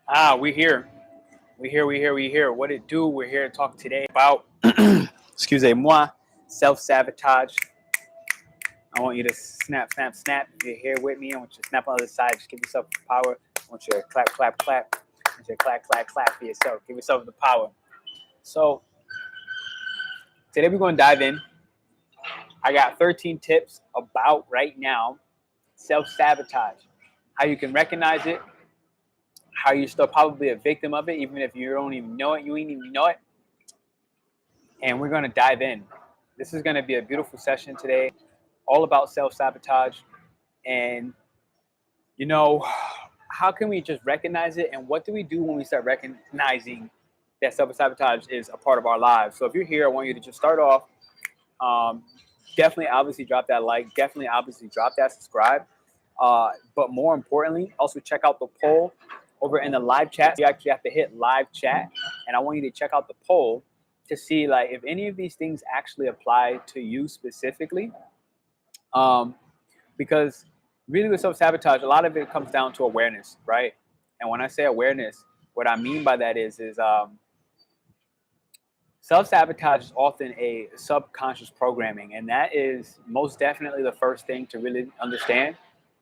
We here. We here. What it do? We're here to talk today about, excusez-moi, self-sabotage. I want you to snap, snap, snap. If you're here with me, I want you to snap on the other side. Just give yourself the power. I want you to clap, clap, clap. I want you to clap, clap, clap for yourself. Give yourself the power. So today we're going to dive in. I got 13 tips about right now self-sabotage. How you can recognize it, how you're still probably a victim of it, even if you don't even know it, you ain't even know it. And we're going to dive in. This is going to be a beautiful session today, all about self-sabotage. And, you know, how can we just recognize it? And what do we do when we start recognizing that self-sabotage is a part of our lives? So if you're here, I want you to just start off. Definitely, obviously, drop that like. Definitely, obviously, drop that subscribe. But more importantly, also check out the poll over in the live chat. You actually have to hit live chat, and I want you to check out the poll to see like if any of these things actually apply to you specifically. Because really with self-sabotage, a lot of it comes down to awareness, right? And when I say awareness, what I mean by that is self-sabotage is often a subconscious programming, and that is most definitely the first thing to really understand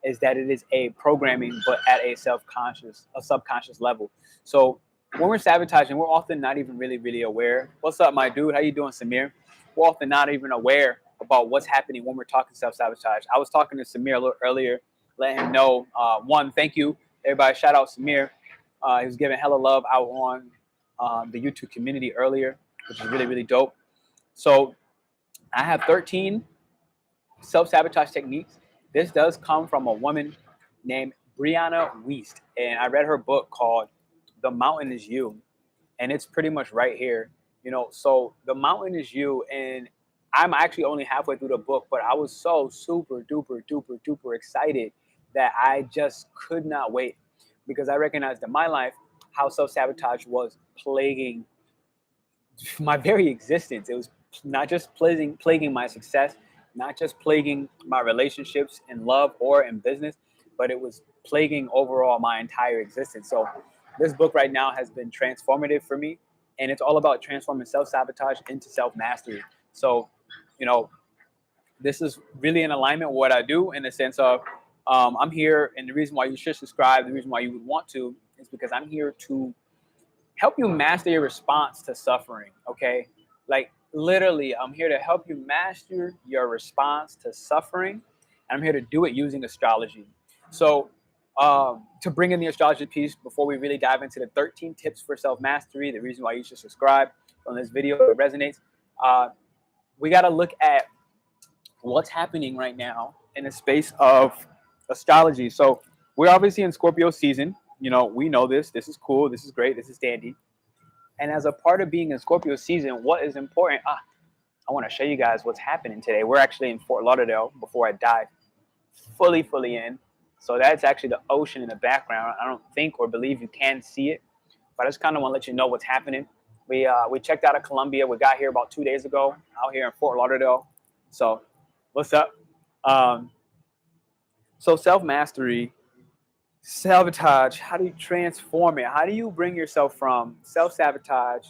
is that it is a programming, but at a subconscious level. So when we're sabotaging, we're often not even really aware. What's up, my dude? How you doing, Samir? We're often not even aware about what's happening when we're talking self-sabotage. I was talking to Samir a little earlier, letting him know, one, thank you. Everybody shout out Samir. He was giving hella love out on the YouTube community earlier, which is really dope. So I have 13 self-sabotage techniques. This does come from a woman named Brianna Wiest, and I read her book called The Mountain Is You, and it's pretty much right here. So The Mountain Is You, and I'm actually only halfway through the book, but I was so super duper excited that I just could not wait because I recognized in my life how self-sabotage was plaguing my very existence. It was not just plaguing my success, not just plaguing my relationships in love or in business, but it was plaguing overall my entire existence. So this book right now has been transformative for me, and it's all about transforming self-sabotage into self-mastery. So, this is really in alignment with what I do in the sense of I'm here, and the reason why you should subscribe, the reason why you would want to, is because I'm here to help you master your response to suffering, okay? Like literally, I'm here to help you master your response to suffering, and I'm here to do it using astrology. So to bring in the astrology piece before we really dive into the 13 tips for self-mastery, the reason why you should subscribe on this video if it resonates, we got to look at what's happening right now in the space of astrology. So we're obviously in Scorpio season. We know this. This is cool. This is great. This is dandy. And as a part of being in Scorpio season, what is important? I want to show you guys what's happening today. We're actually in Fort Lauderdale before I dive fully in. So that's actually the ocean in the background. I don't think or believe you can see it, but I just kind of want to let you know what's happening. We checked out of Colombia. We got here about 2 days ago out here in Fort Lauderdale. So what's up? So self-mastery, sabotage, how do you transform it? How do you bring yourself from self-sabotage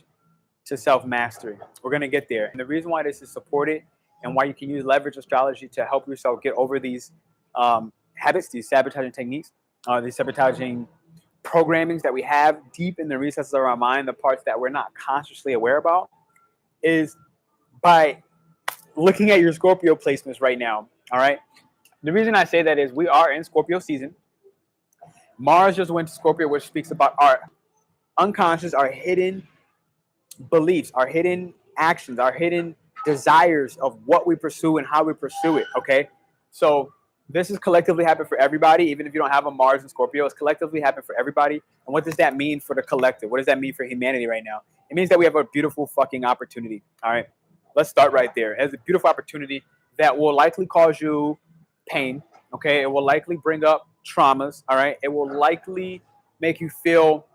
to self-mastery? We're going to get there. And the reason why this is supported and why you can use leverage astrology to help yourself get over these habits, these sabotaging techniques, these sabotaging programmings that we have deep in the recesses of our mind, the parts that we're not consciously aware about, is by looking at your Scorpio placements right now. All right. The reason I say that is we are in Scorpio season. Mars just went to Scorpio, which speaks about our unconscious, our hidden beliefs, our hidden actions, our hidden desires of what we pursue and how we pursue it, okay? So this is collectively happening for everybody, even if you don't have a Mars in Scorpio. It's collectively happening for everybody. And what does that mean for the collective? What does that mean for humanity right now? It means that we have a beautiful fucking opportunity, all right? Let's start right there. It has a beautiful opportunity that will likely cause you pain, okay? It will likely bring up traumas, all right? It will likely make you feel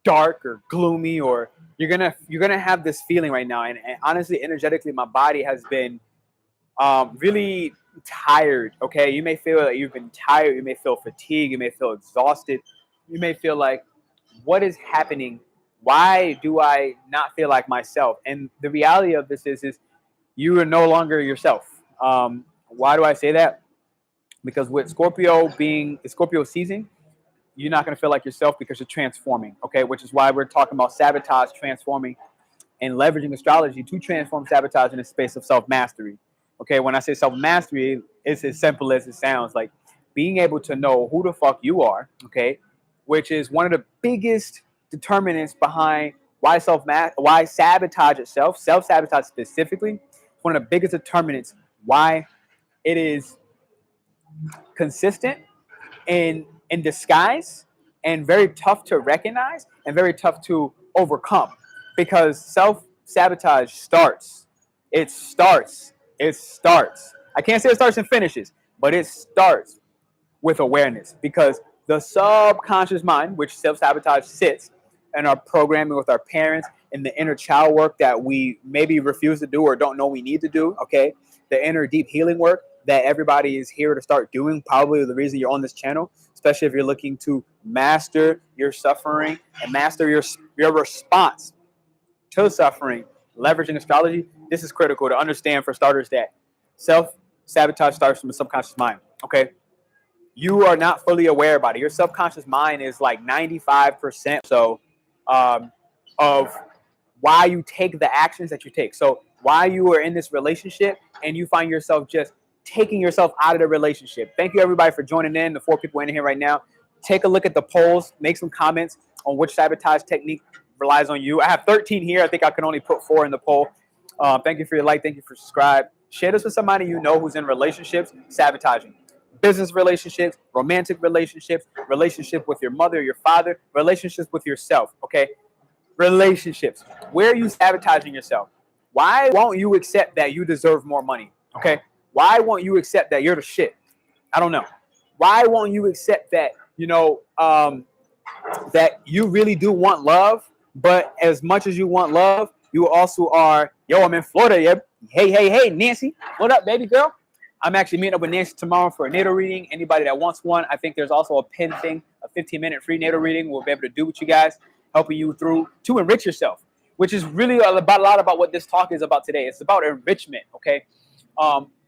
dark or gloomy, or you're gonna have this feeling right now. And honestly, energetically, my body has been really tired, okay? You may feel like you've been tired. You may feel fatigued. You may feel exhausted. You may feel like what is happening? Why do I not feel like myself? And the reality of this is you are no longer yourself. Why do I say that? Because with Scorpio being Scorpio season, you're not going to feel like yourself because you're transforming. Okay, which is why we're talking about sabotage, transforming, and leveraging astrology to transform sabotage in a space of self-mastery. Okay, when I say self-mastery, it's as simple as it sounds, like being able to know who the fuck you are, okay, which is one of the biggest determinants behind why why sabotage itself, self-sabotage specifically, one of the biggest determinants why it is consistent in disguise and very tough to recognize and very tough to overcome, because self-sabotage starts. I can't say it starts and finishes, but it starts with awareness, because the subconscious mind, which self-sabotage sits, and our programming with our parents and the inner child work that we maybe refuse to do or don't know we need to do, okay, the inner deep healing work that everybody is here to start doing, probably the reason you're on this channel, especially if you're looking to master your suffering and master your response to suffering, leveraging astrology. This is critical to understand, for starters, that self-sabotage starts from the subconscious mind, okay? You are not fully aware about it. Your subconscious mind is like 95% so of why you take the actions that you take. So why you are in this relationship and you find yourself just taking yourself out of the relationship. Thank you everybody for joining in, the 4 people in here right now. Take a look at the polls, make some comments on which sabotage technique relies on you. I have 13 here. I think I can only put 4 in the poll. Thank you for your like. Thank you for subscribe. Share this with somebody you know who's in relationships sabotaging. Business relationships, romantic relationships, relationship with your mother, your father, relationships with yourself, okay? Relationships. Where are you sabotaging yourself? Why won't you accept that you deserve more money, okay? Why won't you accept that you're the shit? I don't know. Why won't you accept that, that you really do want love, but as much as you want love, you also are, yo, I'm in Florida, yeah. Hey, Nancy, what up, baby girl? I'm actually meeting up with Nancy tomorrow for a natal reading. Anybody that wants one, I think there's also a pin thing, a 15-minute free natal reading we'll be able to do with you guys, helping you through to enrich yourself, which is really a lot about what this talk is about today. It's about enrichment, okay?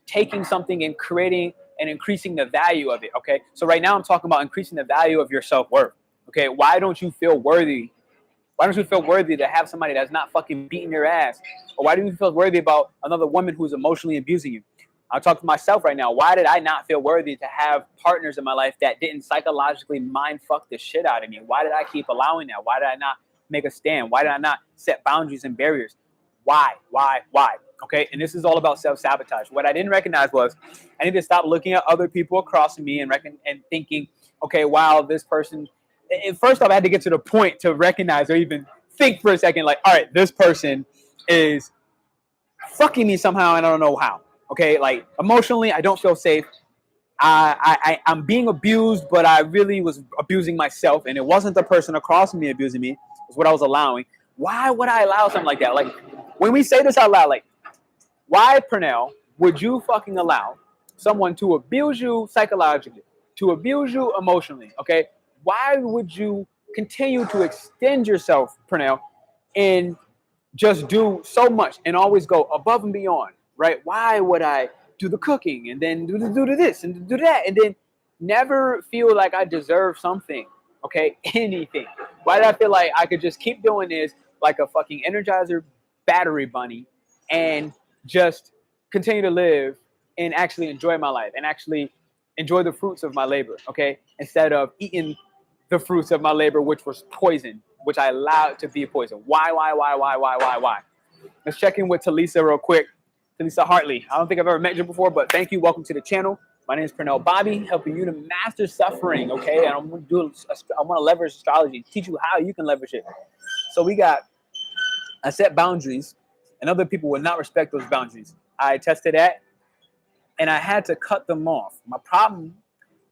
Taking something and creating and increasing the value of it, okay? So right now I'm talking about increasing the value of your self-worth, okay? Why don't you feel worthy? Why don't you feel worthy to have somebody that's not fucking beating your ass? Or why do you feel worthy about another woman who's emotionally abusing you? I'll talk to myself right now. Why did I not feel worthy to have partners in my life that didn't psychologically mind fuck the shit out of me? Why did I keep allowing that? Why did I not make a stand? Why did I not set boundaries and barriers? Why? Okay, and this is all about self-sabotage. What I didn't recognize was I need to stop looking at other people across me and thinking, okay, wow, this person. And first off, I had to get to the point to recognize or even think for a second, like, all right, this person is fucking me somehow and I don't know how. Okay, like emotionally, I don't feel safe. I'm being abused, but I really was abusing myself, and it wasn't the person across from me abusing me. It's what I was allowing. Why would I allow something like that? Like, when we say this out loud, like, why, Pernell, would you fucking allow someone to abuse you psychologically, to abuse you emotionally? Okay, why would you continue to extend yourself, Pernell, and just do so much and always go above and beyond, right? Why would I do the cooking and then do this and do that and then never feel like I deserve something, okay? Anything. Why did I feel like I could just keep doing this like a fucking Energizer battery bunny and just continue to live and actually enjoy my life and actually enjoy the fruits of my labor, okay? Instead of eating the fruits of my labor, which was poison, which I allowed to be poison. Why? Let's check in with Talisa real quick. Talisa Hartley. I don't think I've ever met you before, but thank you. Welcome to the channel. My name is Pernell Bobby, helping you to master suffering, okay? And I want to leverage astrology, teach you how you can leverage it. So I set boundaries, and other people would not respect those boundaries. I tested that, and I had to cut them off. My problem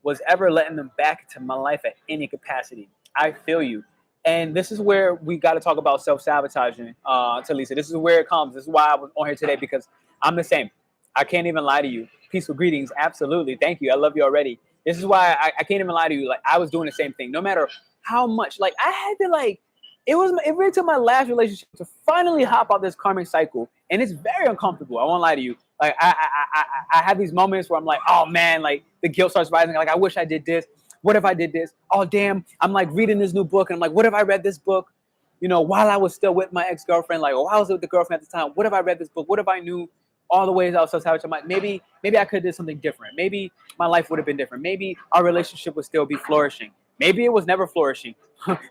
was ever letting them back into my life at any capacity. I feel you. And this is where we got to talk about self-sabotaging, Talisa. This is where it comes. This is why I was on here today, because I'm the same. I can't even lie to you. Peaceful greetings. Absolutely. Thank you. I love you already. This is why I can't even lie to you. Like, I was doing the same thing. No matter how much, like, I had to, like, it really took my last relationship to finally hop out this karmic cycle, and it's very uncomfortable. I won't lie to you. Like, I have these moments where I'm like, oh man, like the guilt starts rising. Like, I wish I did this. What if I did this? Oh damn, I'm like reading this new book, and I'm like, what if I read this book, you know, while I was still with my ex-girlfriend? Like, oh, I was with the girlfriend at the time. What if I read this book? What if I knew all the ways I was self-sabotaging? Like, maybe I could have did something different. Maybe my life would have been different. Maybe our relationship would still be flourishing. Maybe it was never flourishing,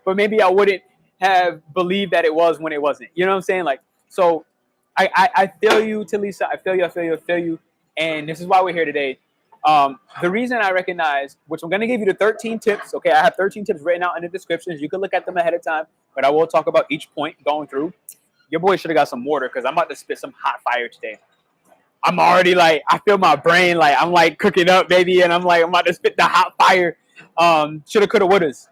but maybe I wouldn't have believed that it was when it wasn't. You know what I'm saying? Like, so I feel you, Talisa. I feel you. And this is why we're here today. The reason I recognize, which I'm going to give you the 13 tips. Okay, I have 13 tips written out in the descriptions. You can look at them ahead of time, but I will talk about each point going through. Your boy should have got some water because I'm about to spit some hot fire today. I'm already like, I feel my brain like I'm like cooking up, baby, and I'm like, I'm about to spit the hot fire. Shoulda, coulda, wouldas.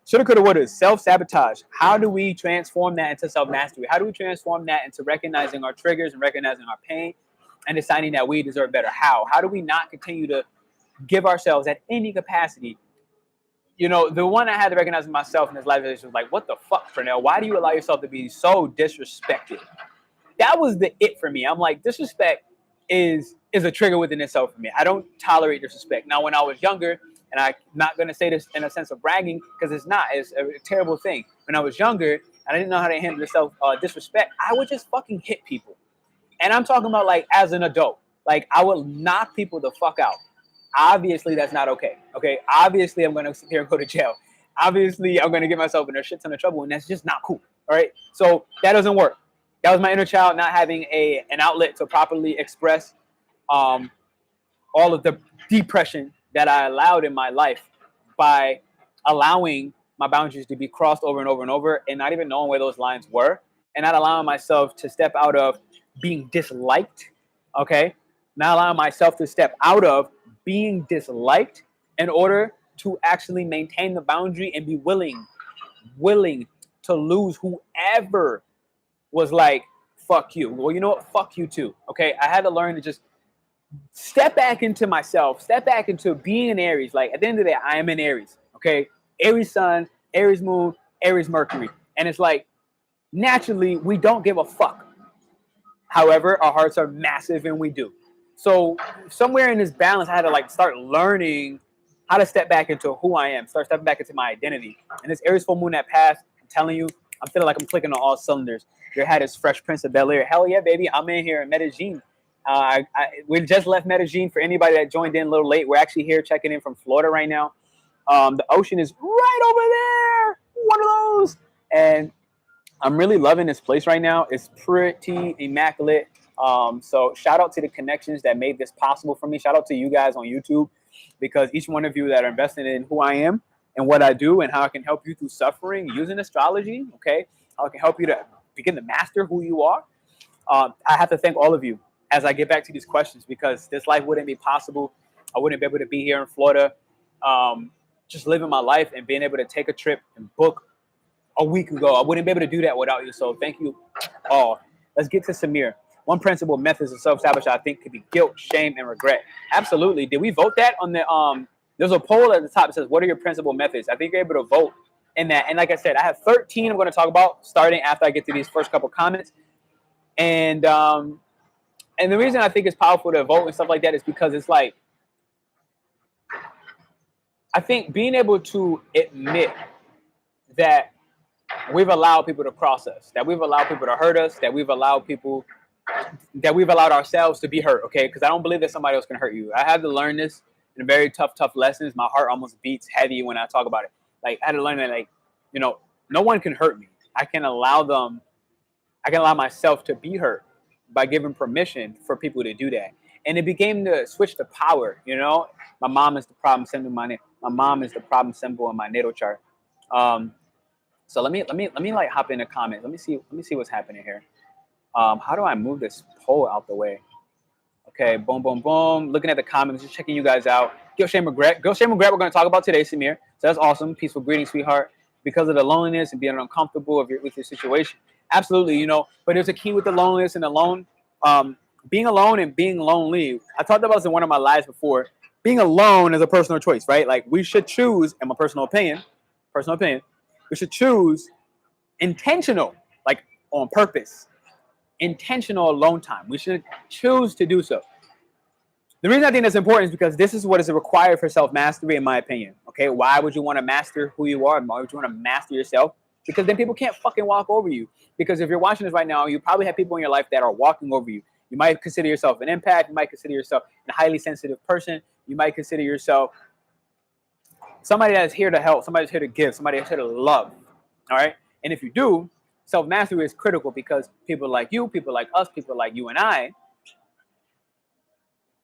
Shoulda, coulda, wouldas. Self-sabotage. How do we transform that into self-mastery? How do we transform that into recognizing our triggers and recognizing our pain and deciding that we deserve better? How? How do we not continue to give ourselves at any capacity? You know, the one I had to recognize in myself in this life was like, what the fuck, Pernell? Why do you allow yourself to be so disrespected? That was the it for me. I'm like, disrespect is a trigger within itself for me. I don't tolerate disrespect. Now, when I was younger, and I'm not going to say this in a sense of bragging because it's not. It's a terrible thing. When I was younger and I didn't know how to handle self disrespect, I would just fucking hit people. And I'm talking about like as an adult. Like I would knock people the fuck out. Obviously, that's not okay. Okay, obviously, I'm going to sit here and go to jail. Obviously, I'm going to get myself in a shit ton of trouble, and that's just not cool. All right, so that doesn't work. That was my inner child not having an outlet to properly express all of the depression that I allowed in my life by allowing my boundaries to be crossed over and over and over and not even knowing where those lines were and not allowing myself to step out of being disliked, okay? Not allowing myself to step out of being disliked in order to actually maintain the boundary and be willing to lose whoever was like, fuck you. Well, you know what? Fuck you too, okay? I had to learn to just step back into myself, step back into being an Aries. Like at the end of the day, I am an Aries, okay? Aries sun, Aries moon, Aries Mercury. And it's like, naturally, we don't give a fuck. However, our hearts are massive and we do. So somewhere in this balance, I had to like start learning how to step back into who I am, start stepping back into my identity. And this Aries full moon that passed, I'm telling you, I'm feeling like I'm clicking on all cylinders. Your hat is Fresh Prince of Bel-Air. Hell yeah, baby. I'm in here in Medellin. We just left Medellin. For anybody that joined in a little late, we're actually here checking in from Florida right now. The ocean is right over there. One of those. And I'm really loving this place right now. It's pretty immaculate. So shout out to the connections that made this possible for me. Shout out to you guys on YouTube, because each one of you that are invested in who I am and what I do and how I can help you through suffering using astrology, okay? How I can help you to begin to master who you are. I have to thank all of you as I get back to these questions, because this life wouldn't be possible. I wouldn't be able to be here in Florida, just living my life and being able to take a trip and book a week ago. I wouldn't be able to do that without you. So thank you all. Let's get to Samir. One principal methods of self-sabotage I think could be guilt, shame, and regret. Absolutely. Did we vote that on the there's a poll at the top that says, what are your principal methods? I think you're able to vote in that. And like I said, I have 13 I'm going to talk about starting after I get to these first couple comments. And the reason I think it's powerful to vote and stuff like that is because it's like, I think being able to admit that we've allowed people to cross us, that we've allowed people to hurt us, that we've allowed ourselves to be hurt, okay? Because I don't believe that somebody else can hurt you. I had to learn this in very tough lessons. My heart almost beats heavy when I talk about it. Like, I had to learn that, like, you know, no one can hurt me. I can allow myself to be hurt by giving permission for people to do that. And it became the switch to power, you know? My mom is the problem symbol in my natal chart. So let me like hop in the comments. Let me see what's happening here. How do I move this poll out the way? Okay, boom, boom, boom. Looking at the comments, just checking you guys out. Guilt, shame, regret. Guilt, shame, regret. We're going to talk about today, Samir. So that's awesome. Peaceful greeting, sweetheart. Because of the loneliness and being uncomfortable with your situation. Absolutely, you know. But there's a key with the loneliness and alone. Being alone and being lonely. I talked about this in one of my lives before. Being alone is a personal choice, right? Like, we should choose, in my personal opinion, personal opinion, we should choose intentional, like on purpose, intentional alone time. We should choose to do so. The reason I think that's important is because this is what is required for self-mastery, in my opinion. Okay, why would you want to master who you are? Why would you want to master yourself? Because then people can't fucking walk over you. Because if you're watching this right now, you probably have people in your life that are walking over you. You might consider yourself an empath. You might consider yourself a highly sensitive person. You might consider yourself somebody that's here to help, somebody that's here to give, somebody that's here to love. All right? And if you do, self-mastery is critical because people like you, people like us, people like you and I,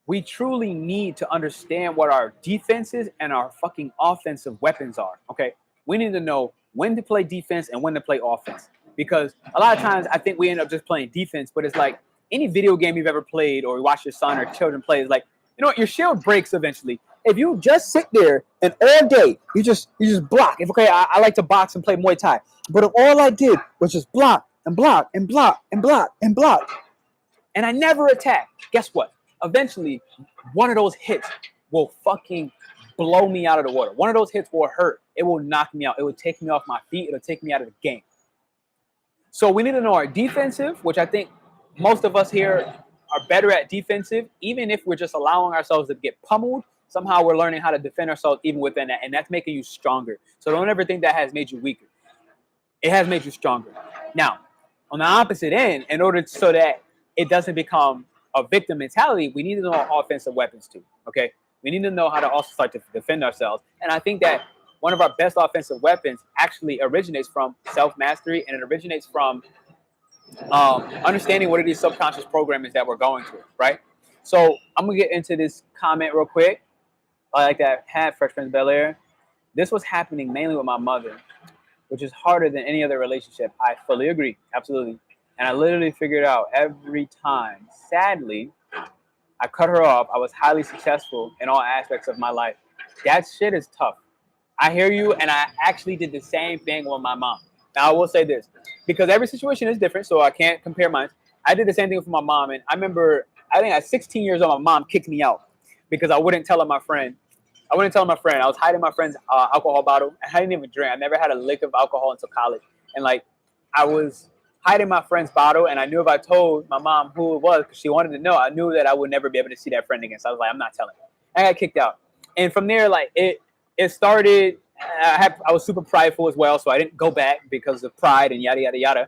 we truly need to understand what our defenses and our fucking offensive weapons are, okay? We need to know when to play defense and when to play offense. Because a lot of times I think we end up just playing defense, but it's like any video game you've ever played or you watch your son or children play, is like, you know, your shield breaks eventually. If you just sit there and all day, you just block. If, okay, I like to box and play Muay Thai, but if all I did was just block and block and block and block and block, and I never attack, guess what? Eventually, one of those hits will fucking blow me out of the water. One of those hits will hurt. It will knock me out. It will take me off my feet. It'll take me out of the game. So we need to know our defensive, which I think most of us here are better at defensive. Even if we're just allowing ourselves to get pummeled, somehow we're learning how to defend ourselves even within that. And that's making you stronger. So don't ever think that has made you weaker. It has made you stronger. Now, on the opposite end, in order so that it doesn't become a victim mentality, we need to know our offensive weapons too, okay? We need to know how to also start to defend ourselves. And I think that one of our best offensive weapons actually originates from self-mastery, and it originates from understanding what are these subconscious programmings that we're going through, right? So I'm gonna get into this comment real quick. I like that had Fresh Prince of Bel-Air. This was happening mainly with my mother, which is harder than any other relationship. I fully agree, absolutely. And I literally figured out every time. Sadly, I cut her off. I was highly successful in all aspects of my life. That shit is tough. I hear you, and I actually did the same thing with my mom. Now, I will say this, because every situation is different, so I can't compare mine. I did the same thing with my mom, and I remember, I think at 16 years old, my mom kicked me out because I wouldn't tell her my friend. I was hiding my friend's alcohol bottle, and I didn't even drink. I never had a lick of alcohol until college. And, like, I was hiding my friend's bottle, and I knew if I told my mom who it was, because she wanted to know, I knew that I would never be able to see that friend again. So I was like, I'm not telling her. I got kicked out. And from there, like, it started, I was super prideful as well, so I didn't go back because of pride and yada, yada, yada.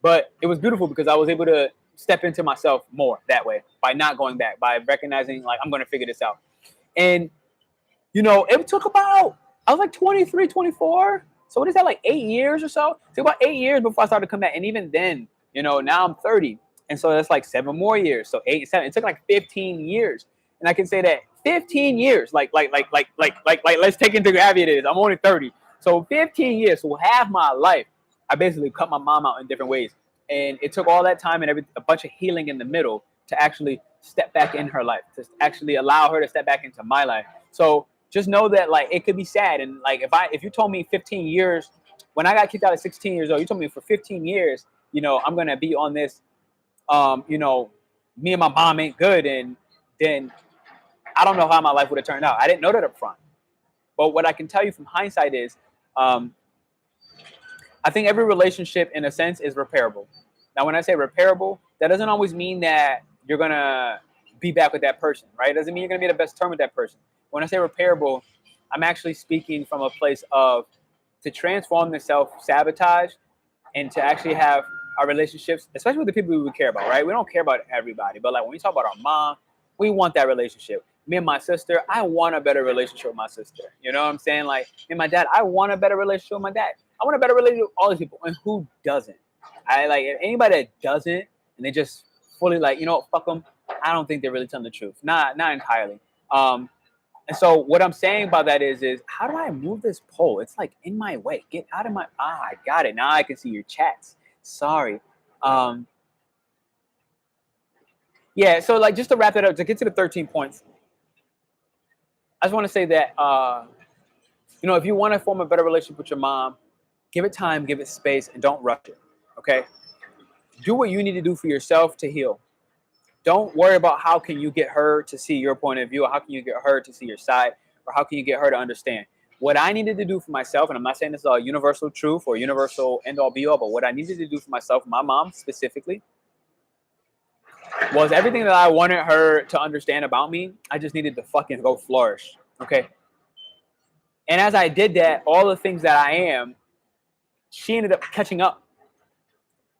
But it was beautiful because I was able to step into myself more that way by not going back, by recognizing, like, I'm going to figure this out. And, you know, it took about, I was like 23, 24. So what is that, like 8 years or so? It took about 8 years before I started to come back. And even then, you know, now I'm 30. And so that's like 7 more years. So 8, 7, it took like 15 years. And I can say that 15 years, like let's take into gravity it is. I'm only 30. So 15 years, so half my life, I basically cut my mom out in different ways. And it took all that time and a bunch of healing in the middle to actually step back in her life, to actually allow her to step back into my life. So just know that, like, it could be sad. And like, if you told me 15 years, when I got kicked out at 16 years old, you told me for 15 years, you know, I'm going to be on this, you know, me and my mom ain't good. And then I don't know how my life would have turned out. I didn't know that up front. But what I can tell you from hindsight is, I think every relationship in a sense is repairable. Now, when I say repairable, that doesn't always mean that you're going to be back with that person, right? It doesn't mean you're going to be the best term with that person. When I say repairable, I'm actually speaking from a place of to transform the self-sabotage and to actually have our relationships, especially with the people we care about, right? We don't care about everybody, but like when we talk about our mom, we want that relationship. Me and my sister, I want a better relationship with my sister. You know what I'm saying? Like me and my dad, I want a better relationship with my dad. I want a better relationship with all these people. And who doesn't? I like anybody that doesn't and they just fully like, you know, fuck them. I don't think they're really telling the truth. Not entirely. And so what I'm saying about that is how do I move this poll? It's like in my way. Get out of my, I got it. Now I can see your chats. Sorry. Yeah, so like just to wrap it up, to get to the 13 points, I just want to say that, you know, if you want to form a better relationship with your mom, give it time, give it space, and don't rush it, okay? Do what you need to do for yourself to heal. Don't worry about how can you get her to see your point of view, or how can you get her to see your side, or how can you get her to understand. What I needed to do for myself, and I'm not saying this is a universal truth or universal end all be all, but what I needed to do for myself, my mom specifically, was everything that I wanted her to understand about me. I just needed to fucking go flourish. Okay. And as I did that, all the things that I am, she ended up catching up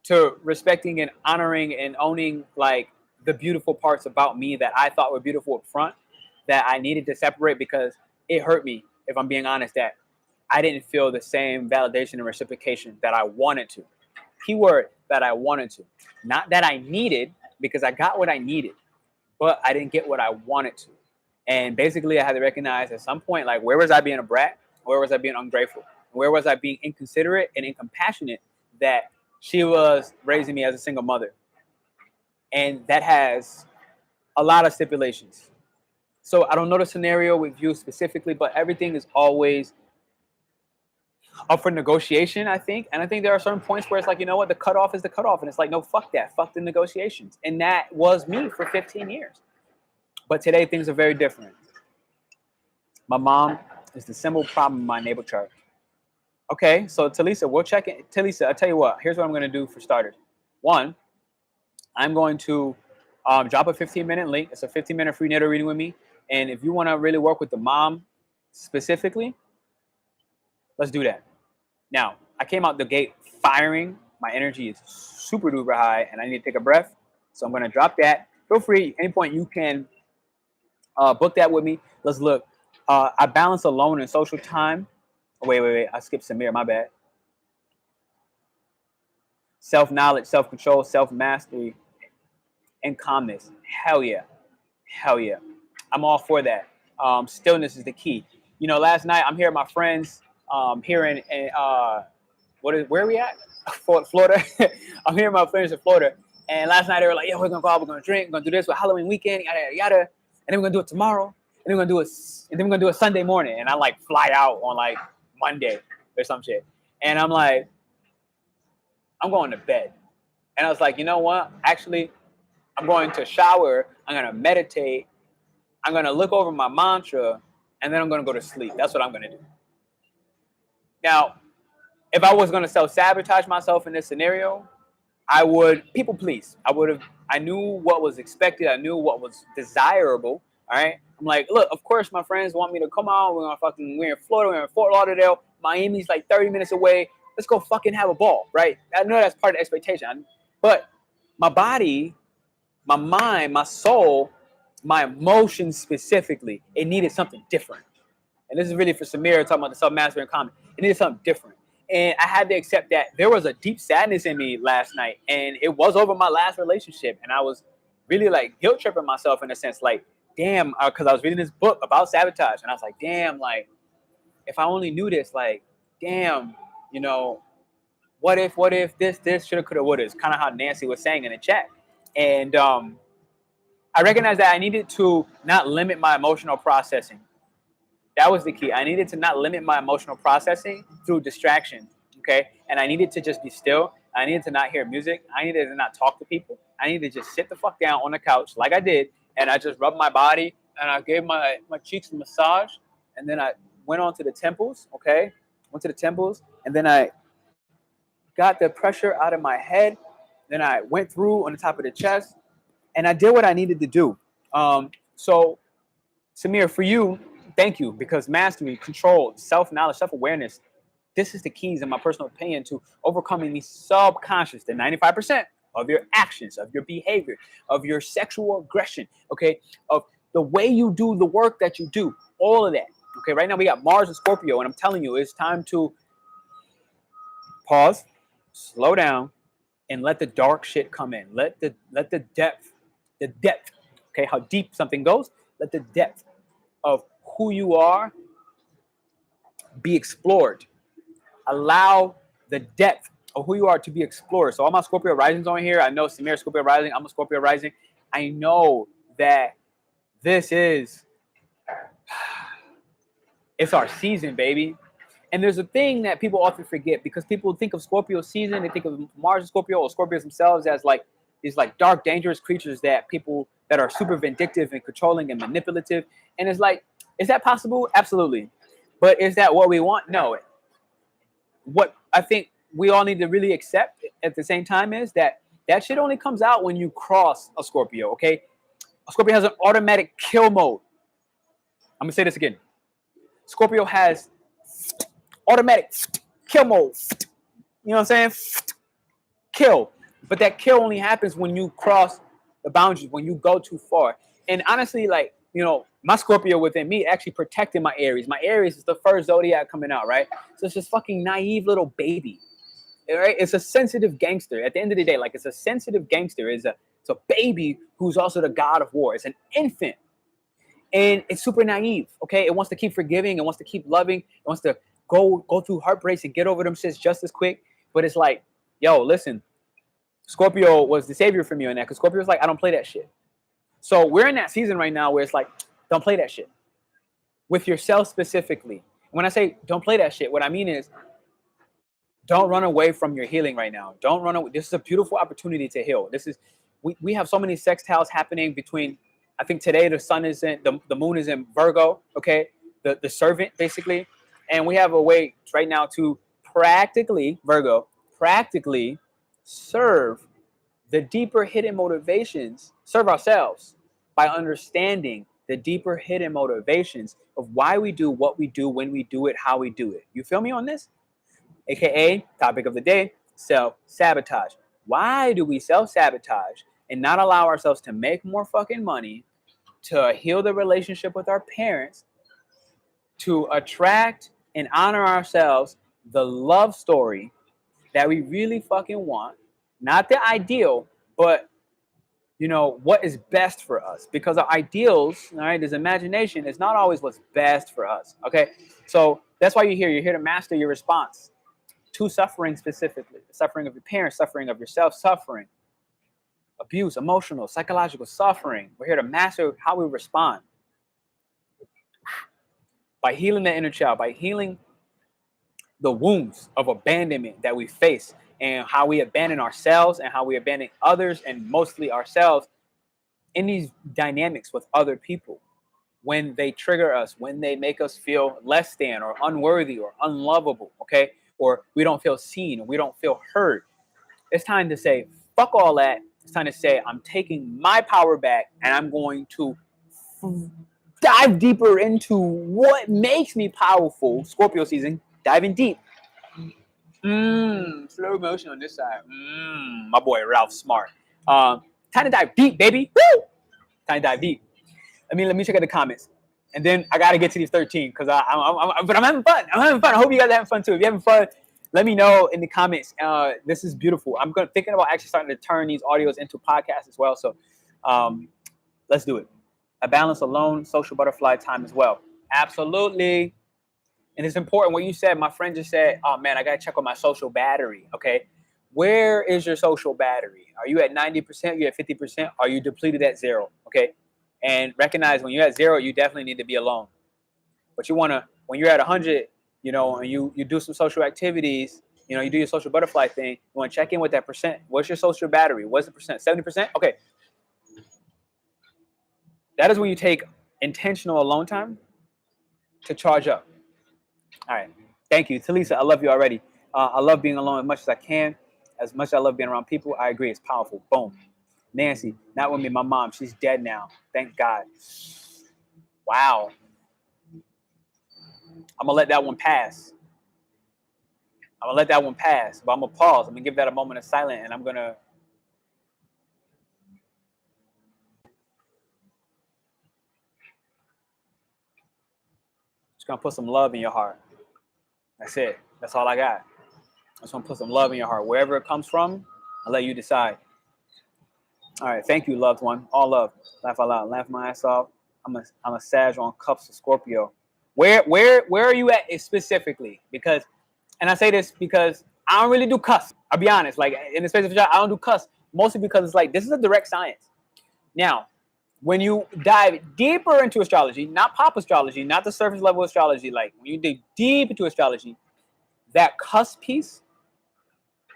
to respecting and honoring and owning like the beautiful parts about me that I thought were beautiful up front that I needed to separate because it hurt me, if I'm being honest, that I didn't feel the same validation and reciprocation that I wanted to. Keyword, that I wanted to. Not that I needed, because I got what I needed, but I didn't get what I wanted to. And basically I had to recognize at some point, like, where was I being a brat? Where was I being ungrateful? Where was I being inconsiderate and incompassionate that she was raising me as a single mother? And that has a lot of stipulations. So I don't know the scenario with you specifically, but everything is always up for negotiation, I think. And I think there are certain points where it's like, you know what, the cutoff is the cutoff. And it's like, no, fuck that. Fuck the negotiations. And that was me for 15 years. But today things are very different. My mom is the symbol problem in my natal chart. Okay, so Talisa, we'll check it. Talisa, I'll tell you what, here's what I'm going to do for starters. One, I'm going to drop a 15-minute link. It's a 15-minute free natal reading with me. And if you want to really work with the mom specifically, let's do that. Now, I came out the gate firing. My energy is super duper high, and I need to take a breath. So I'm going to drop that. Feel free, any point you can book that with me. Let's look. I balance alone and social time. Wait. I skipped Samir. My bad. Self-knowledge, self-control, self-mastery, and calmness. Hell yeah. Hell yeah. I'm all for that. Stillness is the key. You know, last night I'm here with my friends here in where are we at? Florida. I'm here with my friends in Florida. And last night they were like, yeah, we're going to go out, we're going to drink, we're going to do this for Halloween weekend, yada, yada, yada. And then we're going to do it tomorrow. And then we're going to do it Sunday morning. And I like fly out on like Monday or some shit. And I'm like, I'm going to bed. And I was like, you know what? Actually, I'm going to shower. I'm going to meditate. I'm going to look over my mantra. And then I'm going to go to sleep. That's what I'm going to do. Now, if I was going to self-sabotage myself in this scenario, I would people please. I knew what was expected. I knew what was desirable. All right. I'm like, look, of course my friends want me to come out. We're in Florida. We're in Fort Lauderdale. Miami's like 30 minutes away. Let's go fucking have a ball. Right. I know that's part of the expectation. But my body, my mind, my soul, my emotions specifically, it needed something different. And this is really for Samir talking about the self-mastery and common. It needed something different. And I had to accept that there was a deep sadness in me last night. And it was over my last relationship. And I was really like guilt tripping myself in a sense, like, damn, because I was reading this book about sabotage. And I was like, damn, like, if I only knew this, like, damn, you know, what if this, shoulda, coulda, woulda. It's kind of how Nancy was saying in the chat. And I recognized that I needed to not limit my emotional processing. That was the key. I needed to not limit my emotional processing through distraction, okay? And I needed to just be still. I needed to not hear music. I needed to not talk to people. I needed to just sit the fuck down on the couch like I did, and I just rubbed my body, and I gave my cheeks a massage, and then I went on to the temples, okay? Went to the temples, and then I got the pressure out of my head. Then I went through on the top of the chest, and I did what I needed to do. So, Samir, for you, thank you, because mastery, control, self-knowledge, self-awareness, this is the keys, in my personal opinion, to overcoming the subconscious, the 95% of your actions, of your behavior, of your sexual aggression, okay, of the way you do the work that you do, all of that. Okay, right now we got Mars and Scorpio, and I'm telling you, it's time to pause, slow down, and let the dark shit come in. Let the depth, okay, how deep something goes, let the depth of who you are be explored. Allow the depth of who you are to be explored. So all my Scorpio risings on here, I know Samir Scorpio rising, I'm a Scorpio rising. I know that this is, it's our season, baby. And there's a thing that people often forget, because people think of Scorpio season, they think of Mars and Scorpio or Scorpios themselves as like these like dark, dangerous creatures that people that are super vindictive and controlling and manipulative. And it's like, is that possible? Absolutely. But is that what we want? No. What I think we all need to really accept at the same time is that shit only comes out when you cross a Scorpio, okay? A Scorpio has an automatic kill mode. I'm gonna say this again. Scorpio has automatic kill mode. You know what I'm saying? Kill. But that kill only happens when you cross the boundaries, when you go too far. And honestly, like, you know, my Scorpio within me actually protected my Aries. My Aries is the first zodiac coming out, right? So it's this fucking naive little baby, right? It's a sensitive gangster. At the end of the day, like, it's a sensitive gangster. It's a baby who's also the god of war. It's an infant. And it's super naive, okay? It wants to keep forgiving. It wants to keep loving. It wants to go through heartbreaks and get over them shits just as quick. But it's like, yo, listen, Scorpio was the savior for me on that, because Scorpio's like, I don't play that shit. So we're in that season right now where it's like, don't play that shit. With yourself specifically. When I say don't play that shit, what I mean is don't run away from your healing right now. Don't run away. This is a beautiful opportunity to heal. This is, we have so many sextiles happening between, I think today the sun is in, the moon is in Virgo, okay? The servant, basically. And we have a way right now to practically, Virgo, practically serve the deeper hidden motivations, serve ourselves by understanding the deeper hidden motivations of why we do what we do, when we do it, how we do it. You feel me on this? AKA, topic of the day, self-sabotage. Why do we self-sabotage and not allow ourselves to make more fucking money, to heal the relationship with our parents, to attract and honor ourselves the love story that we really fucking want? Not the ideal, but, you know, what is best for us. Because our ideals, all right, this imagination is not always what's best for us, okay? So that's why you're here. You're here to master your response to suffering specifically. The suffering of your parents, suffering of yourself, suffering, abuse, emotional, psychological suffering. We're here to master how we respond. By healing the inner child, by healing the wounds of abandonment that we face, and how we abandon ourselves and how we abandon others, and mostly ourselves, in these dynamics with other people. When they trigger us, when they make us feel less than or unworthy or unlovable, okay? Or we don't feel seen, or we don't feel heard. It's time to say, fuck all that. It's time to say, I'm taking my power back and I'm going to dive deeper into what makes me powerful. Scorpio season, diving deep. Slow motion on this side. My boy Ralph Smart. Time to dive deep, baby. Woo! Time to dive deep. Let me check out the comments, and then I gotta get to these 13 because but I'm having fun. I'm having fun. I hope you guys are having fun too. If you're having fun, let me know in the comments. This is beautiful. I'm thinking about actually starting to turn these audios into podcasts as well. So, let's do it. A balance alone, social butterfly time as well. Absolutely. And it's important what you said. My friend just said, oh man, I got to check on my social battery. Okay. Where is your social battery? Are you at 90%? Are you at 50%? Are you depleted at 0? Okay. And recognize when you're at 0, you definitely need to be alone. But you want to, when you're at 100, you know, and you do some social activities, you know, you do your social butterfly thing, you want to check in with that percent. What's your social battery? What's the percent? 70%? Okay. That is when you take intentional alone time to charge up. All right. Thank you. Talisa, I love you already. I love being alone as much as I can. As much as I love being around people, I agree. It's powerful. Boom. Nancy, not with me. My mom, she's dead now. Thank God. Wow. I'm going to let that one pass. But I'm going to pause. I'm going to give that a moment of silence, and I'm going to just going to put some love in your heart. That's it. That's all I got. I just want to put some love in your heart. Wherever it comes from, I'll let you decide. All right. Thank you, loved one. All love. Laugh out loud. Laugh my ass off. I'm a Sag on Cups of Scorpio. Where are you at specifically? Because, and I say this because I don't really do cuss. I'll be honest. Like, in the space of job, I don't do cuss. Mostly because it's like, this is a direct science. Now, when you dive deeper into astrology, not pop astrology, not the surface level astrology, like when you dig deep into astrology, that cusp piece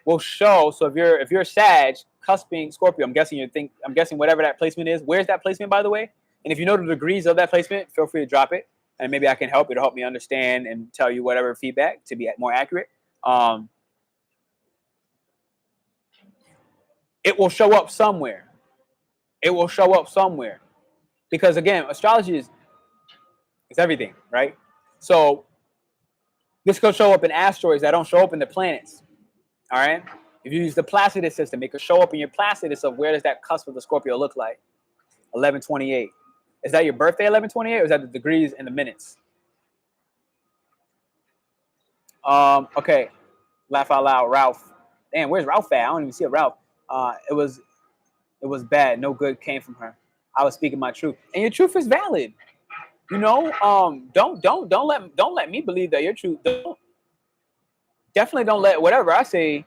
will show. So if you're Sag, cusping Scorpio, I'm guessing whatever that placement is. Where's that placement, by the way? And if you know the degrees of that placement, feel free to drop it. and maybe I can help. It'll help me understand and tell you whatever feedback to be more accurate. It will show up somewhere. It will show up somewhere. Because again, astrology is everything, right? So this could show up in asteroids that don't show up in the planets. All right. If you use the Placidus system, it could show up in your Placidus of where does that cusp of the Scorpio look like? 1128. Is that your birthday, 1128, or is that the degrees and the minutes? Okay. Laugh out loud, Ralph. Damn, where's Ralph at? I don't even see a Ralph. It was bad. No good came from her. I was speaking my truth, and your truth is valid. You know, don't let me believe that your truth. Definitely don't let whatever I say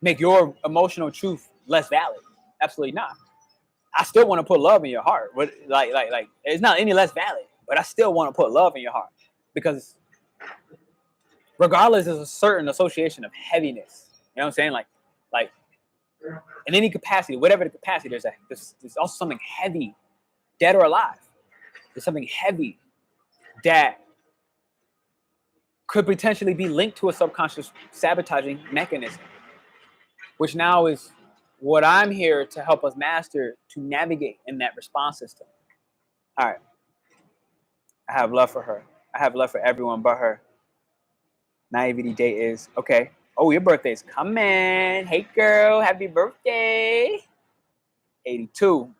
make your emotional truth less valid. Absolutely not. I still want to put love in your heart. But like it's not any less valid, but I still want to put love in your heart, because regardless, there's a certain association of heaviness. You know what I'm saying? Like in any capacity, whatever the capacity, there's also something heavy, dead or alive. There's something heavy that could potentially be linked to a subconscious sabotaging mechanism, which now is what I'm here to help us master, to navigate in that response system. All right. I have love for her. I have love for everyone but her. Naivety date is, okay. Oh, your birthday's coming. Hey, girl, happy birthday. 82.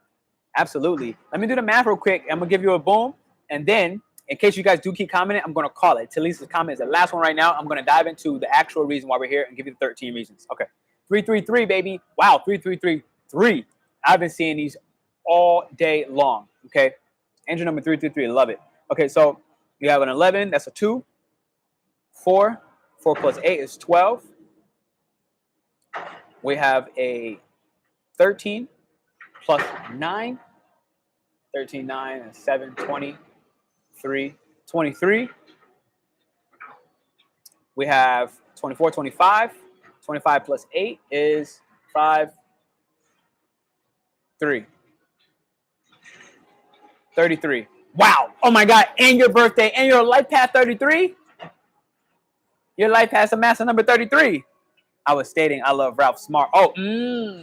Absolutely. Let me do the math real quick. I'm going to give you a boom. And then, in case you guys do keep commenting, I'm going to call it. Talisa's comment is the last one right now. I'm going to dive into the actual reason why we're here and give you the 13 reasons. Okay. 333, baby. Wow, 3333. I've been seeing these all day long. Okay. Angel number 333. Love it. Okay, so you have an 11. That's a 2. 4. 4 plus 8 is 12. We have a 13 plus 9. 13, 9, and 7, 23. 23. We have 24, 25. 25 plus 8 is 5, 3. 33. Wow. Oh my God. And your birthday and your life path 33. Your life path a master number 33. I was stating I love Ralph Smart. Oh,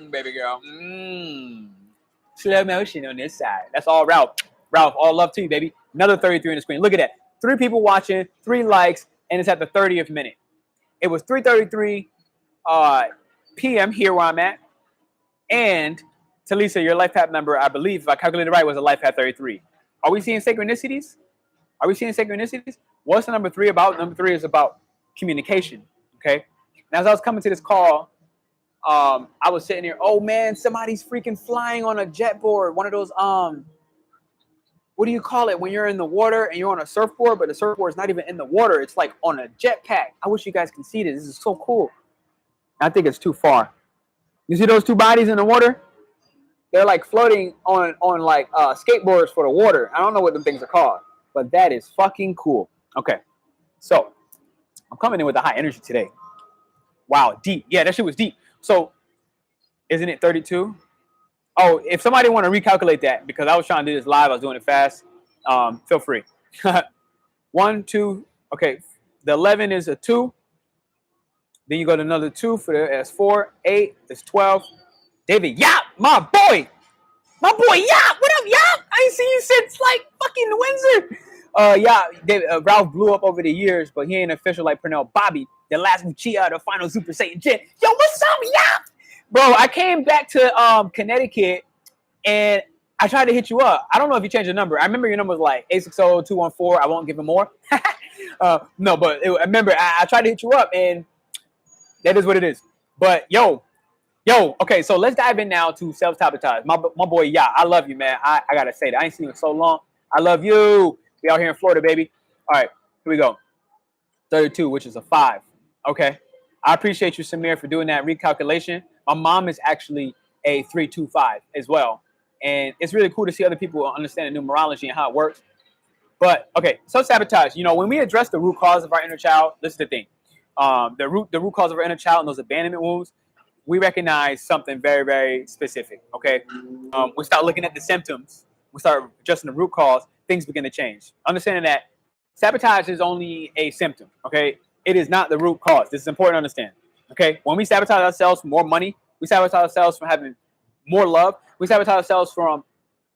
baby girl. Slow motion on this side. That's all Ralph. Ralph, all love to you, baby. Another 33 on the screen. Look at that. 3 people watching, 3 likes, and it's at the 30th minute. It was 3:33 p.m. here where I'm at. And Talisa, your life path number, I believe, if I calculated right, was a life path 33. Are we seeing synchronicities? Are we seeing synchronicities? What's the number 3 about? Number 3 is about communication. Okay. And as I was coming to this call, I was sitting here. Oh man, somebody's freaking flying on a jet board. One of those what do you call it when you're in the water and you're on a surfboard, but the surfboard is not even in the water. It's like on a jetpack. I wish you guys can see this. This is so cool. I think it's too far. You see those 2 bodies in the water? They're like floating on like skateboards for the water. I don't know what them things are called, but that is fucking cool. Okay, so I'm coming in with a high energy today. Wow, deep. Yeah, that shit was deep. So, isn't it 32? Oh, if somebody want to recalculate that, because I was trying to do this live, I was doing it fast. Feel free. 1, 2. Okay, the 11 is a 2. Then you go to another 2 for that's 4. 8 is 12. David, Yap, my boy, Yap. What up, Yap? I ain't seen you since like fucking Windsor. Yeah, David, Ralph blew up over the years, but he ain't official like Pernell Bobby, the last Uchiha, the final Super Saiyan Gen. Yo, what's up, Yap? Bro, I came back to Connecticut and I tried to hit you up. I don't know if you changed your number. I remember your number was like 860-214. I won't give him more. No, but I remember I tried to hit you up and that is what it is. But yo, okay, so let's dive in now to self-sabotage. My boy, yeah, I love you, man. I gotta say that. I ain't seen you in so long. I love you. We out here in Florida, baby. All right, here we go. 32, which is a 5. Okay. I appreciate you, Samir, for doing that recalculation. My mom is actually a 325 as well. And it's really cool to see other people understand the numerology and how it works. But, okay, self-sabotage. You know, when we address the root cause of our inner child, this is the thing. The root cause of our inner child and those abandonment wounds, we recognize something very, very specific, okay? We start looking at the symptoms. We start addressing the root cause. things begin to change. Understanding that sabotage is only a symptom, okay? It is not the root cause. This is important to understand, okay? When we sabotage ourselves for more money, we sabotage ourselves from having more love, we sabotage ourselves from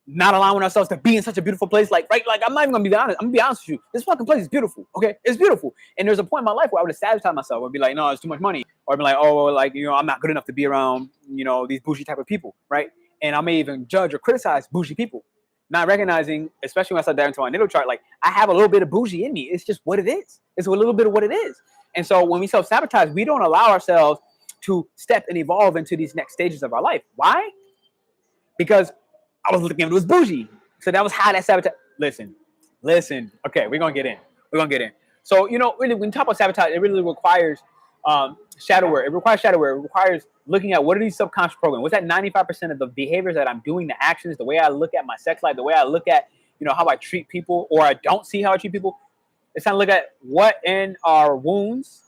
not allowing ourselves to be in such a beautiful place. Like, right, like, I'm not even gonna be honest. I'm gonna be honest with you. This fucking place is beautiful, okay? It's beautiful. And there's a point in my life where I would have sabotaged myself. I'd be like, no, it's too much money. Or I'd be like, oh, like, you know, I'm not good enough to be around, you know, these bougie type of people, right? And I may even judge or criticize bougie people, not recognizing, especially when I start diving into my natal chart, like, I have a little bit of bougie in me. It's just what it is. It's a little bit of what it is. And so when we self-sabotage, we don't allow ourselves to step and evolve into these next stages of our life. Why? Because I was looking at it was bougie. So that was how that sabotage. Listen. Okay, we're gonna get in. So, you know, really, when you talk about sabotage, it really requires shadow work. It requires shadow work. It requires looking at what are these subconscious programs. What's that 95% of the behaviors that I'm doing, the actions, the way I look at my sex life, the way I look at, you know, how I treat people, or I don't see how I treat people. It's time to look at what in our wounds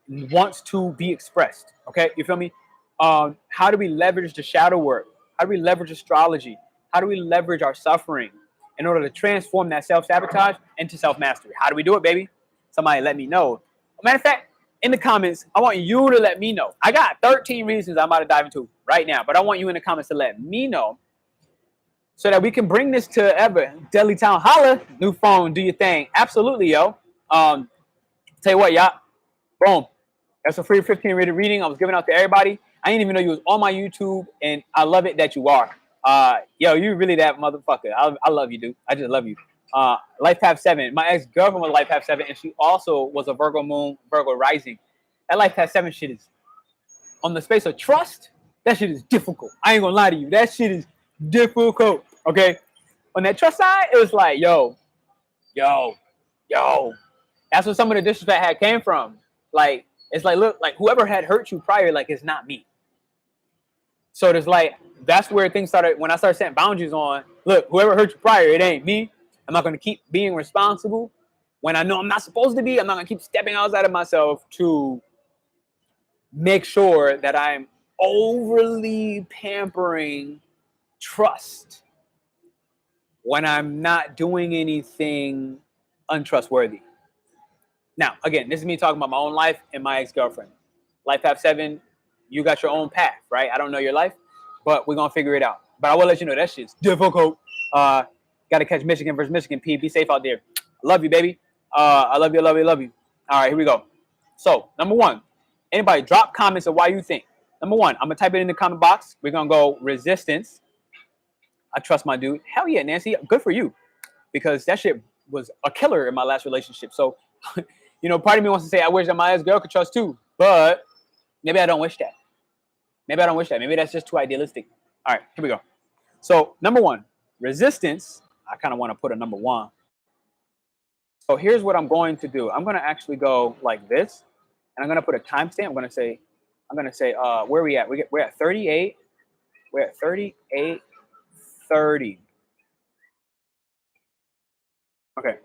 wants to be expressed. Okay, you feel me? How do we leverage the shadow work? How do we leverage astrology? How do we leverage our suffering in order to transform that self-sabotage into self-mastery? How do we do it, baby? Somebody let me know. Matter of fact, in the comments, I want you to let me know. I got 13 reasons I'm about to dive into right now, but I want you in the comments to let me know so that we can bring this to ever. Deli Town, holla, new phone, do your thing. Absolutely, yo. Tell you what, y'all. Boom. That's a free 15-minute reading I was giving out to everybody. I didn't even know you was on my YouTube, and I love it that you are. Yo, you really that motherfucker. I love you, dude. I just love you. Life Path 7. My ex-girlfriend was Life Path 7, and she also was a Virgo moon, Virgo rising. That Life Path 7 shit is, on the space of trust, that shit is difficult. I ain't gonna lie to you. That shit is difficult, okay? On that trust side, it was like, yo. That's where some of the disrespect had came from. Like, it's like, look, like, whoever had hurt you prior, like, it's not me. So there's like, that's where things started, when I started setting boundaries on, look, whoever hurt you prior, it ain't me. I'm not going to keep being responsible when I know I'm not supposed to be. I'm not going to keep stepping outside of myself to make sure that I'm overly pampering trust when I'm not doing anything untrustworthy. Now, again, this is me talking about my own life and my ex-girlfriend. Life Path 7, you got your own path, right? I don't know your life, but we're going to figure it out. But I will let you know that shit's difficult. Got to catch Michigan versus Michigan, P. Be safe out there. I love you, baby. I love you. All right, here we go. So, number one, anybody drop comments of why you think. Number one, I'm going to type it in the comment box. We're going to go resistance. I trust my dude. Hell yeah, Nancy. Good for you. Because that shit was a killer in my last relationship. So, you know, part of me wants to say I wish that my ex-girl could trust too. But maybe I don't wish that. Maybe that's just too idealistic. All right, here we go. So, number one, resistance. I kind of want to put a number one. So here's what I'm going to do. I'm going to actually go like this. And I'm going to put a timestamp. I'm going to say, where are we at? We're at 38. We're at 38:30. Okay.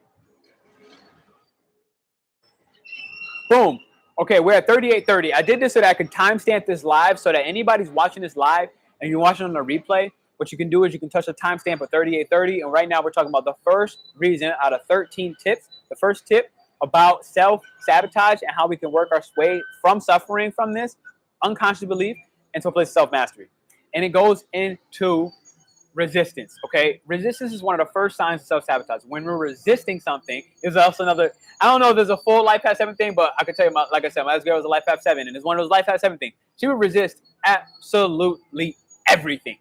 Boom. Okay, we're at 38:30. I did this so that I could timestamp this live so that anybody's watching this live and you're watching on the replay, what you can do is you can touch the timestamp at 38:30. And right now we're talking about the first reason out of 13 tips. The first tip about self-sabotage and how we can work our way from suffering from this unconscious belief into a place of self-mastery. And it goes into resistance, okay? Resistance is one of the first signs of self-sabotage. When we're resisting something, there's also another, I don't know if there's a full Life Path 7 thing, but I can tell you, like I said, my ex-girl was a Life Path 7, and it's one of those Life Path 7 things. She would resist absolutely everything.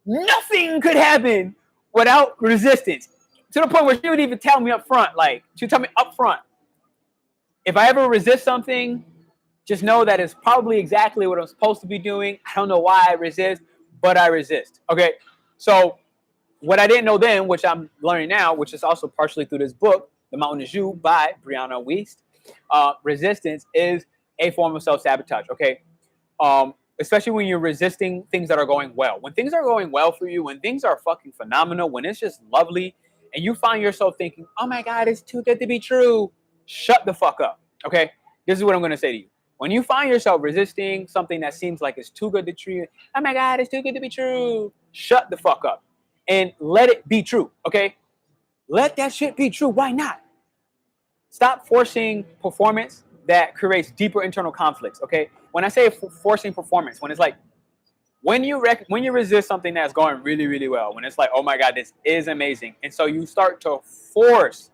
Nothing could happen without resistance. To the point where she would even tell me up front, like, she would tell me up front, if I ever resist something, just know that it's probably exactly what I'm supposed to be doing. I don't know why I resist, but I resist, okay? So what I didn't know then, which I'm learning now, which is also partially through this book, The Mountain is You by Brianna Wiest, resistance is a form of self-sabotage, okay? Especially when you're resisting things that are going well. When things are going well for you, when things are fucking phenomenal, when it's just lovely, and you find yourself thinking, oh my God, it's too good to be true, shut the fuck up, okay? This is what I'm going to say to you. When you find yourself resisting something that seems like it's too good to be true, oh my God, it's too good to be true, shut the fuck up and let it be true, okay? let that shit be true. Why not? Stop forcing performance that creates deeper internal conflicts. Okay, when I say forcing performance, when it's like when you resist something that's going really, really well, when it's like, oh my God, this is amazing, and so you start to force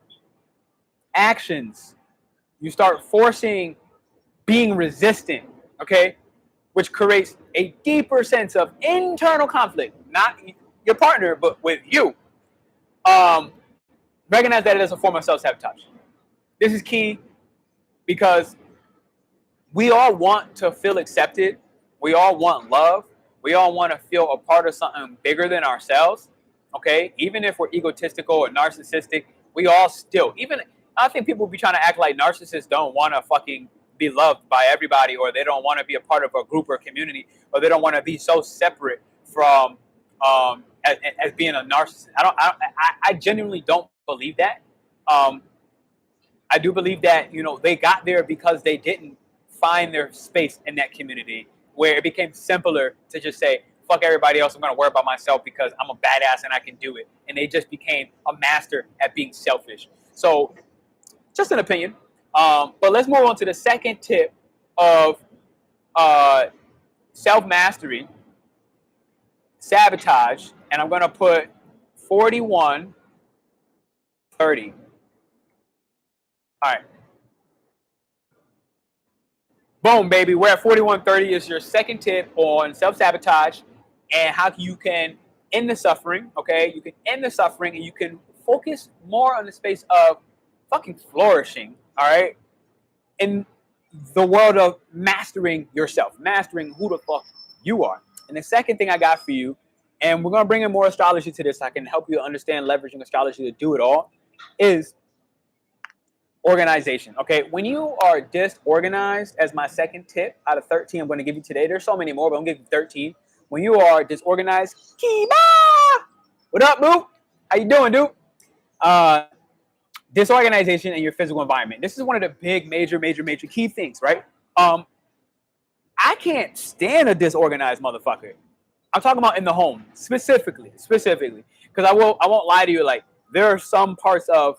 actions, you start forcing being resistant, okay, which creates a deeper sense of internal conflict, not your partner, but with you. Recognize that it is a form of self-sabotage. This is key because we all want to feel accepted. We all want love. We all want to feel a part of something bigger than ourselves. Okay, even if we're egotistical or narcissistic, we all still, even I think people be trying to act like narcissists don't want to fucking be loved by everybody, or they don't want to be a part of a group or community, or they don't want to be so separate from as being a narcissist. I genuinely don't believe that. I do believe that, you know, they got there because they didn't find their space in that community, where it became simpler to just say, fuck everybody else, I'm going to worry about myself because I'm a badass and I can do it. And they just became a master at being selfish. So just an opinion. But let's move on to the second tip of self-mastery, sabotage. And I'm going to put 4130. All right. Boom, baby. We're at 4130 is your second tip on self-sabotage and how you can end the suffering, okay? You can end the suffering and you can focus more on the space of fucking flourishing, all right? In the world of mastering yourself, mastering who the fuck you are. And the second thing I got for you, and we're going to bring in more astrology to this, I can help you understand leveraging astrology to do it all, is organization. Okay, when you are disorganized, as my second tip out of 13 I'm going to give you today, there's so many more, but I'm going to give you 13. When you are disorganized, Kiba! What up, boo? How you doing, dude? Disorganization in your physical environment. This is one of the big, major key things, right? I can't stand a disorganized motherfucker. I'm talking about in the home, specifically, because I won't lie to you. Like, there are some parts of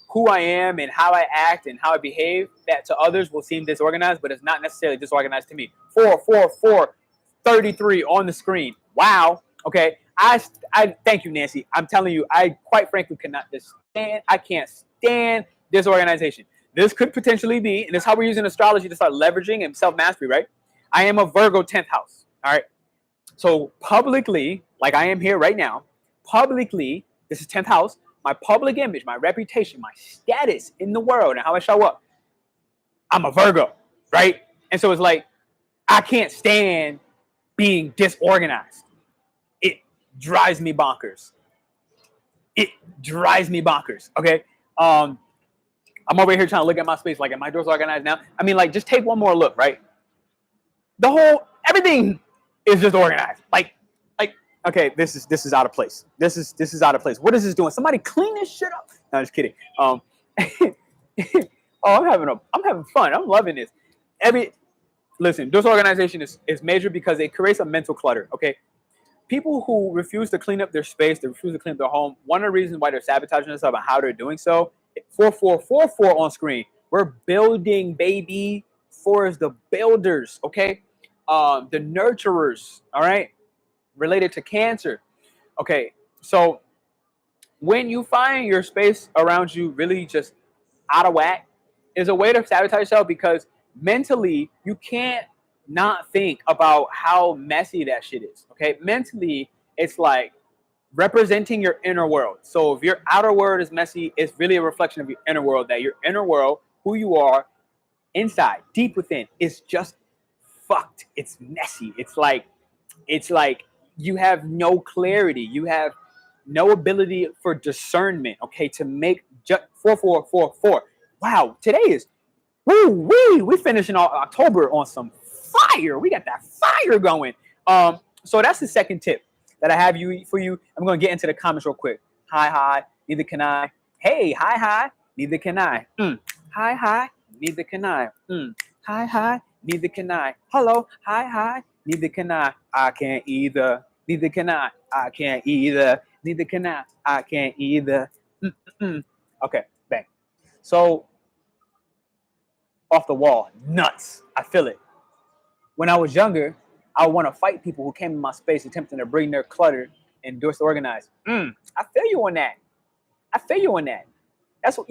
who I am and how I act and how I behave that to others will seem disorganized, but it's not necessarily disorganized to me. 4 on the screen. Wow. Okay. I thank you, Nancy. I'm telling you, I quite frankly I can't stand disorganization. This could potentially be, and this is how we're using astrology to start leveraging and self-mastery, right? I am a Virgo 10th house. All right. So publicly, like I am here right now, publicly, this is 10th house. My public image, my reputation, my status in the world, and how I show up. I'm a Virgo, right? And so it's like, I can't stand being disorganized. It drives me bonkers. Okay? I'm over here trying to look at my space, like, am my doors organized now? I mean, like, just take one more look, right? Everything is just organized. Like, okay, this is out of place. This is out of place. What is this doing? Somebody clean this shit up. No, just kidding. Oh, I'm having fun. I'm loving this. Listen, disorganization is major because it creates a mental clutter. Okay, people who refuse to clean up their space, they refuse to clean up their home. One of the reasons why they're sabotaging themselves and how they're doing so. 4444 on screen. We're building, baby. 4 is the builders. Okay, the nurturers. All right. Related to Cancer. Okay, so when you find your space around you really just out of whack, is a way to sabotage yourself because mentally you can't not think about how messy that shit is. Okay, mentally it's like representing your inner world. So if your outer world is messy, it's really a reflection of your inner world. That your inner world, who you are inside, deep within, is just fucked. It's messy. It's like you have no clarity. You have no ability for discernment, okay, to make just 4444. Wow, today is, we finishing October on some fire. We got that fire going. So that's the second tip that I have for you. I'm going to get into the comments real quick. Hi, neither can I. Hey, hi, neither can I. Hi, neither can I. Hi, neither can I. Hello, hi, neither can I. I can't either. Neither can I. I can't either. Neither can I. I can't either. Okay, bang. So off the wall, nuts. I feel it. When I was younger, I would want to fight people who came in my space attempting to bring their clutter and disorganize. I feel you on that. I feel you on that. That's what,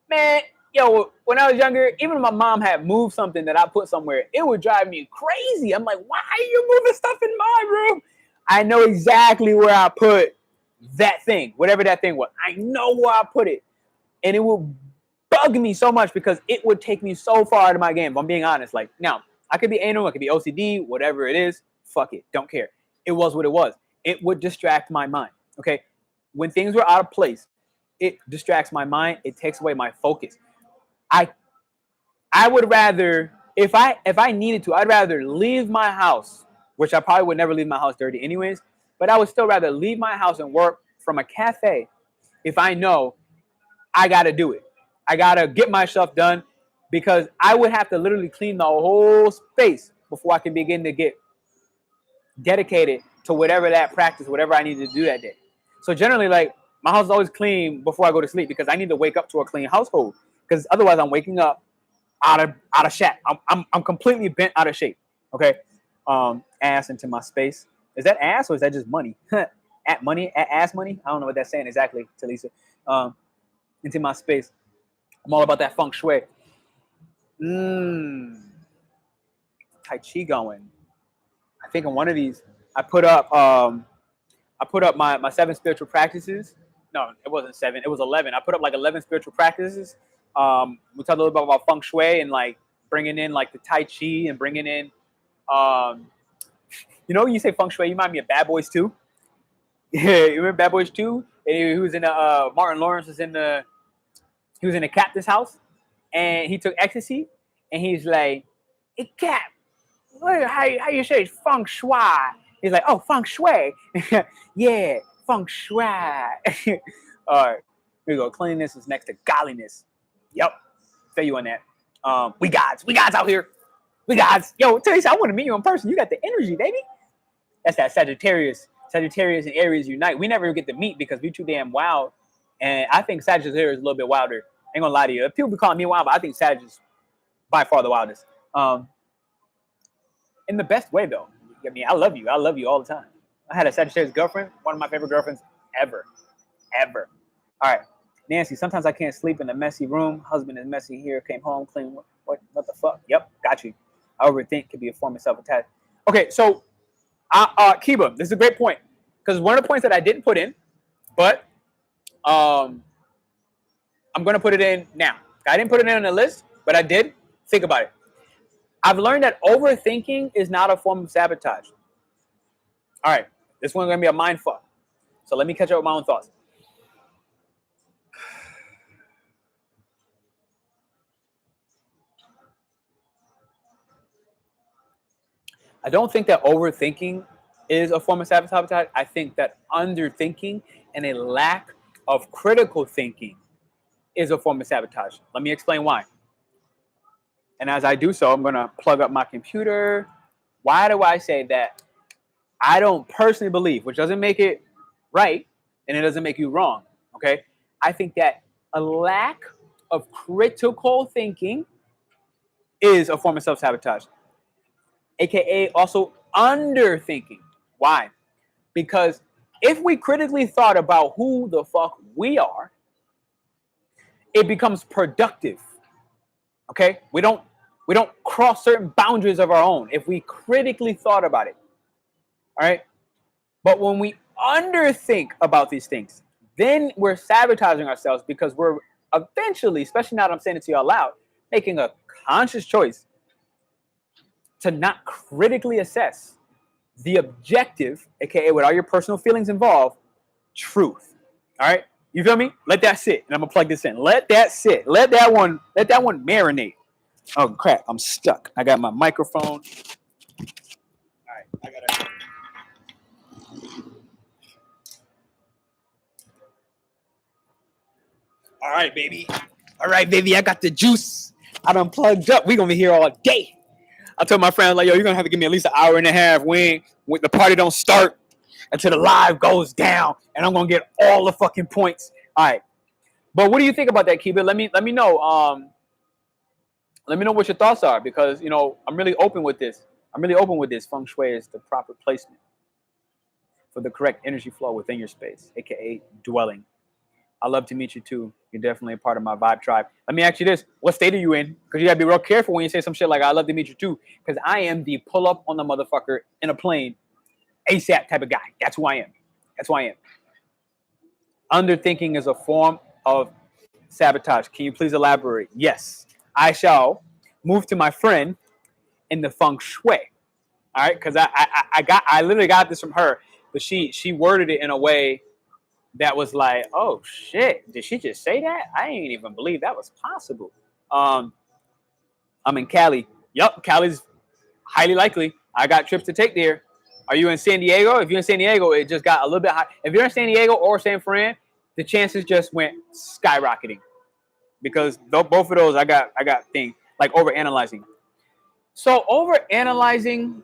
man, when I was younger, even if my mom had moved something that I put somewhere, it would drive me crazy. I'm like, why are you moving stuff in my room? I know exactly where I put that thing, whatever that thing was. I know where I put it. And it would bug me so much because it would take me so far out of my game. If I'm being honest, like, now, I could be anal, I could be OCD, whatever it is, fuck it, don't care. It was what it was. It would distract my mind, okay? When things were out of place, it distracts my mind. It takes away my focus. I would rather, if I needed to, I'd rather leave my house, which I probably would never leave my house dirty anyways, but I would still rather leave my house and work from a cafe if I know I got to do it. I got to get my stuff done because I would have to literally clean the whole space before I can begin to get dedicated to whatever that practice, whatever I need to do that day. So generally, like, my house is always clean before I go to sleep because I need to wake up to a clean household. Because otherwise, I'm waking up out of shape. I'm completely bent out of shape. Okay, ass into my space. Is that ass or is that just money? At money, at ass money. I don't know what that's saying exactly, Talisa. Into my space. I'm all about that feng shui. Tai Chi going. I think in one of these, I put up my 7 spiritual practices. No, it wasn't 7. It was 11. I put up like 11 spiritual practices. We talked a little bit about feng shui and like bringing in like the Tai Chi and bringing in, you say feng shui, you remind me of Bad Boys 2. Yeah, you remember Bad Boys 2? And he was in the, Martin Lawrence was in the, he was in the captain's house and he took ecstasy and he's like, hey, Cap, how you say it's feng shui? He's like, oh, feng shui. Yeah, feng shui. All right, here we go. Cleanliness is next to godliness. Yep, feel you on that. We gods out here. We gods. Yo, Teresa, I want to meet you in person. You got the energy, baby. That's that Sagittarius and Aries unite. We never get to meet because we too damn wild. And I think Sagittarius is a little bit wilder. Ain't gonna lie to you. People be calling me wild, but I think Sagittarius is by far the wildest. In the best way, though. I mean, I love you all the time. I had a Sagittarius girlfriend, one of my favorite girlfriends ever. All right, Nancy, sometimes I can't sleep in a messy room. Husband is messy here, came home, clean. What the fuck? Yep, got you. I overthink could be a form of self-attack. Okay, so, Kiba, this is a great point. Because one of the points that I didn't put in, but I'm going to put it in now. I didn't put it in on the list, but I did. Think about it. I've learned that overthinking is not a form of sabotage. All right, this one's going to be a mind fuck. So let me catch up with my own thoughts. I don't think that overthinking is a form of sabotage. I think that underthinking and a lack of critical thinking is a form of sabotage. Let me explain why. And as I do so, I'm going to plug up my computer. Why do I say that? I don't personally believe, which doesn't make it right, and it doesn't make you wrong, okay? I think that a lack of critical thinking is a form of self-sabotage, aka also underthinking. Why? Because if we critically thought about who the fuck we are, it becomes productive, okay? We don't cross certain boundaries of our own if we critically thought about it, all right? But when we underthink about these things, then we're sabotaging ourselves because we're eventually, especially now that I'm saying it to you out loud, making a conscious choice to not critically assess the objective, aka with all your personal feelings involved, truth. All right? You feel me? Let that sit. And I'm gonna plug this in. Let that sit. Let that one marinate. Oh crap, I'm stuck. I got my microphone. All right, I gotta. All right, baby. I got the juice. I done plugged up. We gonna be here all day. I told my friend, like, yo, you're gonna have to give me at least an hour and a half when the party don't start until the live goes down, and I'm gonna get all the fucking points All right. But what do you think about that, Kiba? Let me know. Let me know what your thoughts are, because I'm really open with this. I'm really open with this. Feng Shui is the proper placement for the correct energy flow within your space, aka dwelling. I love to meet you too. You're definitely a part of my vibe tribe. Let me ask you this: what state are you in? Because you gotta be real careful when you say some shit like "I love to meet you too," because I am the pull up on the motherfucker in a plane ASAP type of guy. That's who I am. That's who I am. Underthinking is a form of sabotage. Can you please elaborate? Yes, I shall move to my friend in the feng shui. All right, because I literally got this from her, but she worded it in a way that was like, oh shit, did she just say that? I didn't even believe that was possible. I'm in Cali. Yup, Cali's highly likely. I got trips to take there. Are you in San Diego? If you're in San Diego, it just got a little bit high. If you're in San Diego or San Fran, the chances just went skyrocketing, because both of those I got things like over analyzing. So over analyzing,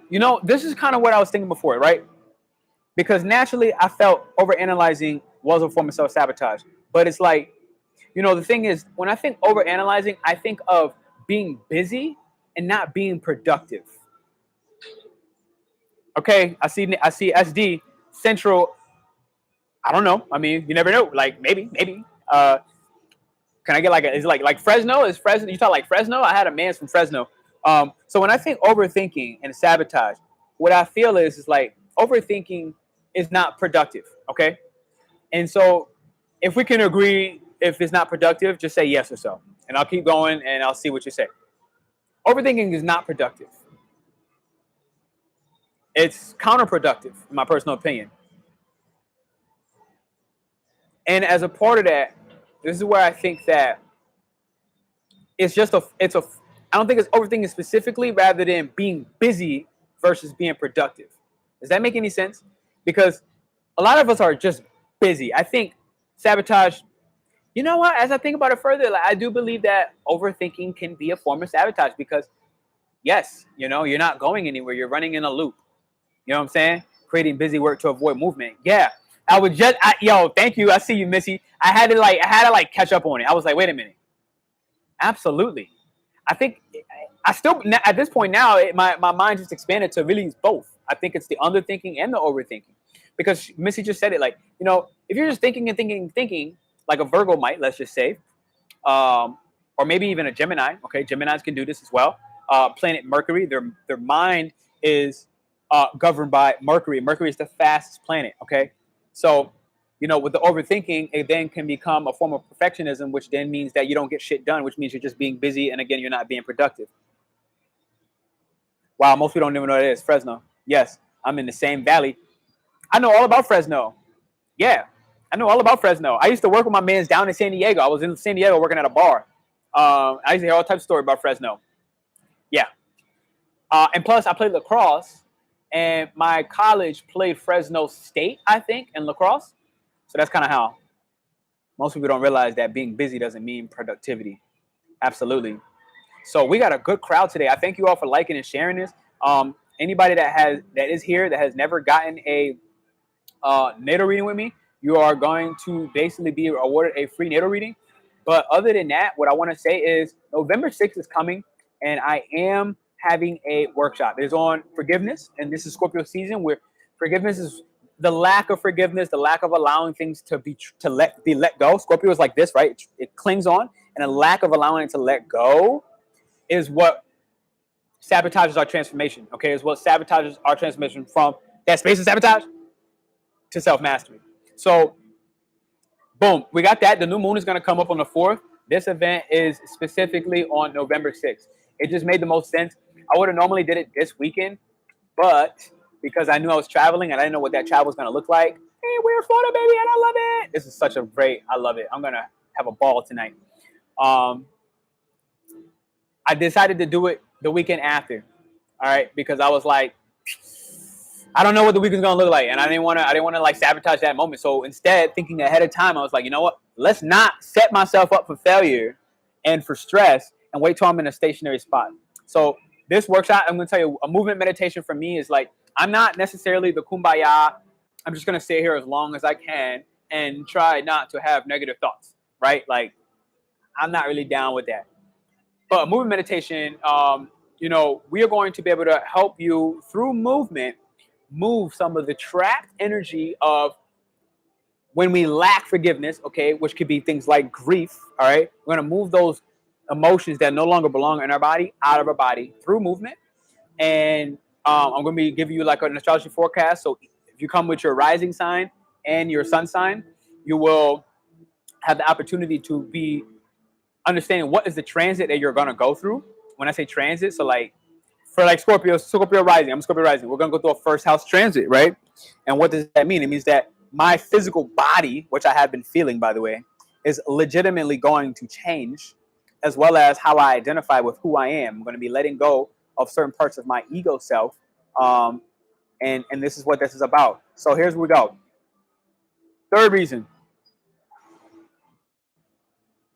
this is kind of what I was thinking before, right? Because naturally I felt over analyzing was a form of self-sabotage. But it's like, the thing is, when I think over analyzing, I think of being busy and not being productive. Okay, I see SD Central. I don't know. I mean, you never know. Like maybe. Can I get is it like Fresno? Is Fresno? You talk like Fresno? I had a man from Fresno. So when I think overthinking and sabotage, what I feel is like overthinking is not productive. Okay, and so if we can agree, if it's not productive, just say yes or so, and I'll keep going and I'll see what you say. Overthinking is not productive. It's counterproductive, in my personal opinion. And as a part of that, this is where I think that it's I don't think it's overthinking specifically, rather than being busy versus being productive. Does that make any sense? Because a lot of us are just busy. I think sabotage, you know what? As I think about it further, I do believe that overthinking can be a form of sabotage, because yes, you're not going anywhere. You're running in a loop. You know what I'm saying? Creating busy work to avoid movement. Yeah. Thank you. I see you, Missy. I had to catch up on it. I was like, wait a minute. Absolutely. I think I still, at this point now, my mind just expanded to really both. I think it's the underthinking and the overthinking, because Missy just said it. Like, if you're just thinking and thinking and thinking, like a Virgo might, let's just say, or maybe even a Gemini. Okay, Geminis can do this as well. Planet Mercury, their mind is governed by Mercury. Mercury is the fastest planet. Okay, so with the overthinking, it then can become a form of perfectionism, which then means that you don't get shit done, which means you're just being busy, and again, you're not being productive. Wow, most people don't even know what it is. Fresno. Yes, I'm in the same valley. I know all about Fresno. Yeah, I know all about Fresno. I used to work with my mans down in San Diego. I was in San Diego working at a bar. I used to hear all types of stories about Fresno. Yeah. And plus, I played lacrosse, and my college played Fresno State, I think, in lacrosse. So that's kind of how most people don't realize that being busy doesn't mean productivity. Absolutely. So we got a good crowd today. I thank you all for liking and sharing this. Anybody that is here that has never gotten a natal reading with me, you are going to basically be awarded a free natal reading. But other than that, what I want to say is November 6th is coming, and I am having a workshop. It is on forgiveness, and this is Scorpio season, where forgiveness is the lack of forgiveness, the lack of allowing things to be let go. Scorpio is like this, right? It clings on, and a lack of allowing it to let go is what sabotages our transformation. Okay, is what sabotages our transformation from that space of sabotage to self-mastery. So, boom, we got that. The new moon is going to come up on the 4th. This event is specifically on November 6th. It just made the most sense. I would have normally did it this weekend, but because I knew I was traveling and I didn't know what that travel was going to look like. Hey, we're Florida, baby, and I love it. This is such a great, I love it. I'm going to have a ball tonight. I decided to do it the weekend after, all right, because I was like, I don't know what the weekend's gonna look like, and I didn't want to like sabotage that moment. So instead, thinking ahead of time, I was like, you know what? Let's not set myself up for failure and for stress, and wait till I'm in a stationary spot. So this workshop, I'm gonna tell you, a movement meditation for me is like I'm not necessarily the kumbaya, I'm just going to stay here as long as I can and try not to have negative thoughts, right? Like, I'm not really down with that. But movement meditation, you know, we are going to be able to help you through movement move some of the trapped energy of when we lack forgiveness, okay, which could be things like grief, all right? We're going to move those emotions that no longer belong in our body out of our body through movement. And I'm going to be giving you like an astrology forecast. So if you come with your rising sign and your sun sign, you will have the opportunity to be understanding what is the transit that you're going to go through. When I say transit, so like for like Scorpio rising, I'm Scorpio rising. We're going to go through a first house transit, right? And what does that mean? It means that my physical body, which I have been feeling, by the way, is legitimately going to change, as well as how I identify with who I am. I'm going to be letting go of certain parts of my ego self. And this is what this is about. So here's where we go. Third reason.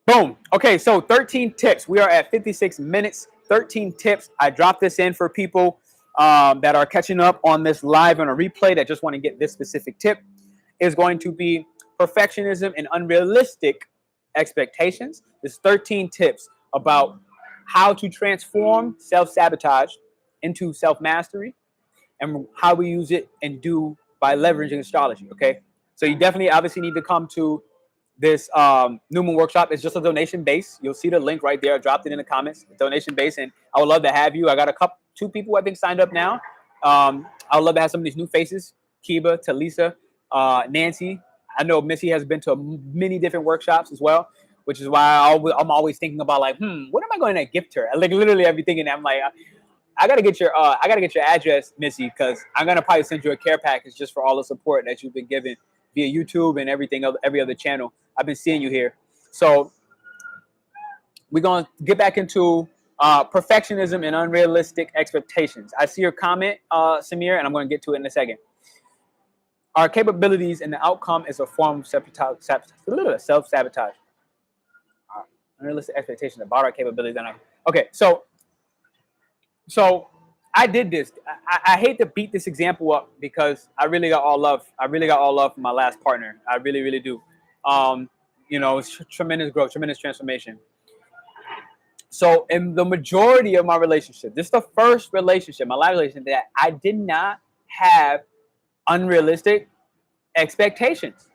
Boom. Okay, so 13 tips. We are at 56 minutes. 13 tips. I dropped this in for people that are catching up on this live on a replay that just want to get this specific tip. Is going to be perfectionism and unrealistic expectations. There's 13 tips about how to transform self-sabotage into self-mastery and how we use it and do by leveraging astrology, okay? So you definitely obviously need to come to this New Moon workshop. It's just a donation base. You'll see the link right there. I dropped it in the comments, donation base, and I would love to have you. I got two people I think signed up now. I would love to have some of these new faces, Kiba, Talisa, Nancy. I know Missy has been to many different workshops as well, which is why I'm always thinking about like, what am I going to gift her? Like literally everything, and I'm like, I gotta get your address, Missy, because I'm gonna probably send you a care package just for all the support that you've been given via YouTube and every other channel. I've been seeing you here, so we're gonna get back into perfectionism and unrealistic expectations. I see your comment, Samir, and I'm gonna get to it in a second. Our capabilities and the outcome is a form of self-sabotage. Unrealistic expectations about our capabilities. Okay, so I did this. I hate to beat this example up because I really got all love. I really got all love from my last partner. I really, really do. You know, it's tremendous growth, tremendous transformation. So in the majority of my relationship, this is the first relationship, my last relationship, that I did not have unrealistic expectations.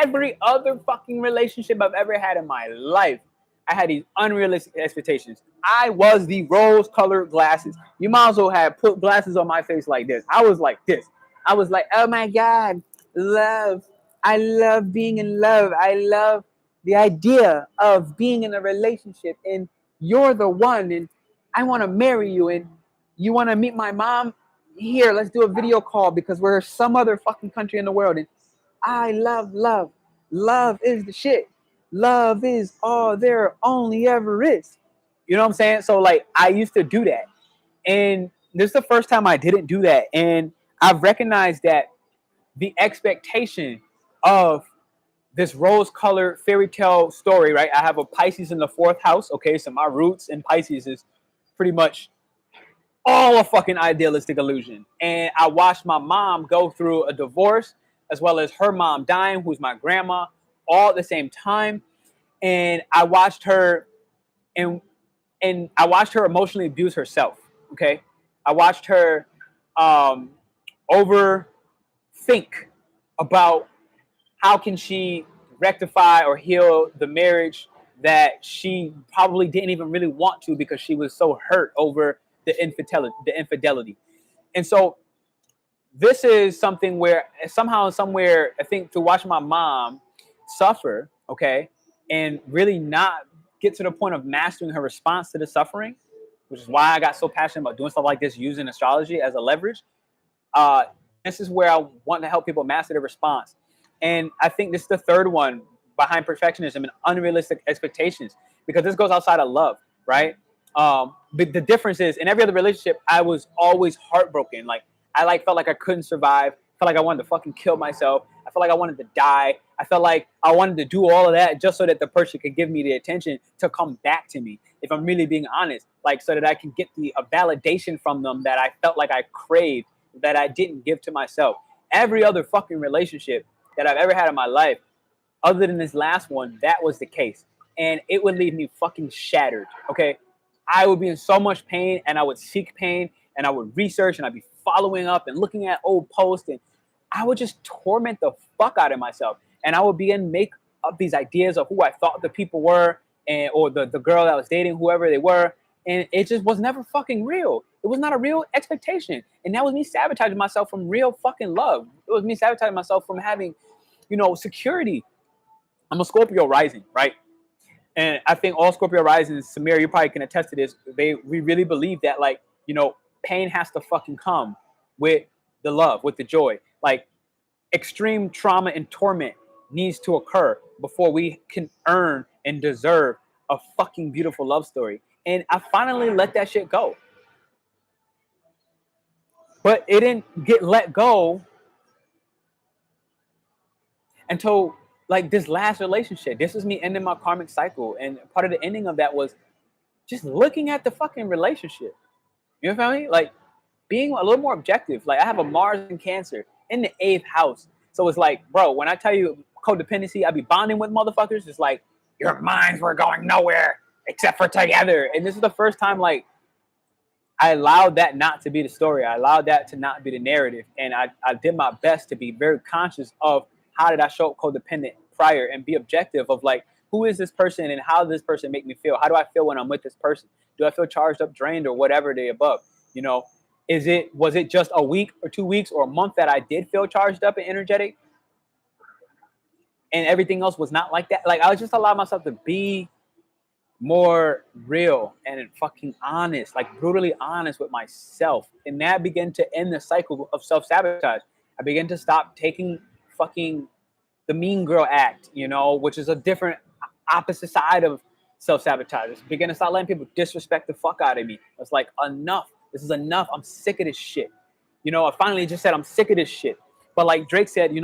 Every other fucking relationship I've ever had in my life, I had these unrealistic expectations. I was the rose-colored glasses. You might as well have put glasses on my face like this. I was like this. I was like, oh my God, love. I love being in love. I love the idea of being in a relationship, and you're the one, and I want to marry you, and you want to meet my mom? Here, let's do a video call because we're some other fucking country in the world, and I love love. Love is the shit. Love is all there only ever is. You know what I'm saying? So like I used to do that. And this is the first time I didn't do that. And I've recognized that the expectation of this rose-colored fairy tale story, right? I have a Pisces in the 4th house. Okay, so my roots in Pisces is pretty much all a fucking idealistic illusion. And I watched my mom go through a divorce as well as her mom dying, who's my grandma, all at the same time. And I watched her and I watched her emotionally abuse herself. Okay. I watched her overthink about how can she rectify or heal the marriage that she probably didn't even really want to because she was so hurt over the infidelity. And so this is something where somehow, somewhere, I think to watch my mom suffer, okay, and really not get to the point of mastering her response to the suffering, which is why I got so passionate about doing stuff like this, using astrology as a leverage. This is where I want to help people master their response. And I think this is the third one behind perfectionism and unrealistic expectations, because this goes outside of love, right? But the difference is in every other relationship, I was always heartbroken. Like I felt like I couldn't survive. I felt like I wanted to fucking kill myself. I felt like I wanted to die. I felt like I wanted to do all of that just so that the person could give me the attention to come back to me. If I'm really being honest, like so that I can get the validation from them that I felt like I craved that I didn't give to myself. Every other fucking relationship that I've ever had in my life, other than this last one, that was the case. And it would leave me fucking shattered, okay? I would be in so much pain, and I would seek pain, and I would research, and I'd be following up and looking at old posts, and I would just torment the fuck out of myself. And I would begin to make up these ideas of who I thought the people were, and or the girl that I was dating, whoever they were, and it just was never fucking real. It was not a real expectation. And that was me sabotaging myself from real fucking love. It was me sabotaging myself from having, security. I'm a Scorpio rising, right? And I think all Scorpio risings, Samir, you probably can attest to this. We really believe that, like, pain has to fucking come with the love, with the joy. Like, extreme trauma and torment needs to occur before we can earn and deserve a fucking beautiful love story. And I finally let that shit go. But it didn't get let go until, like, this last relationship. This is me ending my karmic cycle. And part of the ending of that was just looking at the fucking relationship. You know what I mean? Like, being a little more objective. Like, I have a Mars in Cancer in the 8th house. So it's like, bro, when I tell you codependency, I be bonding with motherfuckers. It's like, your minds were going nowhere except for together. And this is the first time, like, I allowed that not to be the story. I allowed that to not be the narrative. And I did my best to be very conscious of how did I show up codependent prior, and be objective of, like, who is this person and how does this person make me feel? How do I feel when I'm with this person? Do I feel charged up, drained, or whatever the above? Was it just a week or 2 weeks or a month that I did feel charged up and energetic, and everything else was not like that? Like, I just allowed myself to be more real and fucking honest, like brutally honest with myself. And that began to end the cycle of self-sabotage. I began to stop taking fucking the mean girl act, which is a different opposite side of self-sabotage. I began to start letting people disrespect the fuck out of me. It's like, enough. This is enough. I'm sick of this shit. I finally just said I'm sick of this shit. But like Drake said,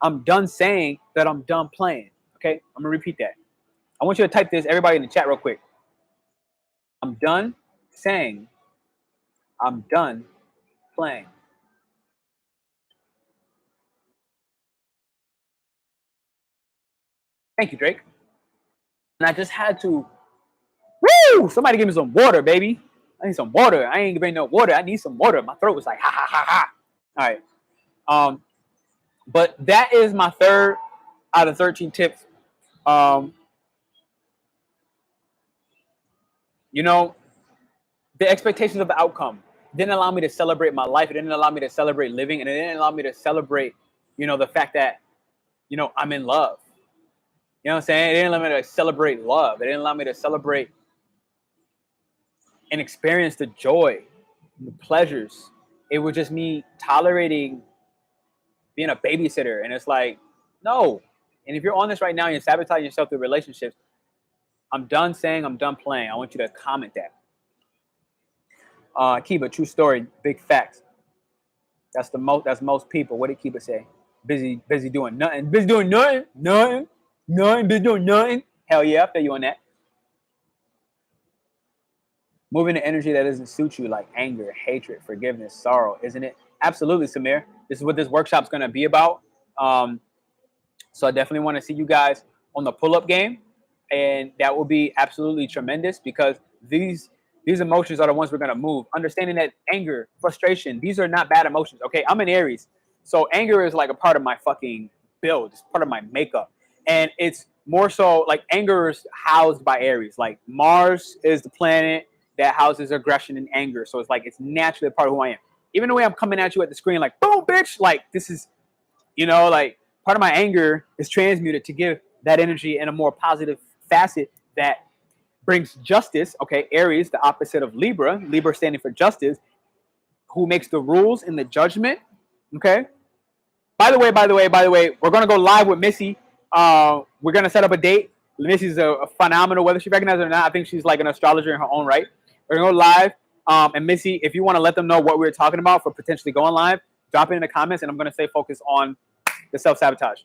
I'm done saying that I'm done playing. Okay? I'm going to repeat that. I want you to type this, everybody in the chat, real quick. I'm done saying I'm done playing. Thank you, Drake. And I just had to, somebody give me some water, baby. I need some water. I ain't bring no water. I need some water. My throat was like, ha, ha, ha, ha. All right. But that is my 3rd out of 13 tips. The expectations of the outcome didn't allow me to celebrate my life. It didn't allow me to celebrate living. And it didn't allow me to celebrate, the fact that, I'm in love. You know what I'm saying? It didn't allow me to celebrate love. It didn't allow me to celebrate and experience the joy, the pleasures. It was just me tolerating being a babysitter. And it's like, no. And if you're on this right now and you're sabotaging yourself through relationships, I'm done saying I'm done playing. I want you to comment that. Kiba, true story, big facts. That's most people. What did Kiba say? Busy doing nothing. Busy doing nothing. Busy doing nothing. Hell yeah, I feel you on that. Moving the energy that doesn't suit you, like anger, hatred, forgiveness, sorrow, isn't it? Absolutely, Samir. This is what this workshop's going to be about. So I definitely want to see you guys on the pull-up game, and that will be absolutely tremendous, because these emotions are the ones we're going to move. Understanding that anger, frustration, these are not bad emotions. Okay, I'm an Aries, so anger is like a part of my fucking build. It's part of my makeup, and it's more so like anger is housed by Aries. Like Mars is the planet that houses aggression and anger, so it's like it's naturally a part of who I am. Even the way I'm coming at you at the screen, like boom, bitch, like this is, like part of my anger is transmuted to give that energy in a more positive facet that brings justice. Okay, Aries, the opposite of Libra. Libra standing for justice, who makes the rules and the judgment. Okay. By the way, we're gonna go live with Missy. We're gonna set up a date. Missy's a phenomenal. Whether she recognizes it or not, I think she's like an astrologer in her own right. We're gonna go live. And Missy, if you want to let them know what we were talking about for potentially going live, drop it in the comments, and I'm gonna say focus on the self-sabotage.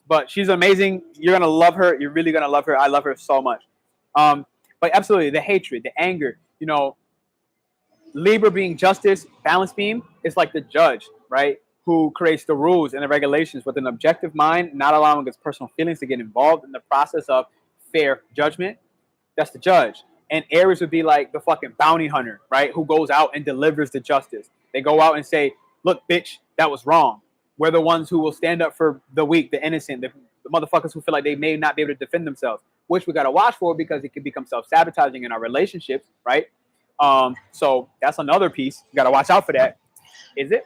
But she's amazing. You're gonna love her. You're really gonna love her. I love her so much. But absolutely, the hatred, the anger, Libra being justice, balance beam, is like the judge, right? Who creates the rules and the regulations with an objective mind, not allowing its personal feelings to get involved in the process of fair judgment. That's the judge. And Aries would be like the fucking bounty hunter, right? Who goes out and delivers the justice. They go out and say, look, bitch, that was wrong. We're the ones who will stand up for the weak, the innocent, the motherfuckers who feel like they may not be able to defend themselves, which we got to watch for because it can become self-sabotaging in our relationships, right? So that's another piece. You got to watch out for that. Is it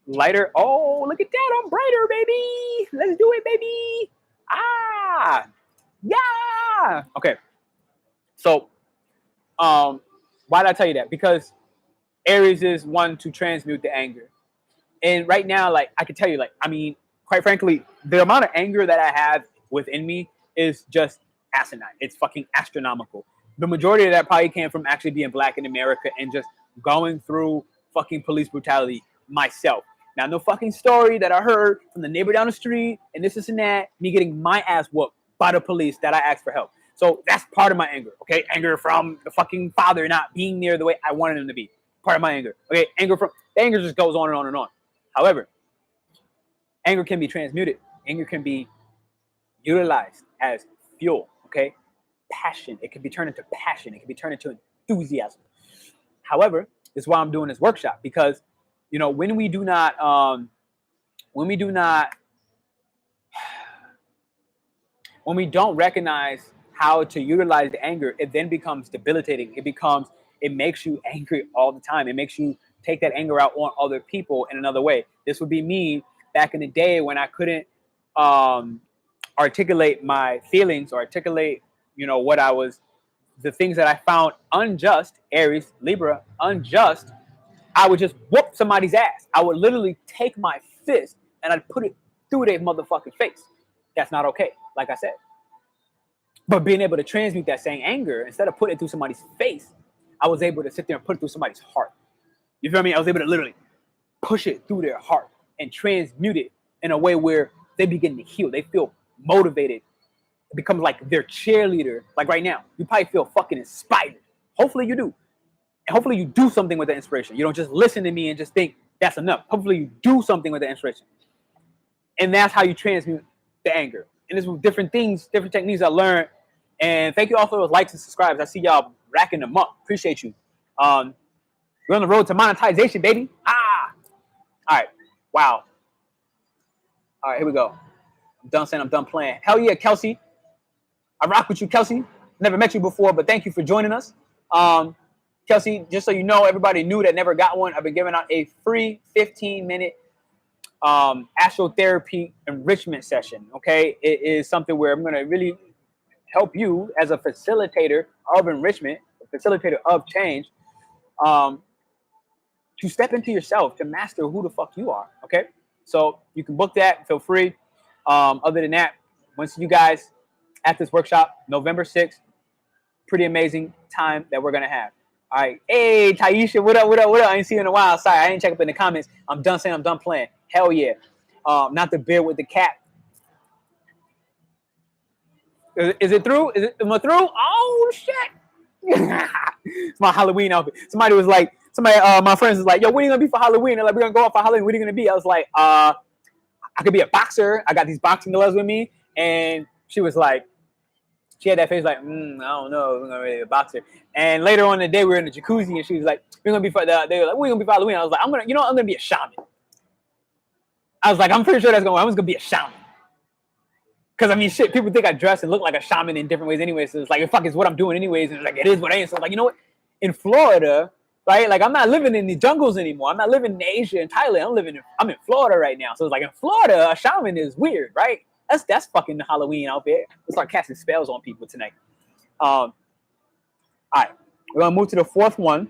lighter? Oh, look at that. I'm brighter, baby. Let's do it, baby. Ah, yeah. Okay. So, why did I tell you that? Because Aries is one to transmute the anger. And right now, like, I can tell you, like, I mean, quite frankly, the amount of anger that I have within me is just asinine. It's fucking astronomical. The majority of that probably came from actually being black in America and just going through fucking police brutality myself. Now, no fucking story that I heard from the neighbor down the street and this and that, me getting my ass whooped by the police that I asked for help. So that's part of my anger, okay? Anger from the fucking father not being there the way I wanted him to be. Part of my anger, okay? The anger just goes on and on and on. However, anger can be transmuted. Anger can be utilized as fuel, okay? Passion. It can be turned into passion. It can be turned into enthusiasm. However, this is why I'm doing this workshop because, you know, when we don't recognize how to utilize the anger, it then becomes debilitating. It makes you angry all the time. It makes you take that anger out on other people in another way. This would be me back in the day when I couldn't articulate my feelings or articulate, you know, the things that I found unjust, Aries, Libra, unjust. I would just whoop somebody's ass. I would literally take my fist and I'd put it through their motherfucking face. That's not okay, like I said. But being able to transmute that same anger, instead of putting it through somebody's face, I was able to sit there and put it through somebody's heart. You feel me? I was able to literally push it through their heart and transmute it in a way where they begin to heal. They feel motivated. It becomes like their cheerleader. Like right now, you probably feel fucking inspired. Hopefully you do. And hopefully you do something with that inspiration. You don't just listen to me and just think that's enough. Hopefully you do something with the inspiration. And that's how you transmute the anger. And there's different things, different techniques I learned. And thank you all for those likes and subscribes. I see y'all racking them up. Appreciate you. We're on the road to monetization, baby. Ah! All right. Wow. All right, here we go. I'm done saying, I'm done playing. Hell yeah, Kelsey. I rock with you, Kelsey. Never met you before, but thank you for joining us. Kelsey, just so you know, everybody new that never got one, I've been giving out a free 15-minute AstroTherapy enrichment session, okay? It is something where I'm going to really help you as a facilitator of enrichment, a facilitator of change, to step into yourself, to master who the fuck you are, okay? So you can book that, feel free. Other than that, once you guys at this workshop, November 6th, pretty amazing time that we're going to have. All right. Hey, Taisha, what up, what up, what up? I ain't seen you in a while. Sorry, I didn't check up in the comments. I'm done saying, I'm done playing. Hell yeah. Not the beard with the cap. Is it through? Am I through? Oh, shit. It's my Halloween outfit. Somebody was like, my friends was like, yo, what are you going to be for Halloween? They're like, we're going to go out for Halloween. What are you going to be? I was like, I could be a boxer. I got these boxing gloves with me. And she was like, she had that face like, I don't know, we're gonna be a boxer. And later on in the day, we were in the jacuzzi, and she was like, we're gonna be for the. They were like, we're gonna be for Halloween. I was like, I'm gonna be a shaman. I was like, I'm pretty sure that's I'm just gonna be a shaman. Cause I mean, shit, people think I dress and look like a shaman in different ways, anyway. So it's like, fuck, it's what I'm doing, anyways. And it's like, it is what I am. So I'm like, you know what? In Florida, right? Like, I'm not living in the jungles anymore. I'm not living in Asia and Thailand. I'm in Florida right now. So it's like, in Florida, a shaman is weird, right? That's fucking the Halloween outfit. Let's start casting spells on people tonight. All right, we're gonna move to the fourth one.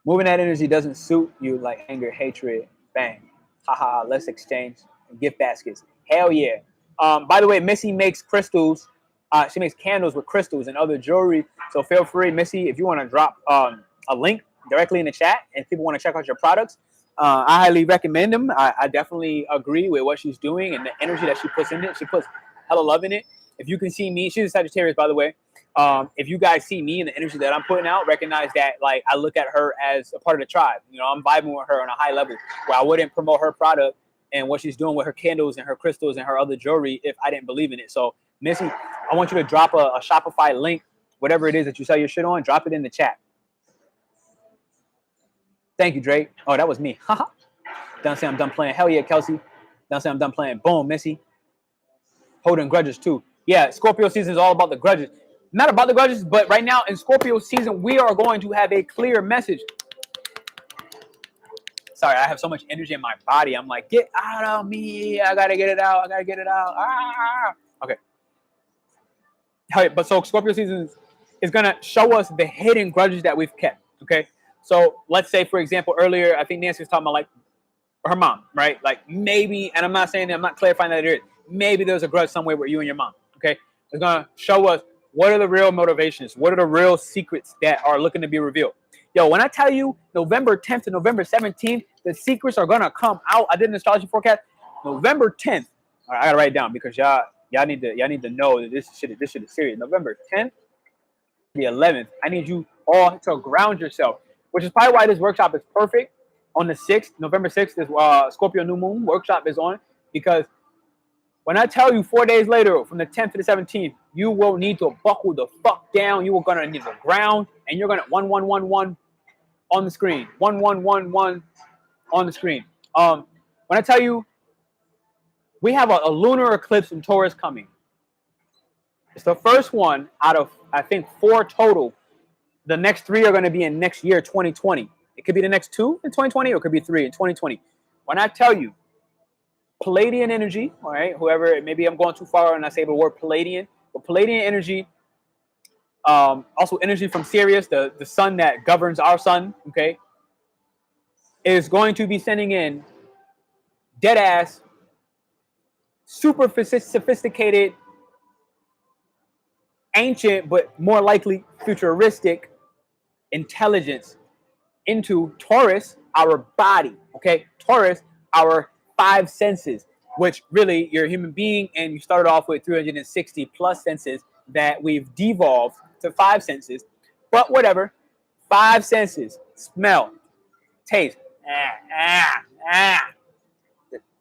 Moving that energy doesn't suit you, like anger, hatred, bang, haha. Let's exchange gift baskets. Hell yeah. By the way, Missy makes crystals. She makes candles with crystals and other jewelry. So feel free, Missy, if you want to drop a link directly in the chat, and people want to check out your products. I highly recommend them. I definitely agree with what she's doing and the energy that she puts in it. She puts hella love in it. If you can see me, she's a Sagittarius, by the way. If you guys see me and the energy that I'm putting out, recognize that like I look at her as a part of the tribe. You know, I'm vibing with her on a high level where I wouldn't promote her product and what she's doing with her candles and her crystals and her other jewelry if I didn't believe in it. So, Missy, I want you to drop a Shopify link, whatever it is that you sell your shit on, drop it in the chat. Thank you, Drake. Oh, that was me. Haha. Don't say I'm done playing. Hell yeah, Kelsey. Don't say I'm done playing. Boom, Missy. Holding grudges too. Yeah, Scorpio season is all about the grudges. Not about the grudges, but right now in Scorpio season, we are going to have a clear message. Sorry, I have so much energy in my body. I'm like, get out of me. I gotta get it out. I gotta get it out. Ah. Okay. All right, but so Scorpio season is gonna show us the hidden grudges that we've kept. Okay. So let's say, for example, earlier, I think Nancy was talking about like her mom, right? Like maybe, and I'm not saying that, I'm not clarifying that it is. Maybe there's a grudge somewhere with you and your mom. Okay. It's gonna show us what are the real motivations, what are the real secrets that are looking to be revealed. Yo, when I tell you November 10th to November 17th, the secrets are gonna come out. I did an astrology forecast. November 10th. All right, I gotta write it down because y'all need to know that this shit is serious. November 10th, the 11th. I need you all to ground yourself, which is probably why this workshop is perfect. On the 6th, November 6th, this Scorpio New Moon workshop is on, because when I tell you 4 days later, from the 10th to the 17th, you will need to buckle the fuck down. You are going to need to ground, and you're going to 1111 on the screen. 1111 on the screen. When I tell you, we have a lunar eclipse in Taurus coming. It's the first one out of, I think, 4 total. The next 3 are going to be in next year, 2020. It could be the next 2 in 2020, or it could be 3 in 2020. When I tell you, Pleiadian energy, all right, whoever, maybe I'm going too far when I say the word Pleiadian, but Pleiadian energy, also energy from Sirius, the sun that governs our sun, okay, is going to be sending in dead ass, super sophisticated, ancient, but more likely futuristic intelligence into Taurus, our body, okay? Taurus, our 5 senses, which really you're a human being and you started off with 360 plus senses that we've devolved to 5 senses, but whatever. 5 senses: smell, taste,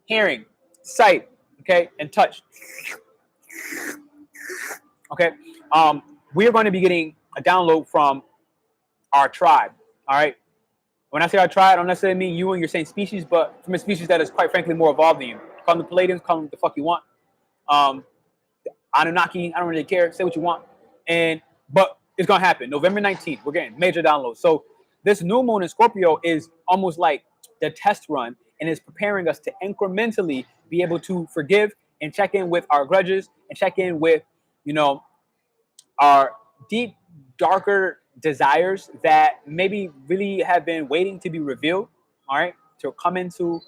hearing, sight, okay, and touch. Okay, we are going to be getting a download from our tribe. All right. When I say our tribe, I don't necessarily mean you and your same species, but from a species that is quite frankly more evolved than you. Call them the Pleiadians, call them what the fuck you want. Anunnaki, I don't really care. Say what you want. But it's gonna happen. November 19th, we're getting major downloads. So this new moon in Scorpio is almost like the test run, and is preparing us to incrementally be able to forgive and check in with our grudges and check in with, you know, our deep, darker desires that maybe really have been waiting to be revealed, all right, to come into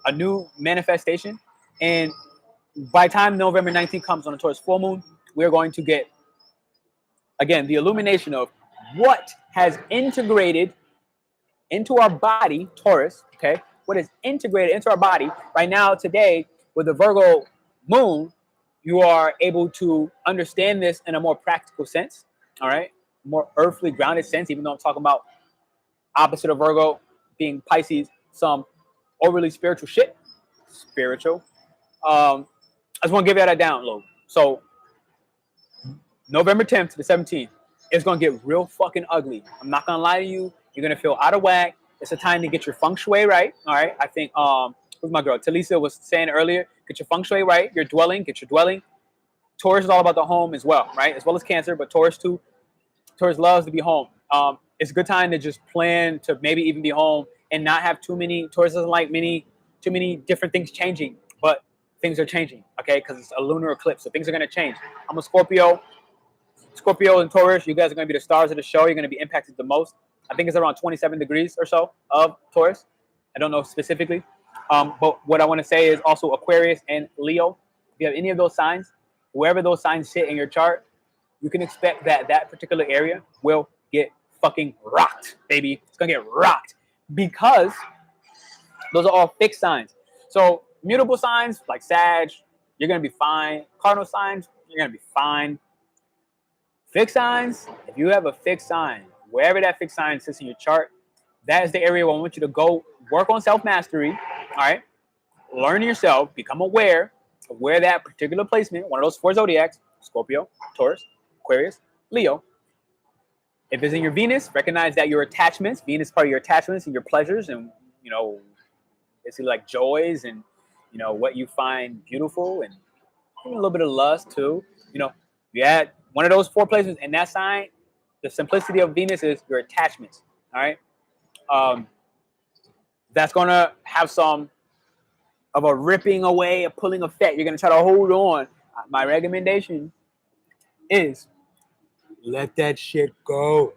a new manifestation. And by the time November 19th comes on the Taurus full moon, we're going to get, again, the illumination of what has integrated into our body, Taurus, okay, what is integrated into our body. Right now, today, with the Virgo moon, you are able to understand this in a more practical sense, all right, more earthly grounded sense, even though I'm talking about opposite of Virgo being Pisces, some overly spiritual shit. Spiritual. I just want to give you that download. So November 10th to the 17th, it's going to get real fucking ugly. I'm not going to lie to you. You're going to feel out of whack. It's a time to get your feng shui right. All right. I think, who's my girl? Talisa was saying earlier, get your feng shui right. Your dwelling, get your dwelling. Taurus is all about the home as well, right? As well as Cancer, but Taurus too. Taurus loves to be home. It's a good time to just plan to maybe even be home and not have too many. Taurus doesn't like too many different things changing, but things are changing, okay? Because it's a lunar eclipse, so things are going to change. I'm a Scorpio. Scorpio and Taurus, you guys are going to be the stars of the show. You're going to be impacted the most. I think it's around 27 degrees or so of Taurus. I don't know specifically. But what I want to say is also Aquarius and Leo. If you have any of those signs, wherever those signs sit in your chart, you can expect that that particular area will get fucking rocked, baby. It's going to get rocked because those are all fixed signs. So mutable signs like Sag, you're going to be fine. Cardinal signs, You're going to be fine. Fixed signs, if you have a fixed sign, wherever that fixed sign sits in your chart, that is the area where I want you to go work on self-mastery, all right? Learn yourself, become aware of where that particular placement, one of those 4 zodiacs, Scorpio, Taurus, Aquarius, Leo. If it's in your Venus, recognize that your attachments, Venus is part of your attachments and your pleasures and, you know, basically like joys and, you know, what you find beautiful and a little bit of lust too. You know, you add one of those 4 placements in that sign, the simplicity of Venus is your attachments, all right? That's going to have some of a ripping away, a pulling effect. You're going to try to hold on. My recommendation is let that shit go.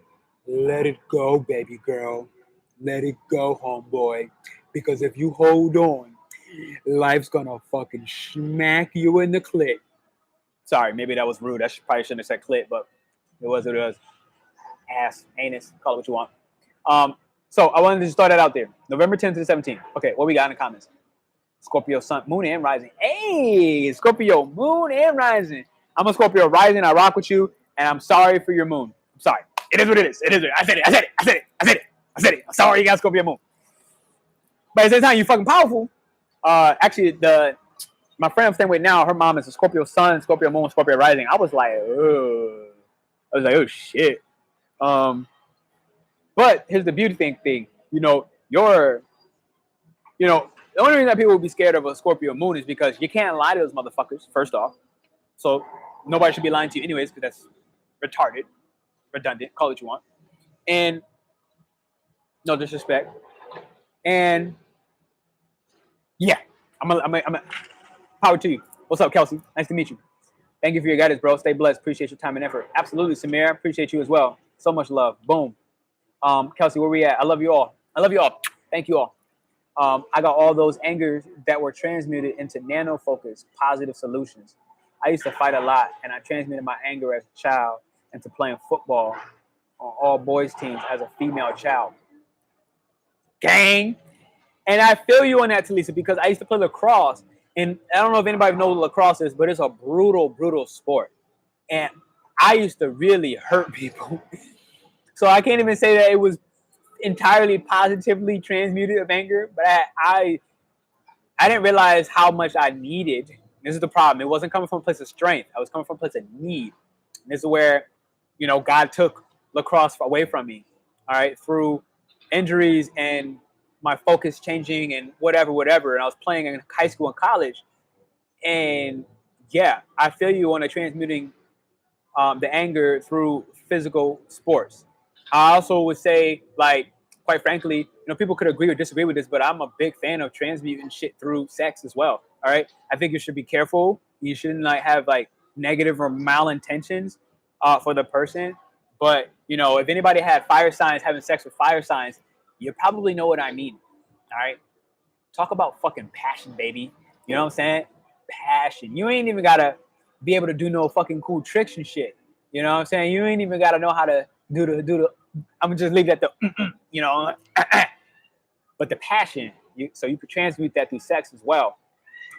Let it go, baby girl. Let it go, homeboy. Because if you hold on, life's going to fucking smack you in the clit. Sorry, maybe that was rude. I probably shouldn't have said clit, but it was what it was. Ass, anus, call it what you want. So I wanted to start that out there. November 10th to the 17th. Okay, what we got in the comments? Scorpio sun, moon and rising. Hey, Scorpio moon and rising. I'm a Scorpio rising. I rock with you, and I'm sorry for your moon. I'm sorry. It is what it is. It is. I said it. I said it. I said it. I said it. I said it. I'm sorry you got Scorpio moon. But at the same time, you fucking powerful. Actually, my friend I'm staying with now, her mom is a Scorpio sun, Scorpio moon, Scorpio rising. I was like, oh shit. But here's the beauty thing. You know, the only reason that people would be scared of a Scorpio moon is because you can't lie to those motherfuckers, first off. So nobody should be lying to you anyways, because that's retarded, redundant, call it what you want. And no disrespect. And yeah, I'm a power to you. What's up, Kelsey? Nice to meet you. Thank you for your guidance, bro. Stay blessed. Appreciate your time and effort. Absolutely, Samir. Appreciate you as well. So much love. Boom. Kelsey, where we at? I love you all. I love you all. Thank you all. I got all those angers that were transmuted into nano-focused, positive solutions. I used to fight a lot, and I transmuted my anger as a child into playing football on all boys teams as a female child. Gang! And I feel you on that, Talisa, because I used to play lacrosse. And I don't know if anybody knows what lacrosse is, but it's a brutal, brutal sport. And I used to really hurt people. So I can't even say that it was entirely positively transmuted of anger, but I didn't realize how much I needed. This is the problem. It wasn't coming from a place of strength. I was coming from a place of need. And this is where, God took lacrosse away from me, all right, through injuries and my focus changing and whatever. And I was playing in high school and college. And yeah, I feel you on the transmuting the anger through physical sports. I also would say, like, quite frankly, people could agree or disagree with this, but I'm a big fan of transmuting shit through sex as well. All right. I think you should be careful. You shouldn't have negative or malintentions for the person. But, if anybody had fire signs having sex with fire signs, you probably know what I mean. All right. Talk about fucking passion, baby. You know what I'm saying? Passion. You ain't even got to be able to do no fucking cool tricks and shit. You know what I'm saying? You ain't even got to know how to do the I'm gonna just leave that but the passion, so you could transmute that through sex as well.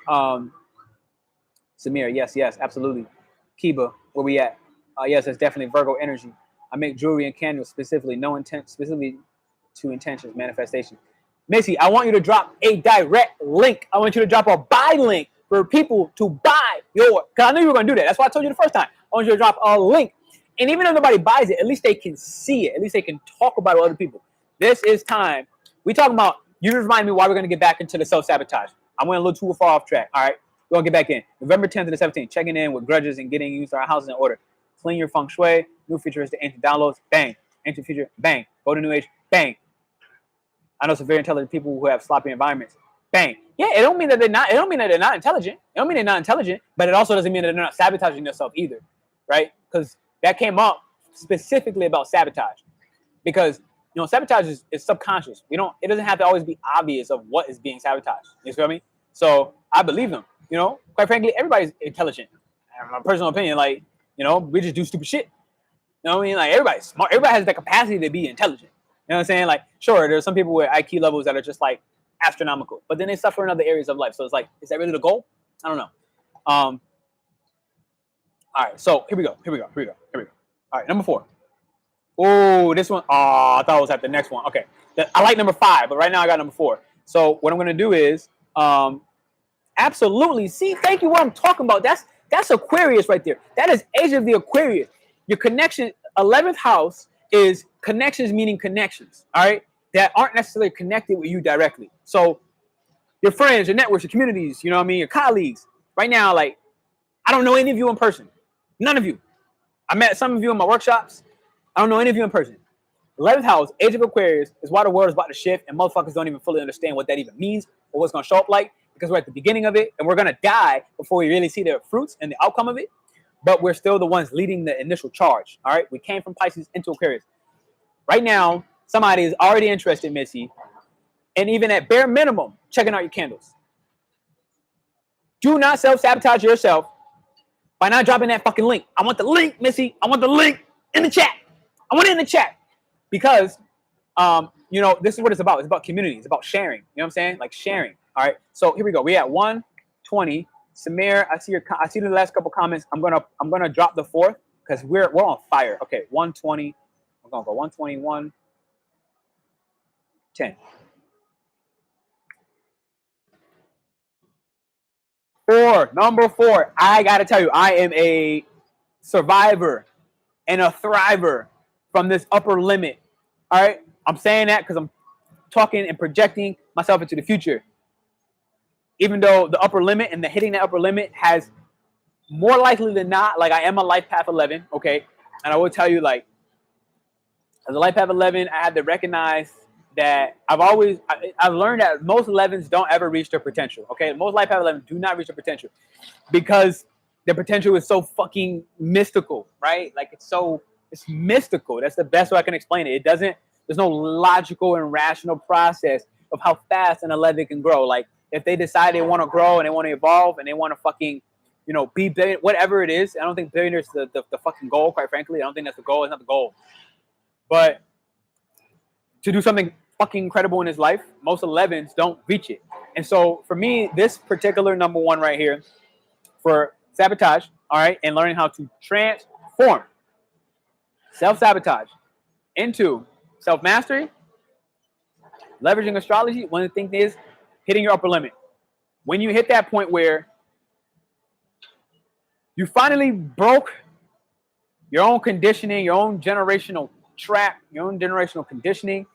Samir, yes, absolutely. Kiba, where we at? Yes, it's definitely Virgo energy. I make jewelry and candles specifically to intentions, manifestation. Macy, I want you to drop a direct link. I want you to drop a buy link for people to buy your, because I knew you were going to do that. That's why I told you the first time. I want you to drop a link. And even if nobody buys it, at least they can see it. At least they can talk about it with other people. This is time. We talking about, you remind me why we're going to get back into the self-sabotage. I went a little too far off track. All right, we're going to get back in. November 10th to the 17th, checking in with grudges and getting used to our houses in order. Clean your feng shui. New futuristic ancient downloads. Bang. Ancient future. Bang. Go to new age. Bang. I know some very intelligent people who have sloppy environments. Bang. Yeah, it don't mean that they're not. It don't mean that they're not intelligent. It don't mean they're not intelligent, but it also doesn't mean that they're not sabotaging themselves either, right? Because that came up specifically about sabotage, because sabotage is subconscious. It doesn't have to always be obvious of what is being sabotaged. You feel me? So I believe them. Quite frankly, everybody's intelligent. In my personal opinion, we just do stupid shit. You know what I mean? Like, everybody's smart. Everybody has the capacity to be intelligent. You know what I'm saying? Like, sure, there's some people with IQ levels that are just astronomical, but then they suffer in other areas of life. So it's is that really the goal? I don't know. All right, so here we go. All right, number 4. Oh, this one. Oh, I thought it was at the next one. Okay, I like number 5, but right now I got number 4. So what I'm gonna do is, absolutely. See, thank you. What I'm talking about. That's Aquarius right there. That is Age of the Aquarius. Your connection, 11th house is connections, meaning connections. All right, that aren't necessarily connected with you directly. So your friends, your networks, your communities. You know what I mean? Your colleagues. Right now, like, I don't know any of you in person. None of you. I met some of you in my workshops. I don't know any of you in person. 11th house, Age of Aquarius, is why the world is about to shift, and motherfuckers don't even fully understand what that even means or what's going to show up like, because we're at the beginning of it, and we're going to die before we really see the fruits and the outcome of it. But we're still the ones leading the initial charge. All right, we came from Pisces into Aquarius. Right now, somebody is already interested, Missy, and even at bare minimum, checking out your candles. Do not self-sabotage yourself by not dropping that fucking link. I want the link, Missy. I want the link in the chat. I want it in the chat. Because, you know, this is what it's about. It's about community. It's about sharing. You know what I'm saying? Like sharing. All right. So here we go. We at 120. Samir, I see the last couple comments. I'm gonna drop the 4th because we're on fire. Okay, 120. We're gonna go 121. 10. 4. Number 4. I gotta tell you, I am a survivor and a thriver from this upper limit. All right. I'm saying that because I'm talking and projecting myself into the future. Even though the upper limit and the hitting the upper limit has more likely than not, like, I am a life path 11, okay? And I will tell you, like, as a life path 11, I had to recognize that I've learned that most 11s don't ever reach their potential, okay? Most life path 11 do not reach their potential because their potential is so fucking mystical, right? Like, it's mystical. That's the best way I can explain it. There's no logical and rational process of how fast an 11 can grow. Like, if they decide they want to grow and they want to evolve and they want to fucking, you know, be billion, whatever it is. I don't think billionaire is the fucking goal, quite frankly. I don't think that's the goal. It's not the goal. But to do something fucking incredible in his life, most 11s don't reach it. And so for me, this particular number 1 right here for sabotage, all right, and learning how to transform self-sabotage into self-mastery, leveraging astrology, one of the things is hitting your upper limit. When you hit that point where you finally broke your own conditioning, your own generational trap, your own generational conditioning,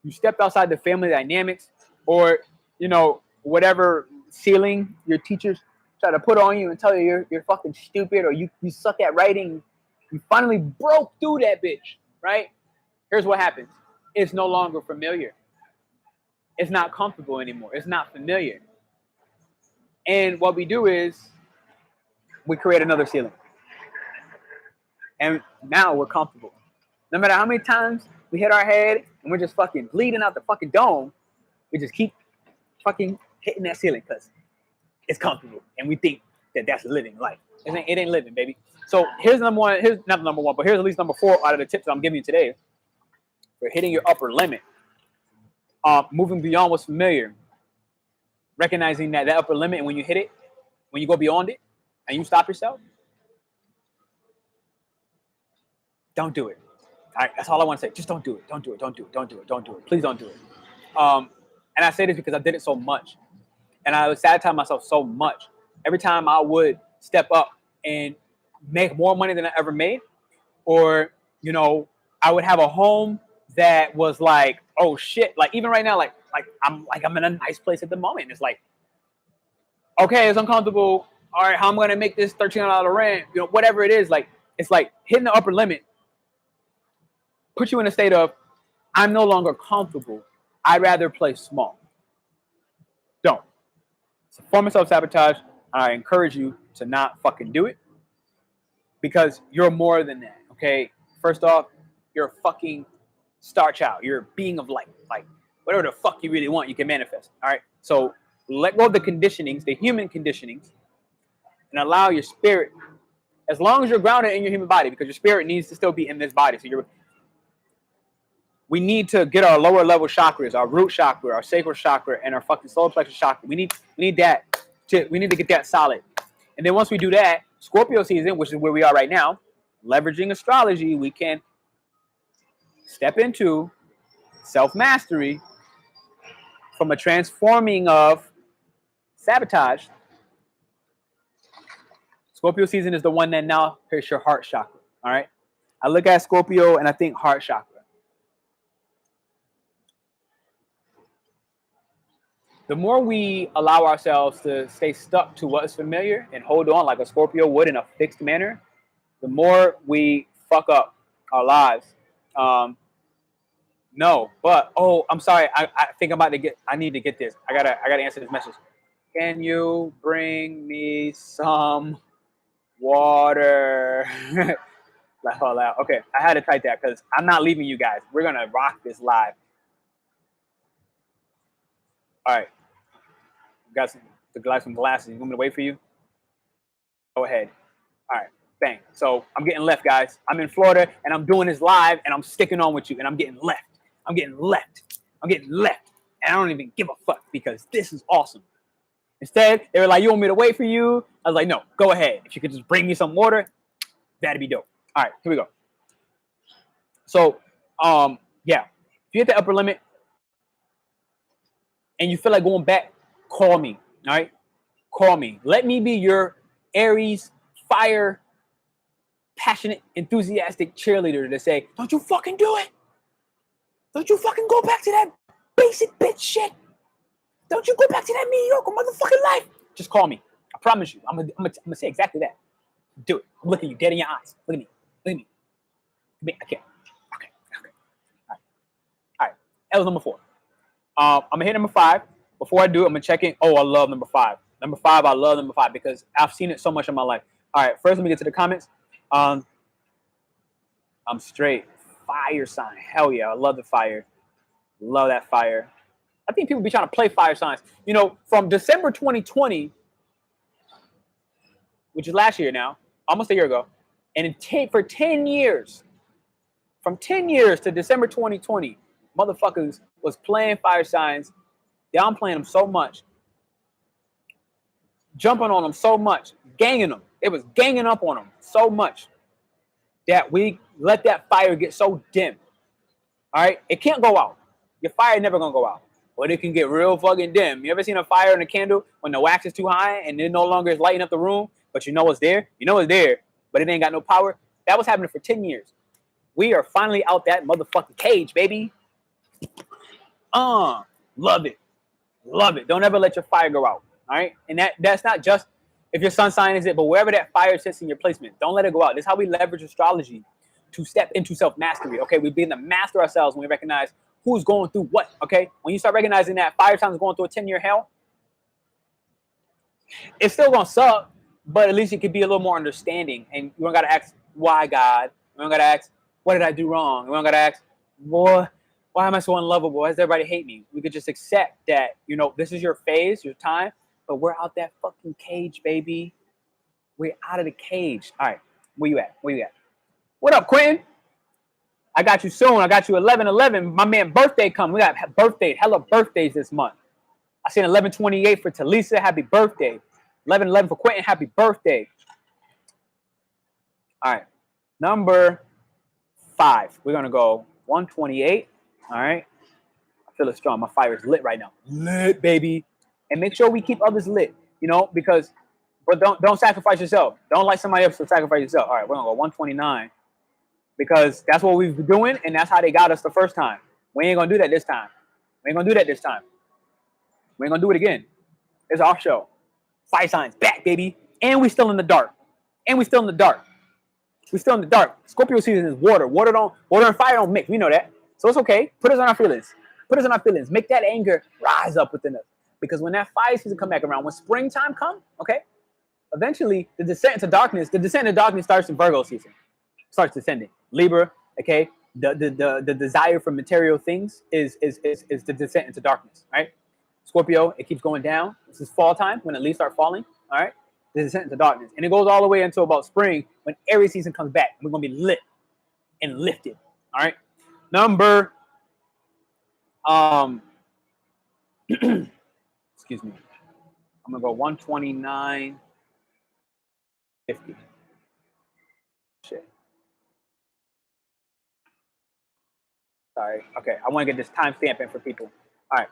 you stepped outside the family dynamics, or, you know, whatever ceiling your teachers try to put on you and tell you you're fucking stupid or you suck at writing, you finally broke through that bitch, right? Here's what happens. It's no longer familiar. It's not comfortable anymore. It's not familiar. And what we do is we create another ceiling. And now we're comfortable. No matter how many times we hit our head and we're just fucking bleeding out the fucking dome, we just keep fucking hitting that ceiling because it's comfortable. And we think that that's living life. It ain't living, baby. So here's number 1. Here's not number 1, but here's at least number 4 out of the tips that I'm giving you today for hitting your upper limit. Moving beyond what's familiar. Recognizing that upper limit, and when you hit it, when you go beyond it, and you stop yourself, don't do it. All right, that's all I want to say. Just don't do it. Don't do it. Don't do it. Don't do it. Don't do it. Please don't do it. And I say this because I did it so much, and I would sabotage myself so much. Every time I would step up and make more money than I ever made, or, you know, I would have a home that was like, oh shit, like even right now, like I'm in a nice place at the moment. It's like, okay, it's uncomfortable. All right, how am I gonna make this $1,300 rent? You know, whatever it is, like it's like hitting the upper limit. Put you in a state of, I'm no longer comfortable. I'd rather play small. Don't. It's a form of self-sabotage. I encourage you to not fucking do it because you're more than that, okay? First off, you're a fucking star child. You're a being of light. Like, whatever the fuck you really want, you can manifest, all right? So let go of the conditionings, the human conditionings, and allow your spirit, as long as you're grounded in your human body, because your spirit needs to still be in this body. So we need to get our lower level chakras, our root chakra, our sacral chakra, and our fucking solar plexus chakra. We need to get that solid. And then once we do that, Scorpio season, which is where we are right now, leveraging astrology, we can step into self-mastery from a transforming of sabotage. Scorpio season is the one that now hits your heart chakra. All right. I look at Scorpio and I think heart chakra. The more we allow ourselves to stay stuck to what is familiar and hold on like a Scorpio would in a fixed manner, the more we fuck up our lives. No, but I'm sorry. I think I'm about to get. I need to get this. I gotta answer this message. Can you bring me some water? Laugh out loud. Okay, I had to type that because I'm not leaving you guys. We're gonna rock this live. All right, got some glasses. You want me to wait for you? Go ahead. All right, bang. So I'm getting left, guys. I'm in Florida and I'm doing this live and I'm sticking on with you and I'm getting left. I'm getting left. I'm getting left. And I don't even give a fuck because this is awesome. Instead, they were like, you want me to wait for you? I was like, no, go ahead. If you could just bring me some water, that'd be dope. All right, here we go. So, yeah, if you hit the upper limit and you feel like going back, call me, all right? Call me. Let me be your Aries fire, passionate, enthusiastic cheerleader to say, don't you fucking do it. Don't you fucking go back to that basic bitch shit. Don't you go back to that mediocre motherfucking life. Just call me. I promise you. I'm gonna say exactly that. Do it. I'm looking at you dead in your eyes. Look at me. Look at me. I can't. Okay. All right. That was number 4. I'm gonna hit number 5. Before I do, I'm gonna check in. Oh, I love number 5. Number 5, I love number 5 because I've seen it so much in my life. All right. First, let me get to the comments. I'm straight. Fire sign. Hell yeah. I love the fire. Love that fire. I think people be trying to play fire signs. You know, from December 2020, which is last year now, almost a year ago, and for 10 years, from 10 years to December 2020, motherfuckers was playing fire signs, downplaying them so much, jumping on them so much, ganging them. It was ganging up on them so much that we let that fire get so dim. All right? It can't go out. Your fire never gonna go out. But it can get real fucking dim. You ever seen a fire in a candle when the wax is too high and it no longer is lighting up the room, but you know it's there? You know it's there, but it ain't got no power? That was happening for 10 years. We are finally out that motherfucking cage, baby. Love it. Love it. Don't ever let your fire go out. All right? And that's not just if your sun sign is it, but wherever that fire sits in your placement, don't let it go out. This is how we leverage astrology to step into self-mastery. Okay, we begin to master ourselves when we recognize who's going through what. Okay, when you start recognizing that fire sign is going through a 10-year hell, it's still gonna suck, but at least it could be a little more understanding. And you don't gotta ask why God. You don't gotta ask what did I do wrong. You don't gotta ask boy, why am I so unlovable? Why does everybody hate me? We could just accept that, you know, this is your phase, your time, but we're out that fucking cage, baby. We're out of the cage. All right, where you at? Where you at? What up, Quentin? I got you soon. I got you 11/11. My man birthday coming. We got hella birthdays this month. I seen 11/28 for Talisa. Happy birthday. 11/11 for Quentin. Happy birthday. All right. Number 5. We're going to go 128. All right. I feel it strong. My fire is lit right now. Lit, baby. And make sure we keep others lit, you know, because, but don't sacrifice yourself. Don't like somebody else to sacrifice yourself. All right. We're going to go 129. Because that's what we've been doing, and that's how they got us the first time. We ain't gonna do that this time. We ain't gonna do that this time. We ain't gonna do it again. It's our show. Fire signs back, baby. And we still in the dark. And we still in the dark. We still in the dark. Scorpio season is water. Water and fire don't mix. We know that. So it's okay. Put us on our feelings. Put us on our feelings. Make that anger rise up within us. Because when that fire season come back around, when springtime come, okay, eventually the descent into darkness starts in Virgo season. Starts descending. Libra, okay, the desire for material things is the descent into darkness, right? Scorpio, it keeps going down. This is fall time when the leaves start falling, all right? The descent into darkness. And it goes all the way until about spring when Aries season comes back. We're going to be lit and lifted, all right? Number, excuse me. I'm going to go 129. 50. Shit. Sorry. Okay, I want to get this timestamp in for people. All right.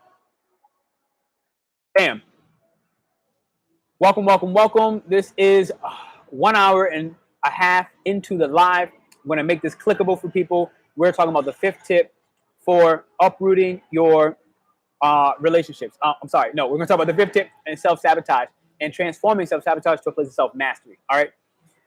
Bam. Welcome, welcome, welcome. This is 1 hour and a half into the live. I'm going to make this clickable for people. We're talking about the 5th tip for uprooting your relationships. I'm sorry. No, we're going to talk about the 5th tip and self-sabotage and transforming self-sabotage to a place of self-mastery. All right.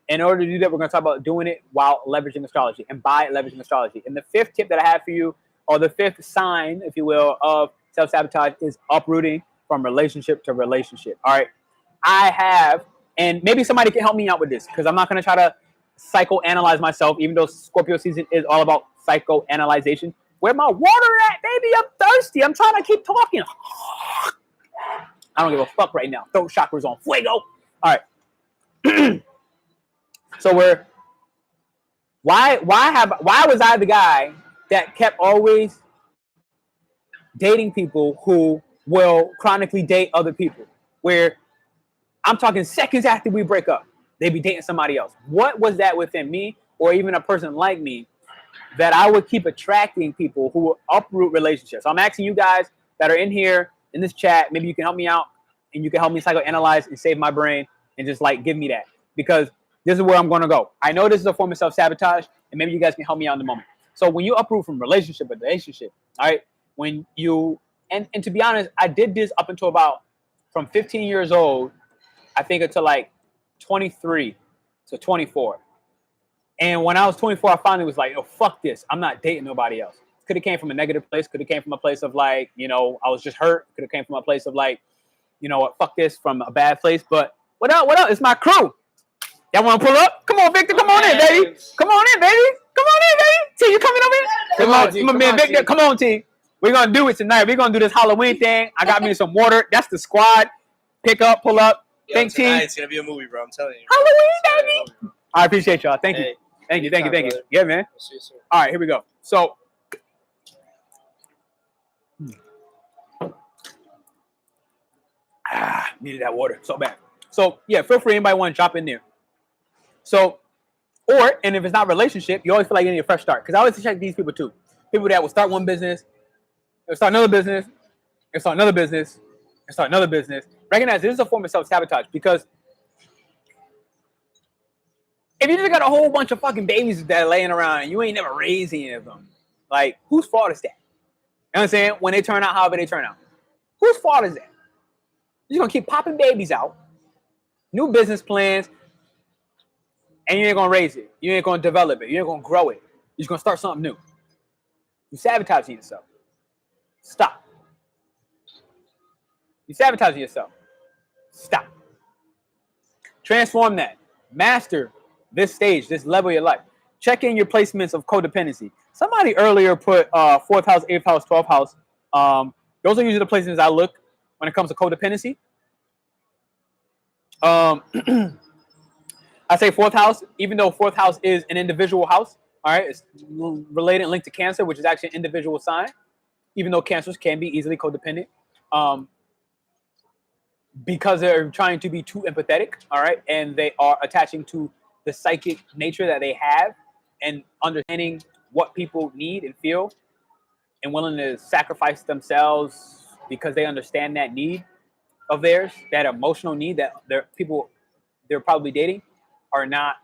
In order to do that, we're going to talk about doing it while leveraging astrology and by leveraging astrology. And the 5th tip that I have for you, or the 5th sign, if you will, of self-sabotage is uprooting from relationship to relationship. All right. I have, and maybe somebody can help me out with this, because I'm not going to try to psychoanalyze myself, even though Scorpio season is all about psychoanalyzation. Where my water at, baby? I'm thirsty. I'm trying to keep talking. I don't give a fuck right now. Throat chakra's on fuego. All right. So why was I the guy that kept always dating people who will chronically date other people? Where I'm talking seconds after we break up, they be dating somebody else. What was that within me, or even a person like me, that I would keep attracting people who will uproot relationships? So I'm asking you guys that are in here in this chat, maybe you can help me out and you can help me psychoanalyze and save my brain and just like give me that, because this is where I'm going to go. I know this is a form of self-sabotage, and maybe you guys can help me out in a moment. So when you uproot from relationship to relationship, all right, when you, and to be honest, I did this up until about from 15 years old, I think, until like 23 to 24. And when I was 24, I finally was like, oh, fuck this. I'm not dating nobody else. Could have came from a negative place. Could have came from a place of like, you know, I was just hurt. Could have came from a place of like, you know what, fuck this, from a bad place. But what up? What up? It's my crew. Y'all want to pull up? Come on, Victor. Come on in, baby. Come on in, baby. Come on in, baby. T, you coming over here? Come on, Victor. Come on, T. We're going to do it tonight. We're going to do this Halloween thing. I got me some water. That's the squad. Pick up, pull up. Thank T. It's going to be a movie, bro. I'm telling you. Halloween, baby. I appreciate y'all. Thank you. Thank you. Yeah, man. All right, here we go. So, needed that water so bad. So, yeah, feel free. Anybody want to drop in there. So, and if it's not a relationship, you always feel like you need a fresh start. Because I always check these people too. People that will start one business, they'll start another business, and start another business, and start another business. Recognize this is a form of self-sabotage, because if you just got a whole bunch of fucking babies that are laying around and you ain't never raised any of them, like, whose fault is that? You know what I'm saying? When they turn out however they turn out. Whose fault is that? You're going to keep popping babies out, new business plans, and you ain't going to raise it. You ain't going to develop it. You ain't going to grow it. You're just going to start something new. You're sabotaging yourself. Stop. You're sabotaging yourself. Stop. Transform that. Master this stage, this level of your life. Check in your placements of codependency. Somebody earlier put 4th house, 8th house, 12th house. Those are usually the placements I look when it comes to codependency. I say 4th house, even though 4th house is an individual house. All right, it's related and linked to Cancer, which is actually an individual sign, even though Cancers can be easily codependent. Because they're trying to be too empathetic, all right, and they are attaching to the psychic nature that they have and understanding what people need and feel and willing to sacrifice themselves because they understand that need of theirs, that emotional need that they're probably dating are not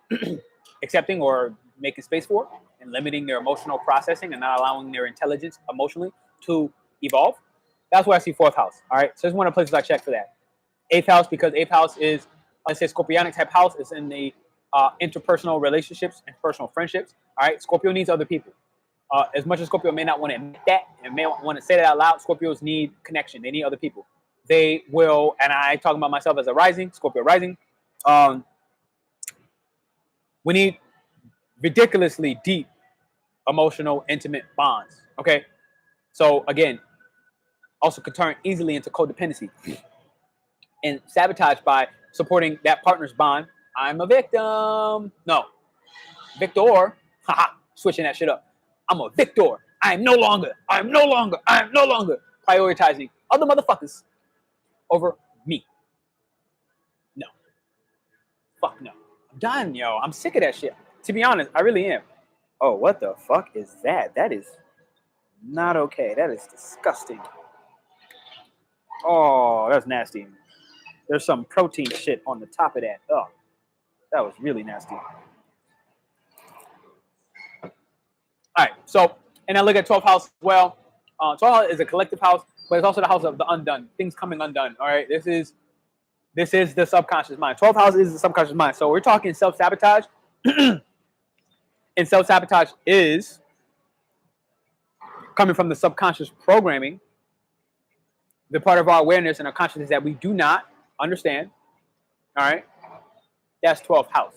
accepting or making space for, and limiting their emotional processing and not allowing their intelligence emotionally to evolve. That's where I see 4th house, all right? So it's one of the places I check for that. 8th house, because 8th house is, let's say, Scorpionic type house. It's in the interpersonal relationships and personal friendships. All right, Scorpio needs other people. As much as Scorpio may not want to admit that and may want to say that out loud, Scorpios need connection. They need other people. They will, and I talk about myself as a rising, Scorpio rising. We need ridiculously deep, emotional, intimate bonds. Okay, so again, also could turn easily into codependency and sabotage by supporting that partner's bond. I'm a victim. No. Victor. Haha. Switching that shit up. I'm a victor. I'm no longer prioritizing other motherfuckers over me. No. Fuck no. Done, yo. I'm sick of that shit. To be honest, I really am. Oh, what the fuck is that? That is not okay. That is disgusting. Oh, that's nasty. There's some protein shit on the top of that. Oh, that was really nasty. All right, so, and I look at 12th house as well. 12th house is a collective house, but it's also the house of the undone, things coming undone. All right, this is the subconscious mind. 12th house is the subconscious mind. So we're talking self-sabotage. And self-sabotage is coming from the subconscious programming, the part of our awareness and our consciousness that we do not understand. All right, that's 12th house.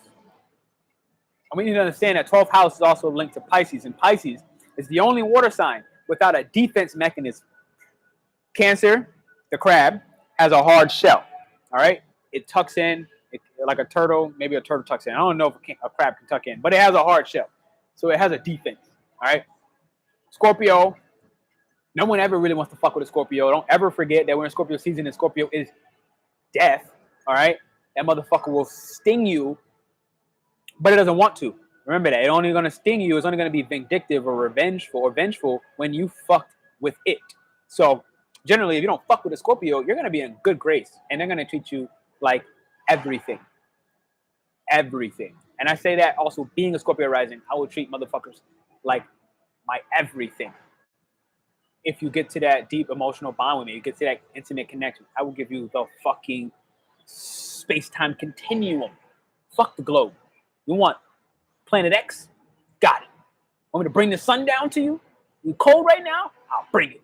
And we need to understand that 12th house is also linked to Pisces, and Pisces is the only water sign without a defense mechanism. Cancer, the crab, has a hard shell. All right, it tucks in like a turtle. Maybe a turtle tucks in. I don't know if a crab can tuck in, but it has a hard shell, so it has a defense. All right, Scorpio. No one ever really wants to fuck with a Scorpio. Don't ever forget that we're in Scorpio season, and Scorpio is death. All right, that motherfucker will sting you, but it doesn't want to. Remember that. It's only going to sting you. It's only going to be vindictive or vengeful when you fucked with it. So generally, if you don't fuck with a Scorpio, you're going to be in good grace, and they're going to treat you like everything. Everything. And I say that also being a Scorpio rising, I will treat motherfuckers like my everything. If you get to that deep emotional bond with me, you get to that intimate connection, I will give you the fucking space-time continuum. Fuck the globe. You want Planet X? Got it. Want me to bring the sun down to you? You cold right now? I'll bring it.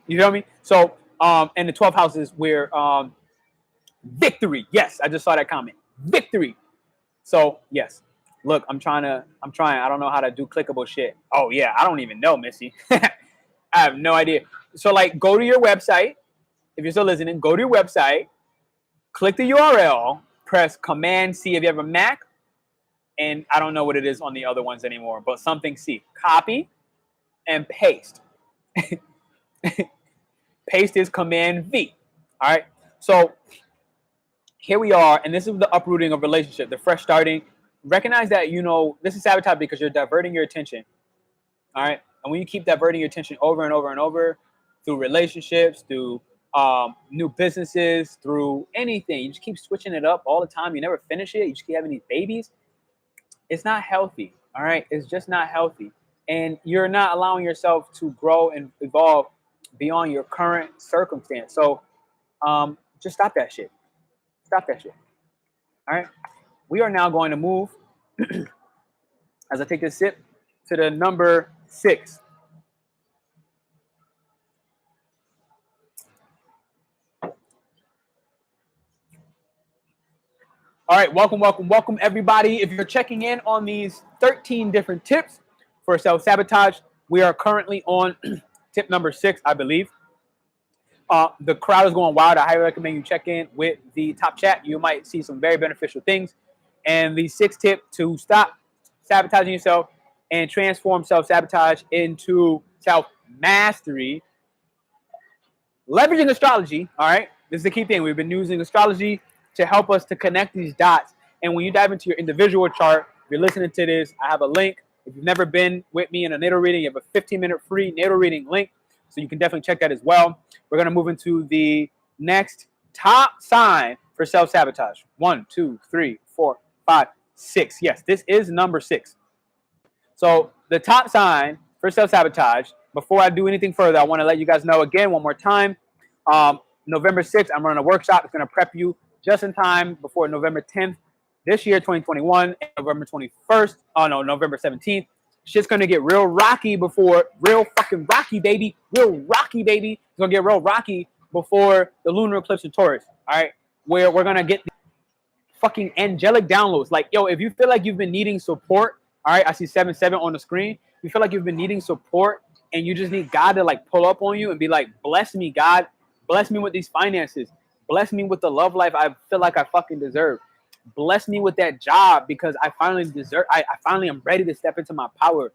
You feel me? So, and the 12th house is where victory. Yes, I just saw that comment. Victory. So, yes. Look, I'm trying. I don't know how to do clickable shit. Oh, yeah. I don't even know, Missy. I have no idea. So, like, go to your website. If you're still listening, go to your website. Click the URL. Press Command C if you have a Mac. And I don't know what it is on the other ones anymore, but something C. Copy and paste. Paste is Command V. All right. So, here we are. And this is the uprooting of relationship, the fresh starting. Recognize that, this is sabotage because you're diverting your attention. All right. And when you keep diverting your attention over and over and over through relationships, through new businesses, through anything, you just keep switching it up all the time. You never finish it. You just keep having these babies. It's not healthy. All right. It's just not healthy. And you're not allowing yourself to grow and evolve beyond your current circumstance. So just stop that shit. Stop that shit. All right. We are now going to move, as I take this sip, to the number 6. All right, welcome, everybody. If you're checking in on these 13 different tips for self-sabotage, we are currently on tip number 6, I believe. The crowd is going wild. I highly recommend you check in with the top chat. You might see some very beneficial things. And the 6th tip to stop sabotaging yourself and transform self-sabotage into self-mastery. Leveraging astrology, all right? This is the key thing. We've been using astrology to help us to connect these dots. And when you dive into your individual chart, if you're listening to this, I have a link. If you've never been with me in a natal reading, you have a 15-minute free natal reading link. So you can definitely check that as well. We're going to move into the next top sign for self-sabotage. 1, 2, 3, 4, 5, 6. Yes, this is number 6. So the top sign for self-sabotage, before I do anything further, I want to let you guys know again one more time. November 6th, I'm running a workshop. It's going to prep you just in time before November 10th this year, 2021, and November 21st. Oh, no, November 17th. Shit's going to get real rocky before, real fucking rocky, baby. Real rocky, baby. It's going to get real rocky before the lunar eclipse in Taurus, all right? Where we're going to get fucking angelic downloads. Like, yo, if you feel like you've been needing support, all right, I see 7-7 on the screen. You feel like you've been needing support and you just need God to like pull up on you and be like, bless me, God. Bless me with these finances. Bless me with the love life I feel like I fucking deserve. Bless me with that job because I finally deserve. I finally am ready to step into my power.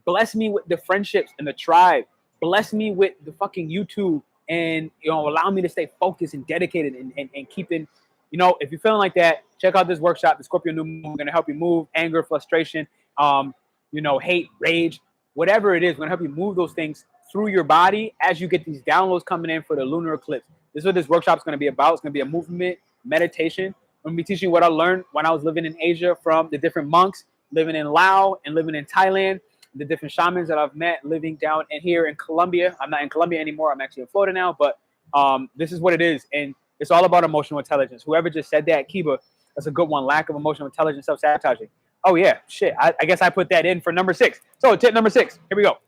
Bless me with the friendships and the tribe. Bless me with the fucking YouTube and allow me to stay focused and dedicated and keeping, if you're feeling like that, check out this workshop, the Scorpio New Moon. We're going to help you move anger, frustration, hate, rage, whatever it is. We're going to help you move those things through your body as you get these downloads coming in for the lunar eclipse. This is what this workshop is going to be about. It's going to be a movement meditation. I'm going to be teaching you what I learned when I was living in Asia from the different monks living in Laos and living in Thailand, the different shamans that I've met living down in here in Colombia. I'm not in Colombia anymore. I'm actually in Florida now, but this is what it is. And it's all about emotional intelligence. Whoever just said that, Kiba, that's a good one. Lack of emotional intelligence, self-sabotaging. Oh yeah, shit. I guess I put that in for number 6. So tip number 6, here we go.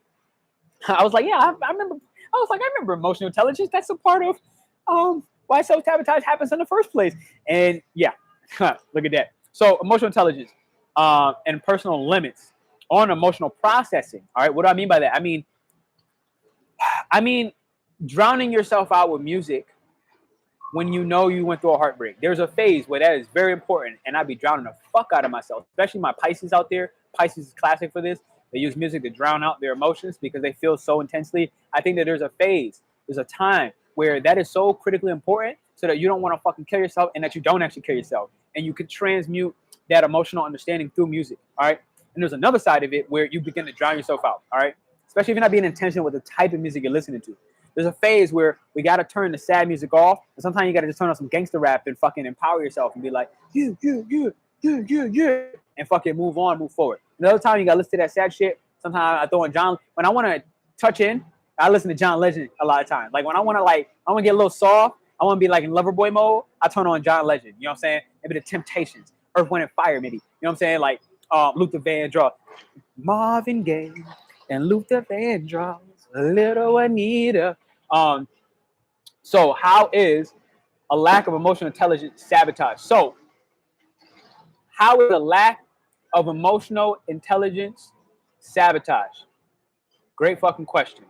I was like, yeah, I remember emotional intelligence. That's a part of why self-sabotage happens in the first place. And yeah, look at that. So emotional intelligence and personal limits on emotional processing. All right, what do I mean by that? I mean drowning yourself out with music when you went through a heartbreak. There's a phase where that is very important, and I'd be drowning the fuck out of myself, especially my Pisces out there. Pisces is classic for this. They use music to drown out their emotions because they feel so intensely. I think that there's a phase, there's a time where that is so critically important so that you don't want to fucking kill yourself and that you don't actually kill yourself. And you can transmute that emotional understanding through music, all right? And there's another side of it where you begin to drown yourself out, all right? Especially if you're not being intentional with the type of music you're listening to. There's a phase where we got to turn the sad music off. And sometimes you got to just turn on some gangster rap and fucking empower yourself and be like, yeah, and fucking move on, move forward. Another time you got to listen to that sad shit. Sometimes I throw in John. When I want to touch in, I listen to John Legend a lot of times. Like when I want to get a little soft, I want to be like in Loverboy mode, I turn on John Legend. You know what I'm saying? Maybe the Temptations, Earth, Wind, and Fire, maybe. You know what I'm saying? Like Luther Vandross, Marvin Gaye, and Luther Vandross, Little Anita. So how is a lack of emotional intelligence sabotage? So how is a lack of emotional intelligence sabotage? Great fucking question.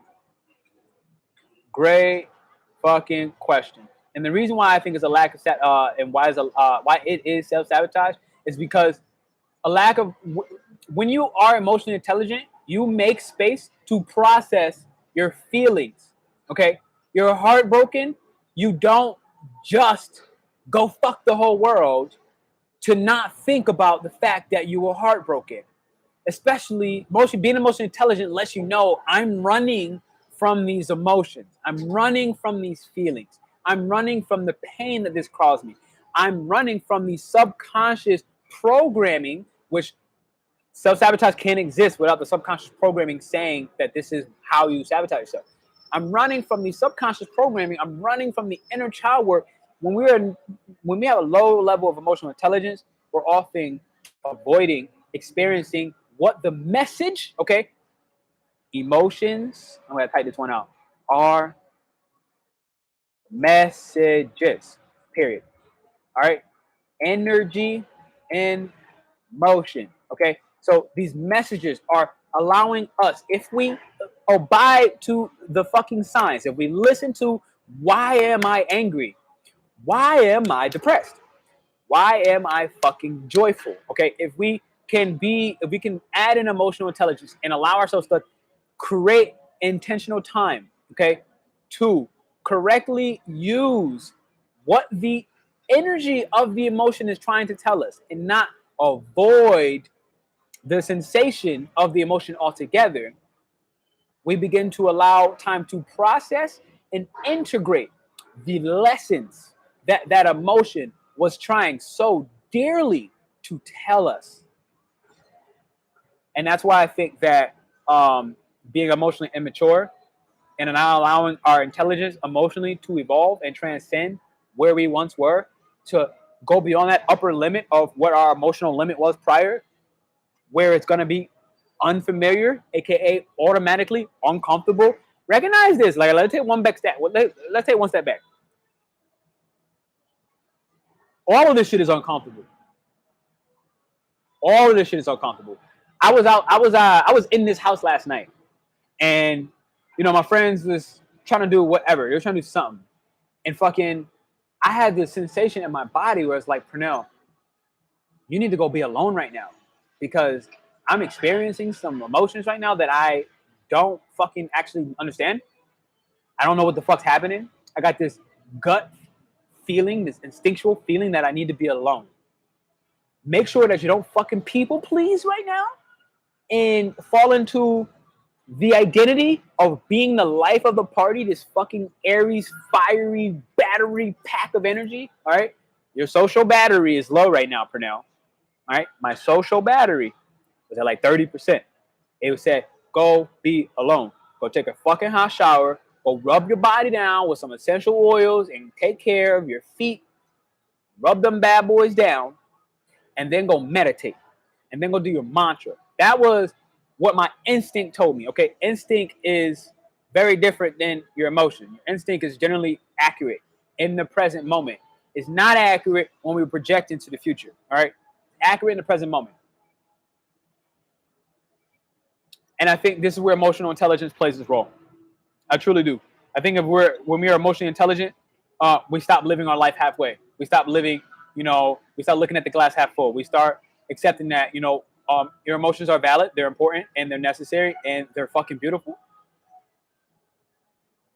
Great fucking question. And the reason why I think it's a lack of and why it is self-sabotage is because a lack of when you are emotionally intelligent, you make space to process your feelings. Okay, you're heartbroken. You don't just go fuck the whole world to not think about the fact that you were heartbroken. Especially being emotionally intelligent lets you know I'm running from these emotions. I'm running from these feelings. I'm running from the pain that this caused me. I'm running from the subconscious programming, which self-sabotage can't exist without the subconscious programming saying that this is how you sabotage yourself. I'm running from the subconscious programming. I'm running from the inner child work. When we have a low level of emotional intelligence, we're often avoiding experiencing what the message, okay, emotions, I'm going to type this one out, are messages, period. All right, energy and motion, okay? So these messages are allowing us, if we abide to the fucking signs, if we listen to why am I angry? Why am I depressed? Why am I fucking joyful? Okay, if we can add in emotional intelligence and allow ourselves to create intentional time, okay, to correctly use what the energy of the emotion is trying to tell us and not avoid the sensation of the emotion altogether, we begin to allow time to process and integrate the lessons that that emotion was trying so dearly to tell us. And that's why I think that being emotionally immature and not allowing our intelligence emotionally to evolve and transcend where we once were to go beyond that upper limit of what our emotional limit was prior, where it's going to be unfamiliar, aka automatically uncomfortable. Recognize this. Like, let's take one back step. Let's take one step back. All of this shit is uncomfortable. All of this shit is uncomfortable. I was in this house last night, and my friends was trying to do whatever. They were trying to do something, and fucking, I had this sensation in my body where it's like, Pernell, you need to go be alone right now, because I'm experiencing some emotions right now that I don't fucking actually understand. I don't know what the fuck's happening. I got this gut feeling, this instinctual feeling that I need to be alone. Make sure that you don't fucking people please right now and fall into the identity of being the life of the party, this fucking Aries, fiery battery pack of energy. All right. Your social battery is low right now, Pernell. All right. My social battery was at like 30%. It said, go be alone. Go take a fucking hot shower. Go rub your body down with some essential oils and take care of your feet. Rub them bad boys down. And then go meditate. And then go do your mantra. That was what my instinct told me. Okay, instinct is very different than your emotion. Your instinct is generally accurate in the present moment. It's not accurate when we project into the future. All right, accurate in the present moment. And I think this is where emotional intelligence plays its role. I truly do. I think when we are emotionally intelligent, we stop living our life halfway. We stop living, we start looking at the glass half full. We start accepting that, your emotions are valid, they're important, and they're necessary, and they're fucking beautiful.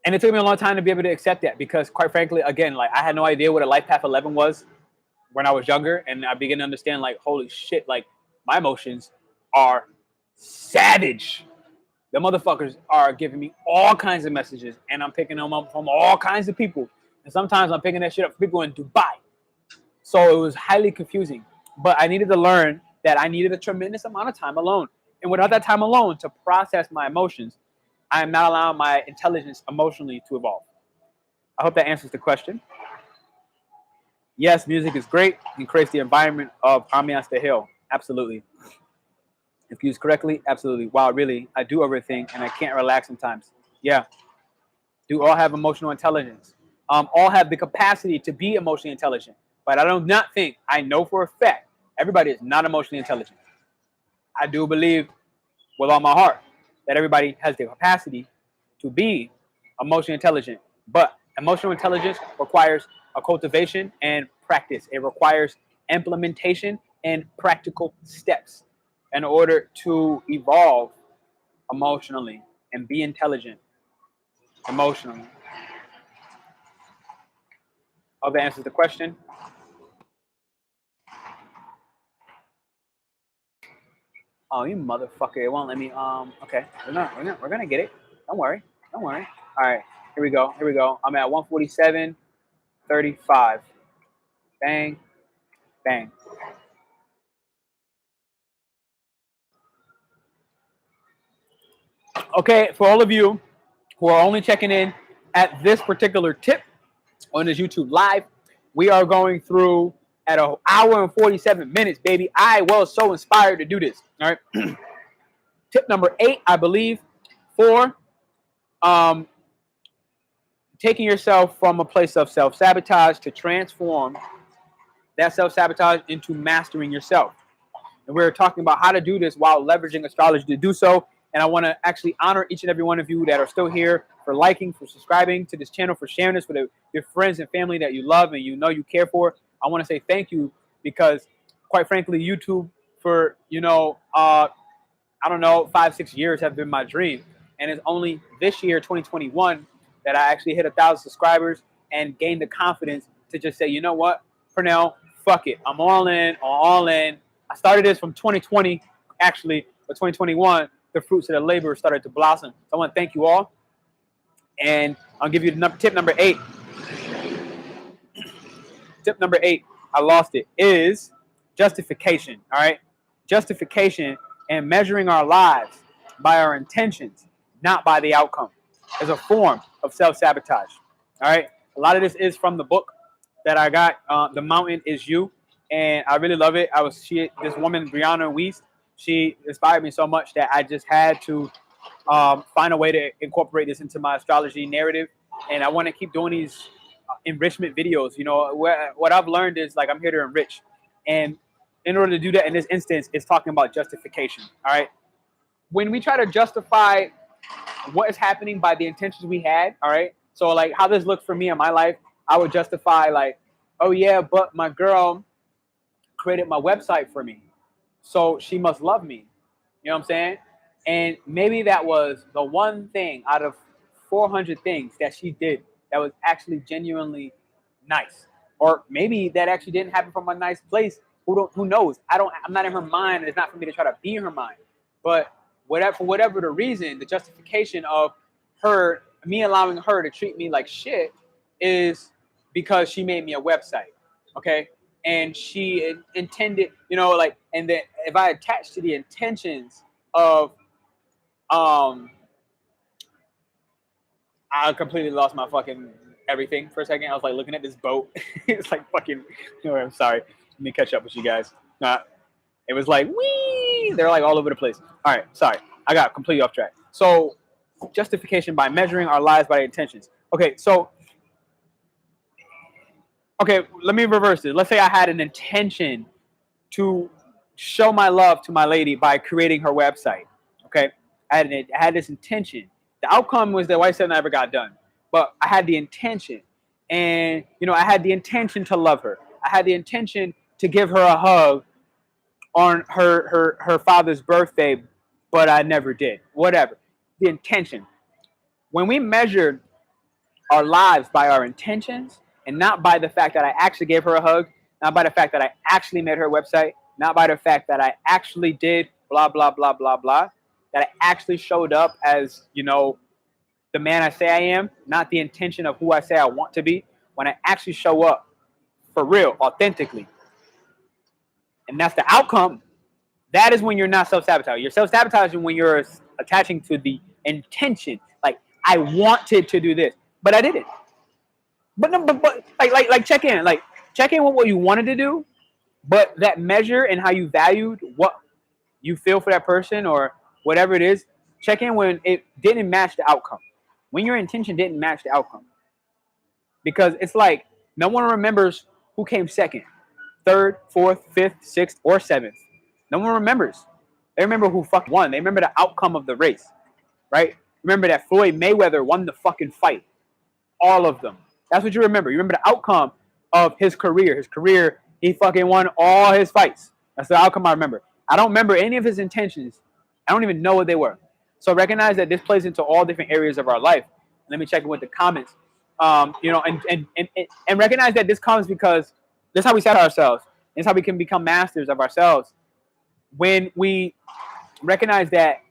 And it took me a long time to be able to accept that because, quite frankly, again, like I had no idea what a life path 11 was when I was younger, and I began to understand, like, holy shit, like my emotions are savage. The motherfuckers are giving me all kinds of messages, and I'm picking them up from all kinds of people. And sometimes I'm picking that shit up from people in Dubai. So it was highly confusing. But I needed to learn that I needed a tremendous amount of time alone. And without that time alone to process my emotions, I am not allowing my intelligence emotionally to evolve. I hope that answers the question. Yes, music is great. It creates the environment of ambiance de hill. Absolutely. If used correctly, absolutely. Wow, really, I do overthink and I can't relax sometimes. Yeah. Do all have emotional intelligence? All have the capacity to be emotionally intelligent. But I do not think, I know for a fact, everybody is not emotionally intelligent. I do believe with all my heart that everybody has the capacity to be emotionally intelligent. But emotional intelligence requires a cultivation and practice. It requires implementation and practical steps in order to evolve emotionally and be intelligent emotionally. Hope that answers the question. Oh, you motherfucker! It won't let me. Okay, we're gonna get it. Don't worry. Don't worry. All right, here we go. Here we go. I'm at 147.35. Bang, bang. Okay, for all of you who are only checking in at this particular tip on this YouTube live, we are going through at an hour and 47 minutes, baby. I was so inspired to do this. All right. Tip number 8, I believe, for taking yourself from a place of self-sabotage to transform that self-sabotage into mastering yourself. And we're talking about how to do this while leveraging astrology to do so. And I want to actually honor each and every one of you that are still here, for liking, for subscribing to this channel, for sharing this with your friends and family that you love and you care for. I want to say thank you because, quite frankly, YouTube for, I don't know, 5-6 years have been my dream. And it's only this year, 2021, that I actually hit 1,000 subscribers and gained the confidence to just say, you know what, Pernell, fuck it. I'm all in, all in. I started this from 2020, actually, but 2021, the fruits of the labor started to blossom. So I want to thank you all. And I'll give you tip number 8. Tip number 8, I lost it, is justification, all right? Justification and measuring our lives by our intentions, not by the outcome, is a form of self-sabotage, all right? A lot of this is from the book that I got, The Mountain Is You, and I really love it. This woman, Brianna Weiss, she inspired me so much that I just had to find a way to incorporate this into my astrology narrative, and I want to keep doing these enrichment videos. What I've learned is, like, I'm here to enrich, and in order to do that in this instance, it's talking about justification. All right, when we try to justify what is happening by the intentions we had, all right, so like how this looks for me in my life, I would justify like, oh yeah, but my girl created my website for me, so she must love me. You know what I'm saying? And maybe that was the one thing out of 400 things that she did that was actually genuinely nice, or maybe that actually didn't happen from a nice place. Who knows? I'm not in her mind. It's not for me to try to be in her mind. But for whatever the reason, the justification of me allowing her to treat me like shit is because she made me a website, okay? And she intended, like, and then if I attach to the intentions of, I completely lost my fucking everything for a second. I was like looking at this boat. It's like fucking, I'm sorry. Let me catch up with you guys. It was like, wee! They're like all over the place. All right, sorry. I got completely off track. So, justification by measuring our lives by intentions. Okay, let me reverse it. Let's say I had an intention to show my love to my lady by creating her website. Okay, I had this intention. The outcome was that White Said never got done, but I had the intention, and I had the intention to love her. I had the intention to give her a hug on her father's birthday, but I never did. Whatever. The intention. When we measure our lives by our intentions and not by the fact that I actually gave her a hug, not by the fact that I actually made her website, not by the fact that I actually did blah, blah, blah, blah, blah, that I actually showed up as, the man I say I am, not the intention of who I say I want to be, when I actually show up for real, authentically. And that's the outcome. That is when you're not self-sabotaging. You're self-sabotaging when you're attaching to the intention. Like, I wanted to do this, but I didn't. But like check in. Like, check in with what you wanted to do, but that measure and how you valued what you feel for that person or whatever it is, check in when it didn't match the outcome. When your intention didn't match the outcome. Because it's like no one remembers who came second, third, fourth, fifth, sixth, or seventh. No one remembers. They remember who fucking won. They remember the outcome of the race, right? Remember that Floyd Mayweather won the fucking fight. All of them. That's what you remember. You remember the outcome of his career. His career, he fucking won all his fights. That's the outcome I remember. I don't remember any of his intentions. I don't even know what they were. So recognize that this plays into all different areas of our life. Let me check in with the comments. And recognize that this comes because this is how we set ourselves. This is how we can become masters of ourselves. When we recognize that,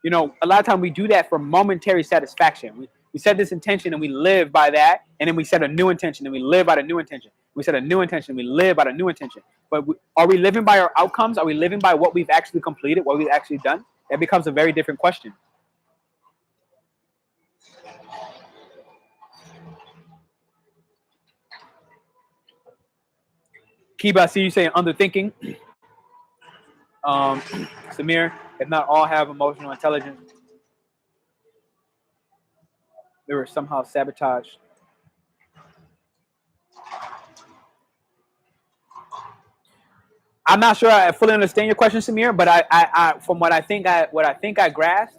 a lot of time we do that for momentary satisfaction. We set this intention and we live by that, and then we set a new intention and we live by the new intention. We set a new intention and we live by the new intention. But are we living by our outcomes? Are we living by what we've actually completed, what we've actually done? That becomes a very different question. Kiba, I see you saying underthinking. Samir, if not all have emotional intelligence, they were somehow sabotaged. I'm not sure I fully understand your question, Samir, but I from what I think I grasped,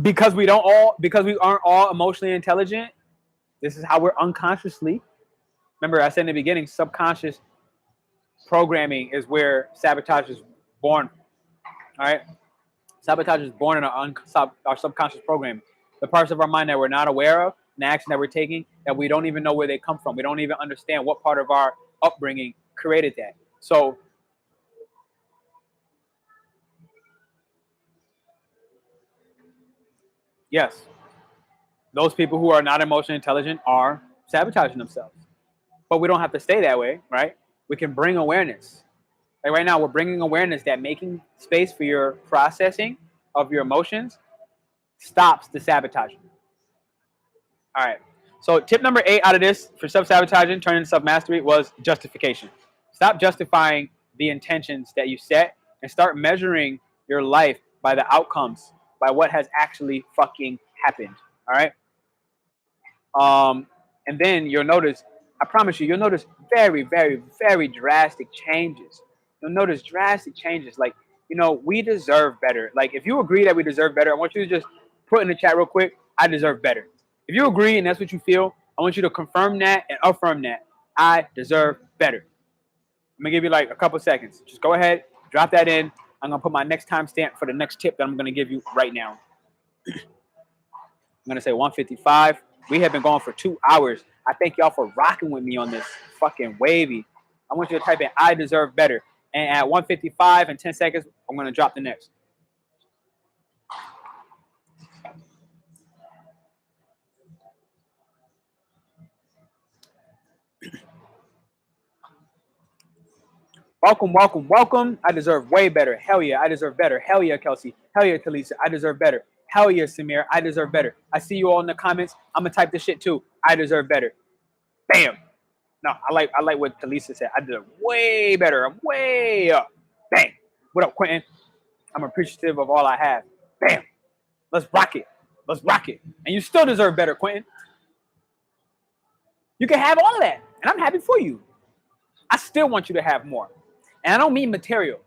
because we aren't all emotionally intelligent. This is how we're unconsciously. Remember, I said in the beginning, subconscious programming is where sabotage is born. All right, sabotage is born in our subconscious programming. The parts of our mind that we're not aware of, and the action that we're taking, that we don't even know where they come from. We don't even understand what part of our upbringing created that. So yes, those people who are not emotionally intelligent are sabotaging themselves. But we don't have to stay that way, right? We can bring awareness. Like right now, we're bringing awareness that making space for your processing of your emotions stops the sabotaging. All right. So tip number 8 out of this for self-sabotaging, turning to self-mastery, was justification. Stop justifying the intentions that you set and start measuring your life by the outcomes, by what has actually fucking happened. All right. And then you'll notice, I promise you, you'll notice very, very, very drastic changes. You'll notice drastic changes. Like, we deserve better. Like, if you agree that we deserve better, I want you to just put in the chat real quick, I deserve better. If you agree and that's what you feel, I want you to confirm that and affirm that. I deserve better. I'm going to give you like a couple seconds. Just go ahead, drop that in. I'm going to put my next timestamp for the next tip that I'm going to give you right now. I'm gonna say 155. We have been going for 2 hours. I thank y'all for rocking with me on this fucking wavy. I want you to type in "I deserve better," and at 155 in 10 seconds, I'm gonna drop the next. Welcome, welcome, welcome. I deserve way better. Hell yeah, I deserve better. Hell yeah, Kelsey. Hell yeah, Talisa. I deserve better. Hell yeah, Samir. I deserve better. I see you all in the comments. I'm gonna type this shit too. I deserve better. Bam. No, I like what Talisa said. I deserve way better. I'm way up. Bang. What up, Quentin? I'm appreciative of all I have. Bam. Let's rock it. Let's rock it. And you still deserve better, Quentin. You can have all of that, and I'm happy for you. I still want you to have more, and I don't mean material.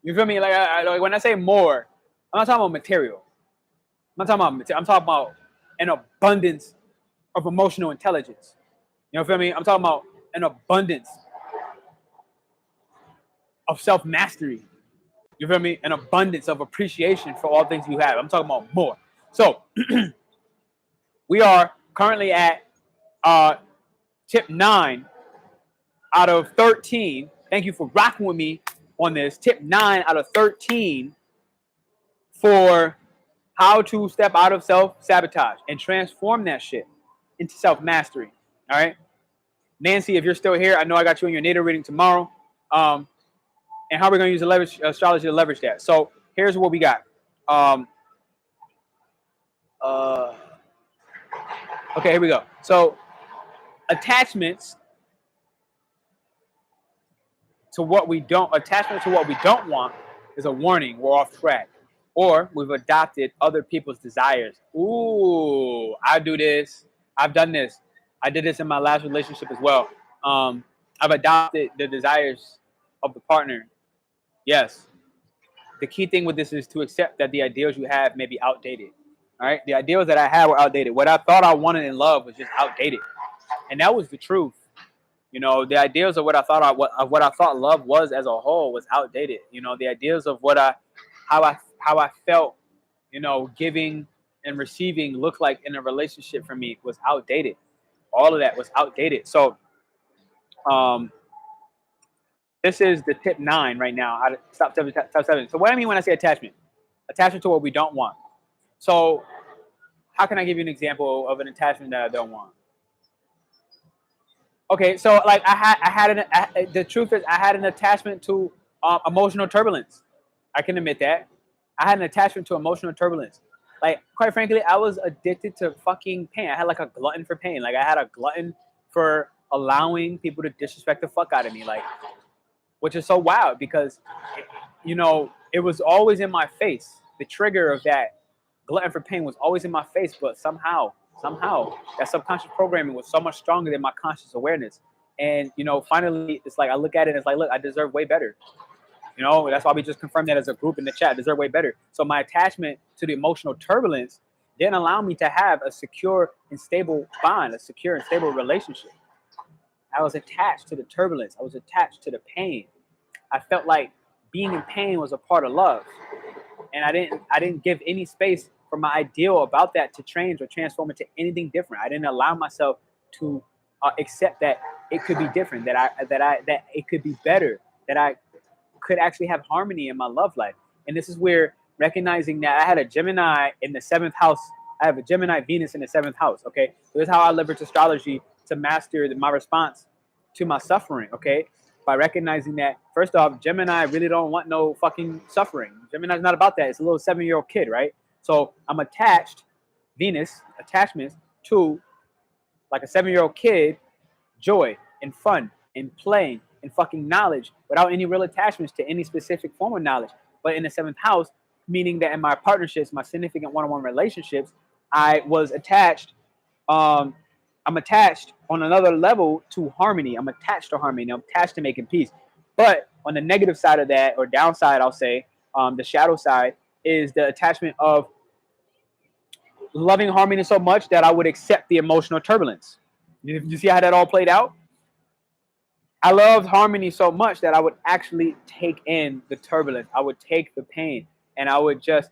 You feel me? Like when I say more, I'm not talking about material. I'm not talking about material. I'm talking about an abundance of emotional intelligence. You know, feel me? I'm talking about an abundance of self-mastery. You feel me? An abundance of appreciation for all things you have. I'm talking about more. So we are currently at tip 9 out of 13. Thank you for rocking with me on this. Tip 9 out of 13 for how to step out of self-sabotage and transform that shit into self-mastery. All right? Nancy, if you're still here, I know I got you in your natal reading tomorrow. And how we're going to use the leverage astrology to leverage that. So here's what we got. Okay, here we go. So attachment to what we don't want is a warning. We're off track, or we've adopted other people's desires. Ooh, I do this. I've done this. I did this in my last relationship as well. I've adopted the desires of the partner. Yes. The key thing with this is to accept that the ideals you have may be outdated. All right, the ideals that I had were outdated. What I thought I wanted in love was just outdated, and that was the truth. You know, the ideals of what I thought love was as a whole was outdated. You know, the ideas of how I felt, you know, giving and receiving looked like in a relationship for me was outdated. All of that was outdated. So, this is the tip 9 right now. Stop 7. So what I mean when I say attachment to what we don't want. So how can I give you an example of an attachment that I don't want? Okay, so like the truth is I had an attachment to emotional turbulence. I can admit that. I had an attachment to emotional turbulence. Like, quite frankly, I was addicted to fucking pain. I had like a glutton for pain. Like, I had a glutton for allowing people to disrespect the fuck out of me. Like, which is so wild because, you know, it was always in my face. The trigger of that glutton for pain was always in my face, but somehow that subconscious programming was so much stronger than my conscious awareness. And, you know, finally, it's like I look at it and it's like, look, I deserve way better. You know, that's why we just confirmed that as a group in the chat. I deserve way better. So my attachment to the emotional turbulence didn't allow me to have a secure and stable bond, a secure and stable relationship. I was attached to the turbulence. I was attached to the pain. I felt like being in pain was a part of love. And I didn't give any space for my ideal about that to change or transform into anything different. I didn't allow myself to accept that it could be different, that it could be better, that I could actually have harmony in my love life. And this is where recognizing that I had a Gemini in the 7th house. I have a Gemini Venus in the 7th house. Okay, so this is how I leverage astrology to master my response to my suffering. Okay, by recognizing that, first off, Gemini really don't want no fucking suffering. Gemini's not about that. It's a little 7-year-old kid, right? So I'm attached, Venus, attachments to, like a 7-year-old kid, joy and fun and playing and fucking knowledge without any real attachments to any specific form of knowledge. But in the 7th house, meaning that in my partnerships, my significant one-on-one relationships, I was attached. I'm attached on another level to harmony. I'm attached to harmony. I'm attached to making peace. But on the negative side of that, or downside, I'll say, the shadow side, is the attachment of loving harmony so much that I would accept the emotional turbulence. You see how that all played out? I loved harmony so much that I would actually take in the turbulence. I would take the pain, and I would just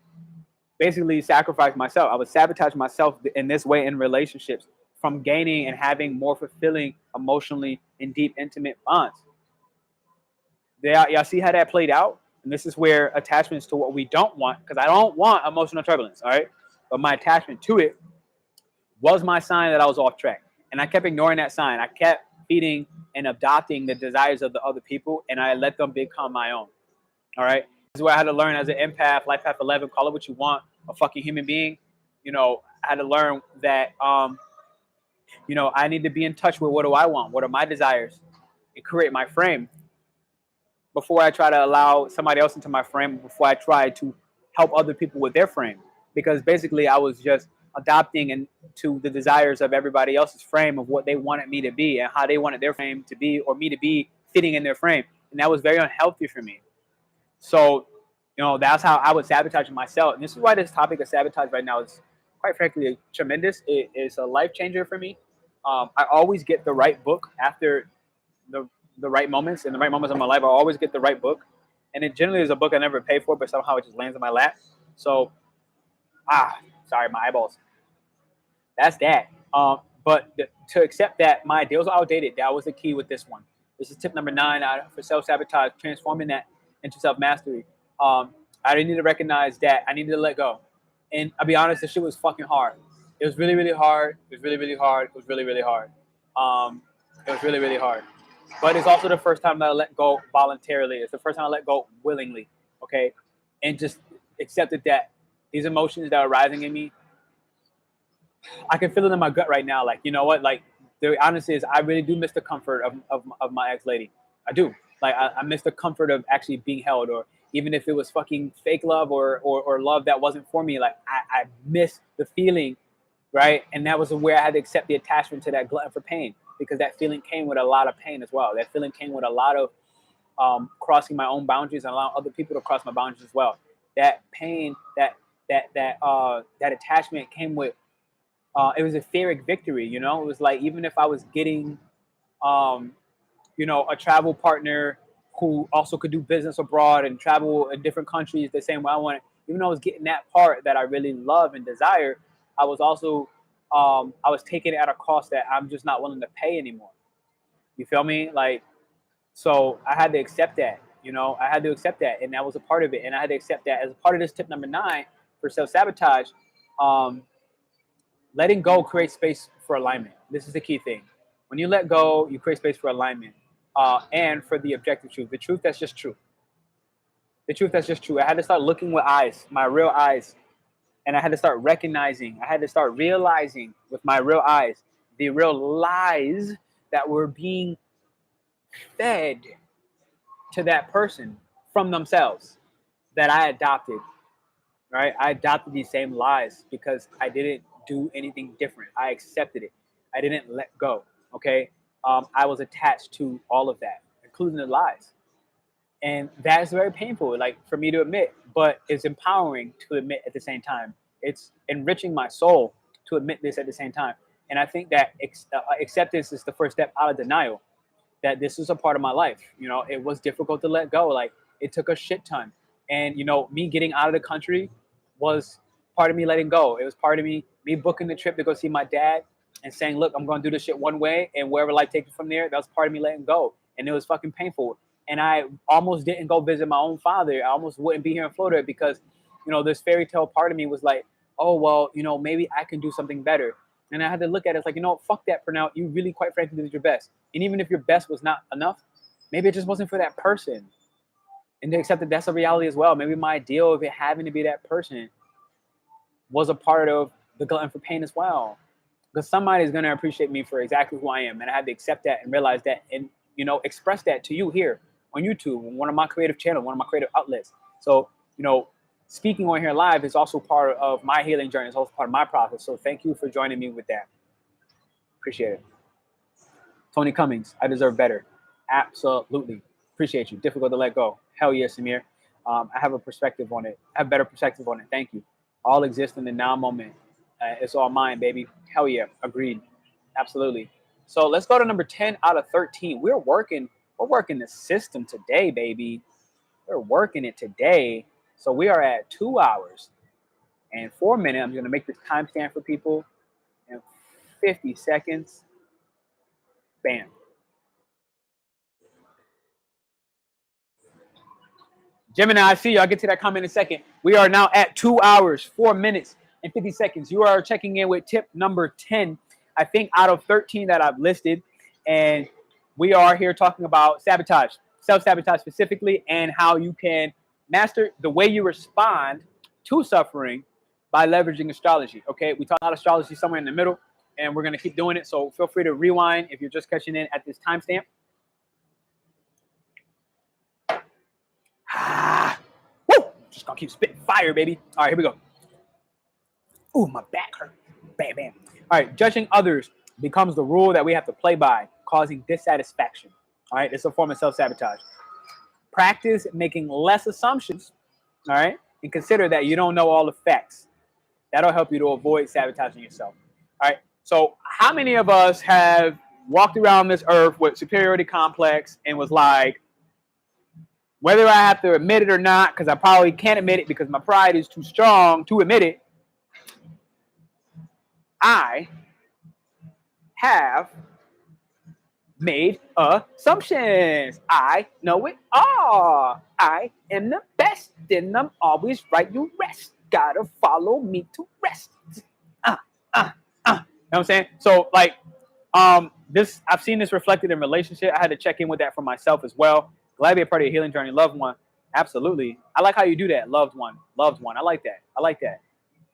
basically sacrifice myself. I would sabotage myself in this way in relationships from gaining and having more fulfilling, emotionally and deep, intimate bonds. Y'all see how that played out? And this is where attachments to what we don't want, because I don't want emotional turbulence, all right? But my attachment to it was my sign that I was off track. And I kept ignoring that sign. I kept feeding and adopting the desires of the other people, and I let them become my own, all right? This is where I had to learn as an empath, life path 11, call it what you want, a fucking human being. You know, I had to learn that, you know, I need to be in touch with what do I want? What are my desires? And create my frame before I try to allow somebody else into my frame, before I try to help other people with their frame. Because basically I was just adopting into the desires of everybody else's frame of what they wanted me to be and how they wanted their frame to be or me to be fitting in their frame. And that was very unhealthy for me. So, you know, that's how I would sabotage myself. And this is why this topic of sabotage right now is, quite frankly, tremendous. It is a life changer for me. I always get the right book after the right moments. In the right moments of my life, I always get the right book. And it generally is a book I never pay for, but somehow it just lands in my lap. So, sorry, my eyeballs. That's that. To accept that my ideals are outdated, that was the key with this one. This is tip number 9 for self-sabotage, transforming that into self-mastery. I didn't need to recognize that I needed to let go. And I'll be honest, this shit was fucking hard. It was really, really hard. It was really, really hard. It was really, really hard. It was really, really hard. But it's also the first time that I let go voluntarily. It's the first time I let go willingly, okay? And just accepted that these emotions that are rising in me, I can feel it in my gut right now. Like, you know what? Like, the honesty is I really do miss the comfort of my ex-lady. I do. Like, I miss the comfort of actually being held, or even if it was fucking fake love or love that wasn't for me. Like, I miss the feeling, right? And that was where I had to accept the attachment to that glutton for pain, because that feeling came with a lot of pain as well. That feeling came with a lot of crossing my own boundaries and allowing other people to cross my boundaries as well. That pain, that attachment came with, it was a Pyrrhic victory, you know? It was like, even if I was getting, you know, a travel partner who also could do business abroad and travel in different countries the same way I wanted, even though I was getting that part that I really love and desire, I was also, I was taking it at a cost that I'm just not willing to pay anymore. You feel me? Like, so I had to accept that, you know, I had to accept that. And that was a part of it. And I had to accept that as a part of this tip number 9 for self-sabotage. Letting go creates space for alignment. This is the key thing. When you let go, you create space for alignment, and for the objective truth, the truth that's just true. The truth that's just true. I had to start looking with eyes, my real eyes, and I had to start recognizing, I had to start realizing with my real eyes the real lies that were being fed to that person from themselves that I adopted. Right? I adopted these same lies because I didn't do anything different. I accepted it. I didn't let go. Okay. I was attached to all of that, including the lies. And that is very painful, like, for me to admit, but it's empowering to admit at the same time. It's enriching my soul to admit this at the same time. And I think that acceptance is the first step out of denial, that this is a part of my life. You know, it was difficult to let go. Like, it took a shit ton. And, you know, me getting out of the country was part of me letting go. It was part of me booking the trip to go see my dad and saying, look, I'm going to do this shit one way, and wherever life takes me from there, that was part of me letting go. And it was fucking painful. And I almost didn't go visit my own father. I almost wouldn't be here in Florida because, you know, this fairy tale part of me was like, oh, well, you know, maybe I can do something better. And I had to look at it, it's like, you know, fuck that for now. You really, quite frankly, did your best. And even if your best was not enough, maybe it just wasn't for that person. And to accept that that's a reality as well. Maybe my ideal of it having to be that person was a part of the glutton for pain as well. Because somebody is going to appreciate me for exactly who I am. And I had to accept that and realize that, and, you know, express that to you here on YouTube, on one of my creative channels, one of my creative outlets. So, you know, speaking on here live is also part of my healing journey. It's also part of my process. So thank you for joining me with that. Appreciate it. Tony Cummings, I deserve better. Absolutely. Appreciate you. Difficult to let go. Hell yes, Samir. I have a perspective on it. I have better perspective on it. Thank you. All exist in the now moment. It's all mine, baby. Hell yeah. Agreed. Absolutely. So let's go to number 10 out of 13. We're working the system today, baby. We're working it today. So we are at 2 hours And for a minute, I'm going to make this timestamp for people. And 50 seconds. Bam. Gemini, I see you. I'll get to that comment in a second. We are now at 2 hours, 4 minutes, and 50 seconds. You are checking in with tip number 10, I think, out of 13 that I've listed. And we are here talking about sabotage, self-sabotage specifically, and how you can master the way you respond to suffering by leveraging astrology. Okay, we talk about astrology somewhere in the middle, and we're going to keep doing it. So feel free to rewind if you're just catching in at this timestamp. Woo! Just gonna keep spitting fire, baby. All right, here we go. Ooh, my back hurt. Bam, bam. All right, judging others becomes the rule that we have to play by, causing dissatisfaction. All right, it's a form of self-sabotage. Practice making less assumptions, all right, and consider that you don't know all the facts. That'll help you to avoid sabotaging yourself. All right, so how many of us have walked around this earth with superiority complex and was like, whether I have to admit it or not, because I probably can't admit it because my pride is too strong to admit it, I have made assumptions. I know it all. I am the best, and I'm always right. You rest. Gotta follow me to rest. You know what I'm saying? So, like, this I've seen this reflected in relationship. I had to check in with that for myself as well. Glad to be a part of your healing journey, loved one. Absolutely. I like how you do that, loved one. Loved one. I like that. I like that.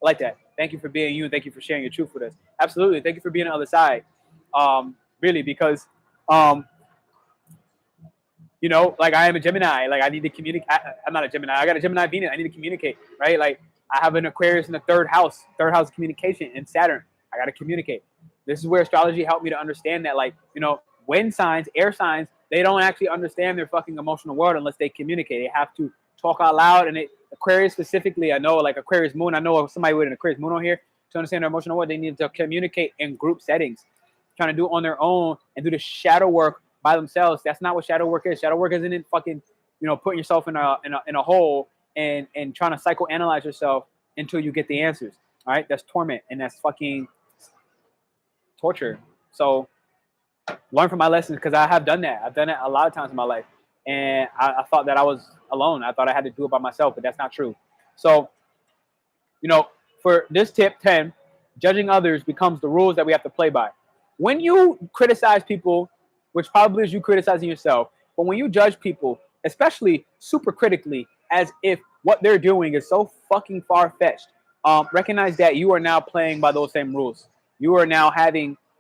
I like that. Thank you for being you. Thank you for sharing your truth with us. Absolutely. Thank you for being on the other side. Really, because you know, like I am a Gemini. Like I need to communicate. I'm not a Gemini. I got a Gemini Venus. I need to communicate, right? Like I have an Aquarius in the third house of communication in Saturn. I got to communicate. This is where astrology helped me to understand that, like, you know, wind signs, air signs, they don't actually understand their fucking emotional world unless they communicate. They have to talk out loud. And Aquarius specifically, I know, like Aquarius moon, I know somebody with an Aquarius moon on here, to understand their emotional world, they need to communicate in group settings. Trying to do it on their own and do the shadow work by themselves. That's not what shadow work is. Shadow work isn't fucking, you know, putting yourself in a hole and trying to psychoanalyze yourself until you get the answers. All right, that's torment and that's fucking torture. So learn from my lessons, because I have done that. I've done it a lot of times in my life, and I thought that I was alone. I thought I had to do it by myself, but that's not true. So, you know, for this tip 10, judging others becomes the rules that we have to play by. When you criticize people, which probably is you criticizing yourself, but when you judge people, especially super critically, as if what they're doing is so fucking far-fetched, recognize that you are now playing by those same rules. You are now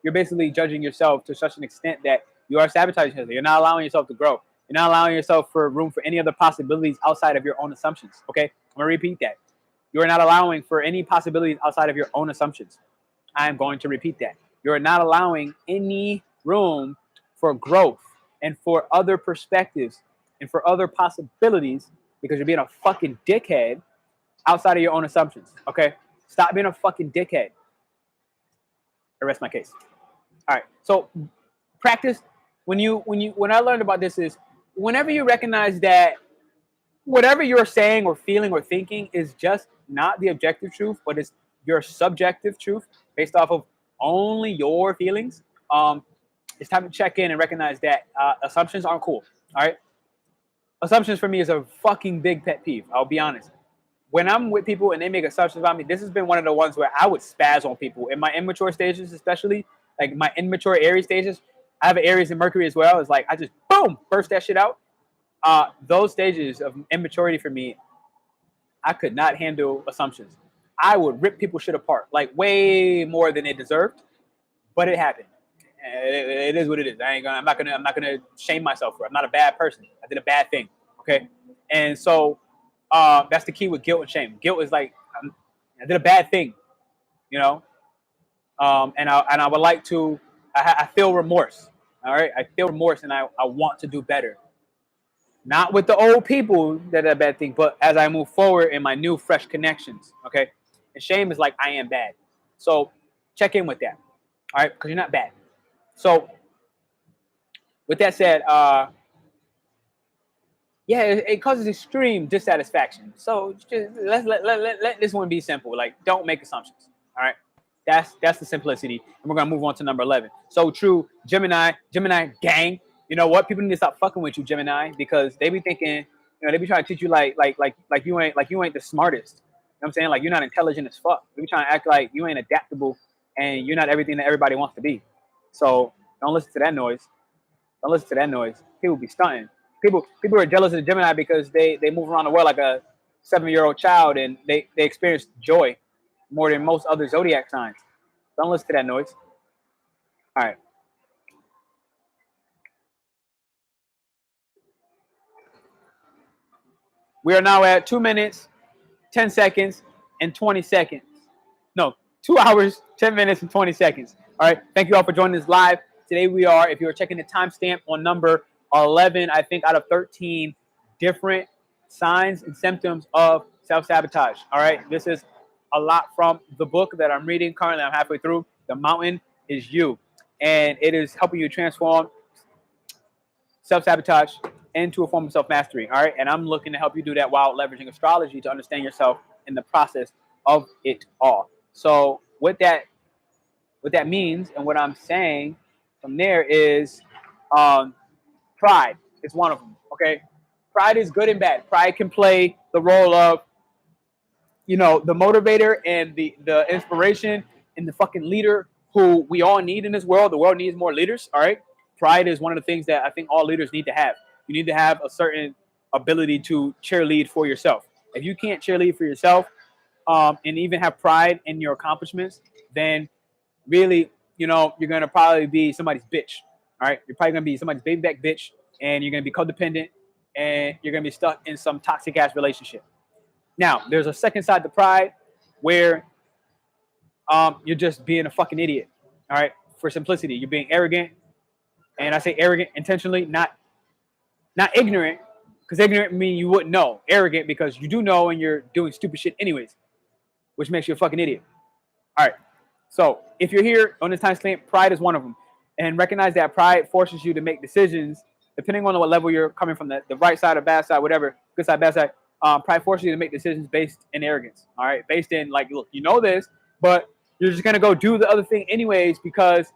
you're basically judging yourself to such an extent that you are sabotaging yourself. You're not allowing yourself to grow. You're not allowing yourself for room for any other possibilities outside of your own assumptions. Okay, I'm gonna repeat that. You are not allowing for any possibilities outside of your own assumptions. I am going to repeat that. You're not allowing any room for growth and for other perspectives and for other possibilities, because you're being a fucking dickhead outside of your own assumptions. Okay? Stop being a fucking dickhead. I rest my case. All right. So practice when I learned about this is whenever you recognize that whatever you're saying or feeling or thinking is just not the objective truth, but it's your subjective truth based off of only your feelings. It's time to check in and recognize that assumptions aren't cool. All right. Assumptions for me is a fucking big pet peeve. I'll be honest. When I'm with people and they make assumptions about me, this has been one of the ones where I would spaz on people in my immature stages, especially like my immature Aries stages. I have an Aries and Mercury as well. It's like I just boom burst that shit out. Those stages of immaturity for me, I could not handle assumptions. I would rip people's shit apart, like way more than it deserved, but it happened. It is what it is. I'm not gonna shame myself for it. I'm not a bad person. I did a bad thing. Okay, and so that's the key with guilt and shame. Guilt is like I did a bad thing, you know, and I would like to. I feel remorse. All right, I feel remorse, and I want to do better. Not with the old people that are a bad thing, but as I move forward in my new, fresh connections. Okay, and shame is like I am bad. So check in with that. All right, because you're not bad. So with that said, Yeah, it causes extreme dissatisfaction. So just let this one be simple. Like, don't make assumptions. All right, that's the simplicity, and we're gonna move on to number 11. So true, Gemini gang. You know what? People need to stop fucking with you, Gemini, because they be thinking, they be trying to teach you like you ain't the smartest. You know what I'm saying? Like, you're not intelligent as fuck. They be trying to act like you ain't adaptable and you're not everything that everybody wants to be. So don't listen to that noise. Don't listen to that noise. People be stunting. People are jealous of the Gemini because they move around the world like a 7-year-old child, and they experience joy more than most other zodiac signs. Don't listen to that noise. All right. We are now at 2 minutes, 10 seconds, and 20 seconds. No, 2 hours, 10 minutes, and 20 seconds. All right. Thank you all for joining us live. Today we are, if you are checking the timestamp, on number 11, I think, out of 13 different signs and symptoms of self-sabotage. All right. This is a lot from the book that I'm reading. Currently, I'm halfway through. The Mountain is You. And it is helping you transform self-sabotage into a form of self-mastery. All right. And I'm looking to help you do that while leveraging astrology to understand yourself in the process of it all. So what that means and what I'm saying from there is pride is one of them. Okay. Pride is good and bad. Pride can play the role of, the motivator and the inspiration and the fucking leader who we all need in this world. The world needs more leaders. All right. Pride is one of the things that I think all leaders need to have. You need to have a certain ability to cheerlead for yourself. If you can't cheerlead for yourself, and even have pride in your accomplishments, then really, you're gonna probably be somebody's bitch. All right. You're probably gonna be somebody's baby back bitch, and you're gonna be codependent, and you're gonna be stuck in some toxic ass relationship. Now, there's a second side to pride where you're just being a fucking idiot. All right. For simplicity, you're being arrogant, and I say arrogant intentionally, not ignorant, because ignorant means you wouldn't know. Arrogant because you do know and you're doing stupid shit anyways, which makes you a fucking idiot. All right. So if you're here on this time stamp, pride is one of them. And recognize that pride forces you to make decisions depending on what level you're coming from, the right side or bad side, whatever, good side, bad side. Pride forces you to make decisions based in arrogance. All right. Based in, like, look, you know this, but you're just going to go do the other thing anyways because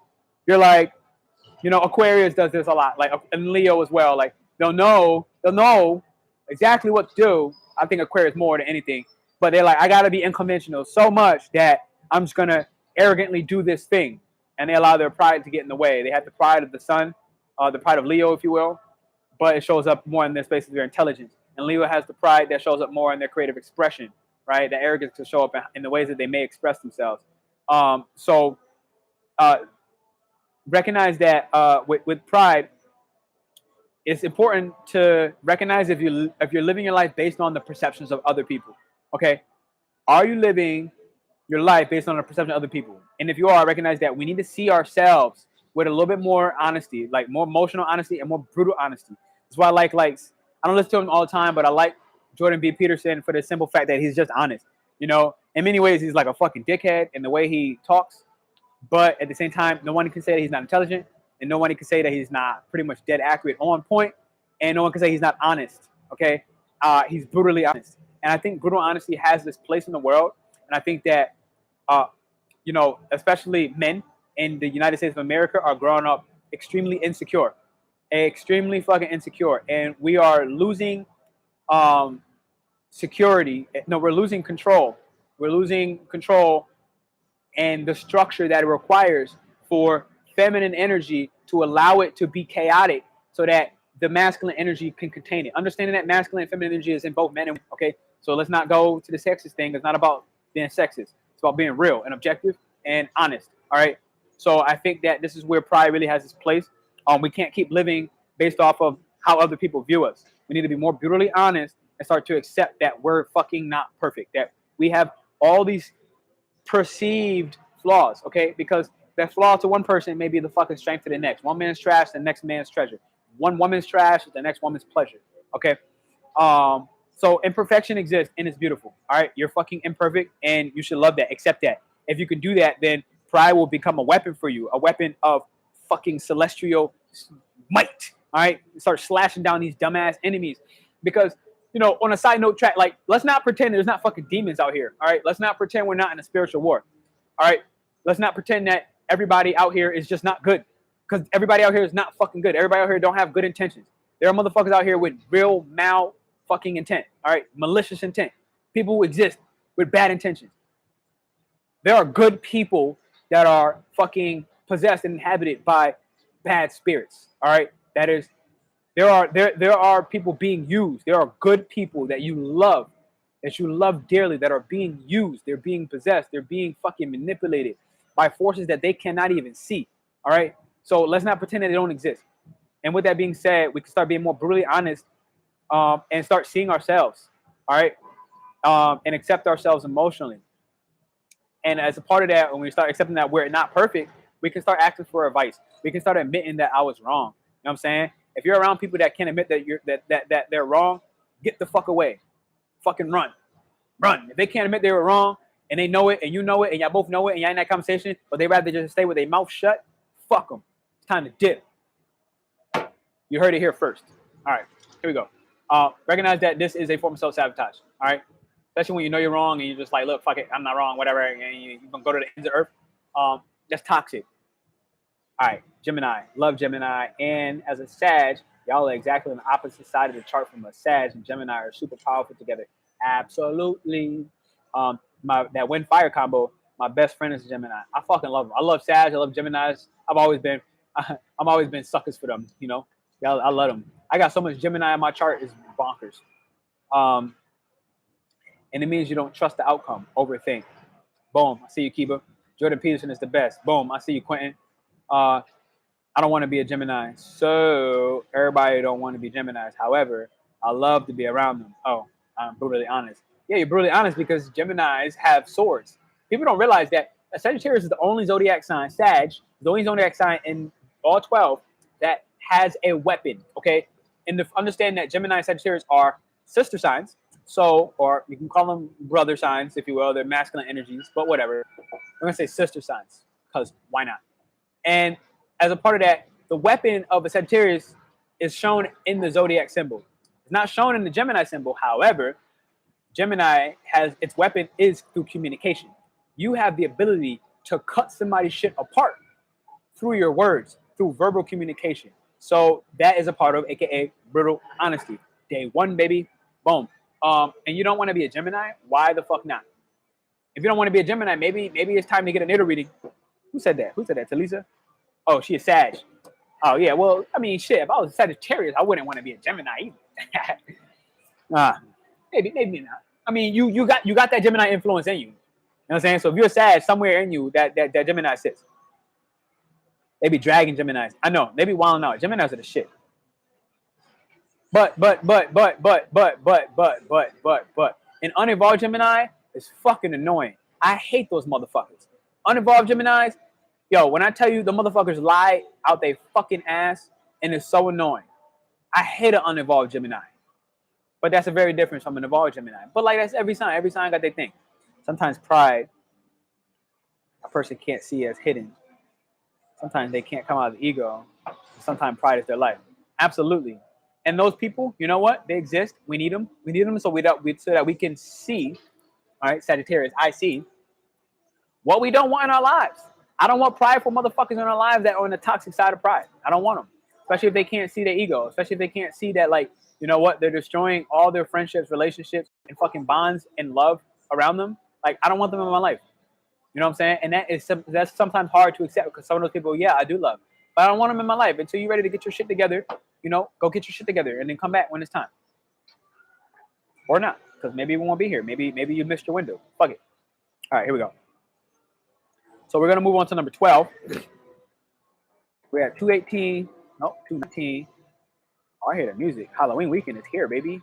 you're like, Aquarius does this a lot, like, and Leo as well. Like, they'll know exactly what to do. I think Aquarius more than anything, but they're like, I gotta be unconventional so much that I'm just gonna arrogantly do this thing, and they allow their pride to get in the way. They have the pride of the sun, the pride of Leo, if you will, but it shows up more in their space of their intelligence. And Leo has the pride that shows up more in their creative expression, right? The arrogance to show up in the ways that they may express themselves. So recognize that with pride, it's important to recognize if you're living your life based on the perceptions of other people. Okay, are you living your life based on the perception of other people? And if you are, recognize that we need to see ourselves with a little bit more honesty, like more emotional honesty and more brutal honesty. That's why I like I don't listen to him all the time, but I like Jordan B. Peterson for the simple fact that he's just honest. In many ways, he's like a fucking dickhead in the way he talks, but at the same time, no one can say that he's not intelligent, and no one can say that he's not pretty much dead accurate, on point, and no one can say he's not honest. Okay, he's brutally honest, and I think brutal honesty has this place in the world, and I think that especially men in the United States of America are growing up extremely fucking insecure, and we are losing security. No, we're losing control. We're losing control and the structure that it requires for feminine energy to allow it to be chaotic so that the masculine energy can contain it. Understanding that masculine and feminine energy is in both men and women. Okay, so let's not go to the sexist thing. It's not about being sexist. It's about being real and objective and honest. All right. So I think that this is where pride really has its place. We can't keep living based off of how other people view us. We need to be more brutally honest and start to accept that we're fucking not perfect. That we have all these perceived flaws, okay? Because that flaw to one person may be the fucking strength to the next. One man's trash, the next man's treasure. One woman's trash, the next woman's pleasure, okay? So imperfection exists and it's beautiful, all right? You're fucking imperfect and you should love that, accept that. If you can do that, then pride will become a weapon for you, a weapon of fucking celestial might, all right? Start slashing down these dumbass enemies. Because, you know, on a side note track, like, let's not pretend there's not fucking demons out here. All right. Let's not pretend we're not in a spiritual war. All right. Let's not pretend that everybody out here is just not good. Because everybody out here is not fucking good. Everybody out here don't have good intentions. There are motherfuckers out here with real mal fucking intent. All right. Malicious intent. People who exist with bad intentions. There are good people that are fucking possessed and inhabited by bad spirits. All right. That is, there are people being used. There are good people that you love dearly, that are being used. They're being possessed. They're being fucking manipulated by forces that they cannot even see. All right. So let's not pretend that they don't exist. And with that being said, we can start being more brutally honest, and start seeing ourselves. All right. And accept ourselves emotionally. And as a part of that, when we start accepting that we're not perfect, we can start asking for advice. We can start admitting that I was wrong. You know what I'm saying? If you're around people that can't admit that they're wrong, get the fuck away. Fucking run. Run. If they can't admit they were wrong and they know it and you know it and y'all both know it and y'all in that conversation, but they rather just stay with their mouth shut, fuck them. It's time to dip. You heard it here first. All right, here we go. Recognize that this is a form of self-sabotage. All right? Especially when you know you're wrong and you're just like, look, fuck it, I'm not wrong, whatever, and you're going to go to the ends of earth. That's toxic. All right, Gemini. Love Gemini. And as a Sag, y'all are exactly on the opposite side of the chart from a Sag and Gemini are super powerful together. Absolutely. That wind fire combo, my best friend is a Gemini. I fucking love them. I love Sag. I love Geminis. I'm always been suckers for them, you know. Yeah, I love them. I got so much Gemini in my chart, is bonkers. And it means you don't trust the outcome. Overthink. Boom. I see you, Kiba. Jordan Peterson is the best. Boom. I see you, Quentin. I don't want to be a Gemini. So everybody don't want to be Geminis. However, I love to be around them. Oh, I'm brutally honest. Yeah, you're brutally honest because Geminis have swords. People don't realize that Sagittarius is the only zodiac sign, Sag, the only zodiac sign in all 12 that has a weapon, okay? And to understand that Gemini and Sagittarius are sister signs, so, or you can call them brother signs, if you will. They're masculine energies, but whatever. We're going to say sister signs because why not? And as a part of that, the weapon of a Sagittarius is shown in the zodiac symbol. It's not shown in the Gemini symbol. However, Gemini has its weapon is through communication. You have the ability to cut somebody's shit apart through your words, through verbal communication. So that is a part of AKA brutal honesty. Day one, baby. Boom. And you don't want to be a Gemini? Why the fuck not? If you don't want to be a Gemini, maybe it's time to get a natal reading. Who said that? Who said that? Talisa? Oh, she is Sag. Oh yeah. Well, I mean, shit. If I was a Sagittarius, I wouldn't want to be a Gemini either. Maybe not. I mean, you got that Gemini influence in you. You know what I'm saying? So if you're Sag, somewhere in you that Gemini sits. They be dragging Geminis. I know. They be wilding out. Geminis are the shit. But. An unevolved Gemini is fucking annoying. I hate those motherfuckers. Unevolved Geminis, yo, when I tell you the motherfuckers lie out they fucking ass, and it's so annoying. I hate an unevolved Gemini. But that's a very different from an evolved Gemini. But like that's every sign. Every sign got their thing. Sometimes pride, a person can't see as hidden. Sometimes they can't come out of the ego. Sometimes pride is their life. Absolutely. And those people, you know what? They exist. We need them. We need them so that we can see, all right, Sagittarius, I see what we don't want in our lives. I don't want prideful motherfuckers in our lives that are on the toxic side of pride. I don't want them. Especially if they can't see their ego. Especially if they can't see that, like, you know what? They're destroying all their friendships, relationships, and fucking bonds and love around them. Like, I don't want them in my life. You know what I'm saying? And that's sometimes hard to accept because some of those people, yeah, I do love. But I don't want them in my life until you're ready to get your shit together. You know, go get your shit together and then come back when it's time. Or not, because maybe we won't be here. Maybe you missed your window. Fuck it. All right, here we go. So we're going to move on to number 12. We're at 218. Nope, 219. Oh, I hear the music. Halloween weekend is here, baby.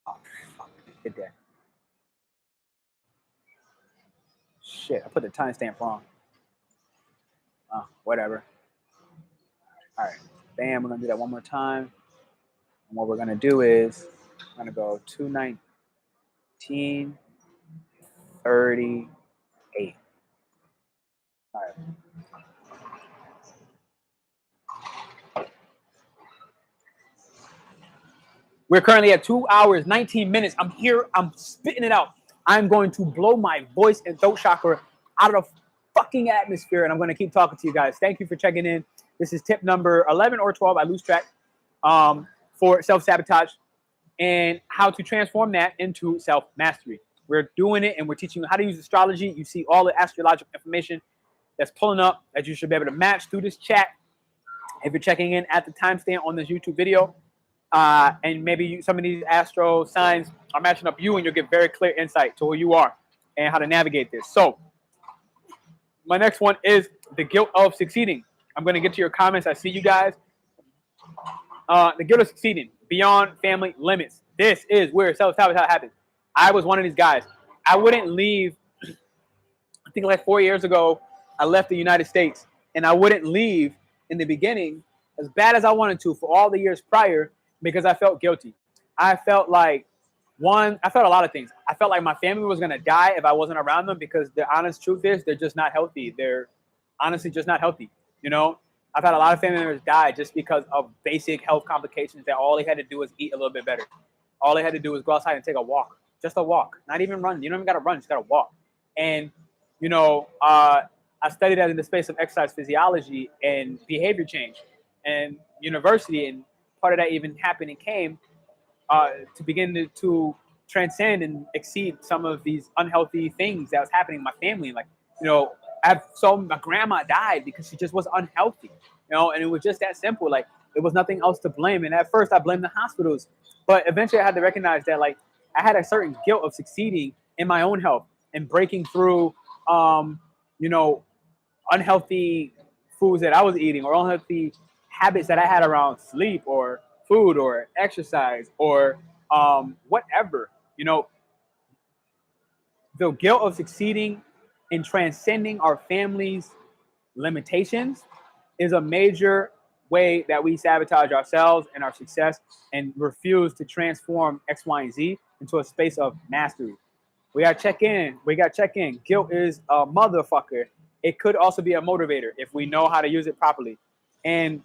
Oh, fuck. Hit that. Shit, I put the timestamp wrong. Oh, whatever. All right. Bam, we're going to do that one more time. And what we're going to do is I'm going to go 219, 38. All right. We're currently at 2 hours, 19 minutes. I'm here. I'm spitting it out. I'm going to blow my voice and throat chakra out of the fucking atmosphere, and I'm going to keep talking to you guys. Thank you for checking in. This is tip number 11 or 12. I lose track for self-sabotage and how to transform that into self-mastery. We're doing it, and we're teaching you how to use astrology. You see all the astrological information that's pulling up that you should be able to match through this chat. If you're checking in at the timestamp on this YouTube video, and maybe some of these astro signs are matching up you, and you'll get very clear insight to who you are and how to navigate this. So my next one is the guilt of succeeding. I'm going to get to your comments. I see you guys. The guilt of succeeding beyond family limits. This is where self-sabotage happens. I was one of these guys. I wouldn't leave. I think like 4 years ago, I left the United States, and I wouldn't leave in the beginning as bad as I wanted to for all the years prior because I felt guilty. I felt like I felt a lot of things. I felt like my family was going to die if I wasn't around them because the honest truth is they're just not healthy. They're honestly just not healthy. You know, I've had a lot of family members die just because of basic health complications that all they had to do was eat a little bit better. All they had to do was go outside and take a walk. Just a walk. Not even run. You don't even got to run. Just got to walk. And, you know, I studied that in the space of exercise physiology and behavior change and university. And part of that even happened and came to begin to transcend and exceed some of these unhealthy things that was happening in my family. Like, you know, my grandma died because she just was unhealthy, you know, and it was just that simple. Like, there was nothing else to blame. And at first I blamed the hospitals, but eventually I had to recognize that, like, I had a certain guilt of succeeding in my own health and breaking through, you know, unhealthy foods that I was eating or unhealthy habits that I had around sleep or food or exercise or whatever. You know, the guilt of succeeding in transcending our family's limitations is a major way that we sabotage ourselves and our success and refuse to transform X, Y, and Z into a space of mastery. We got to check in. We got to check in. Guilt is a motherfucker. It could also be a motivator if we know how to use it properly. And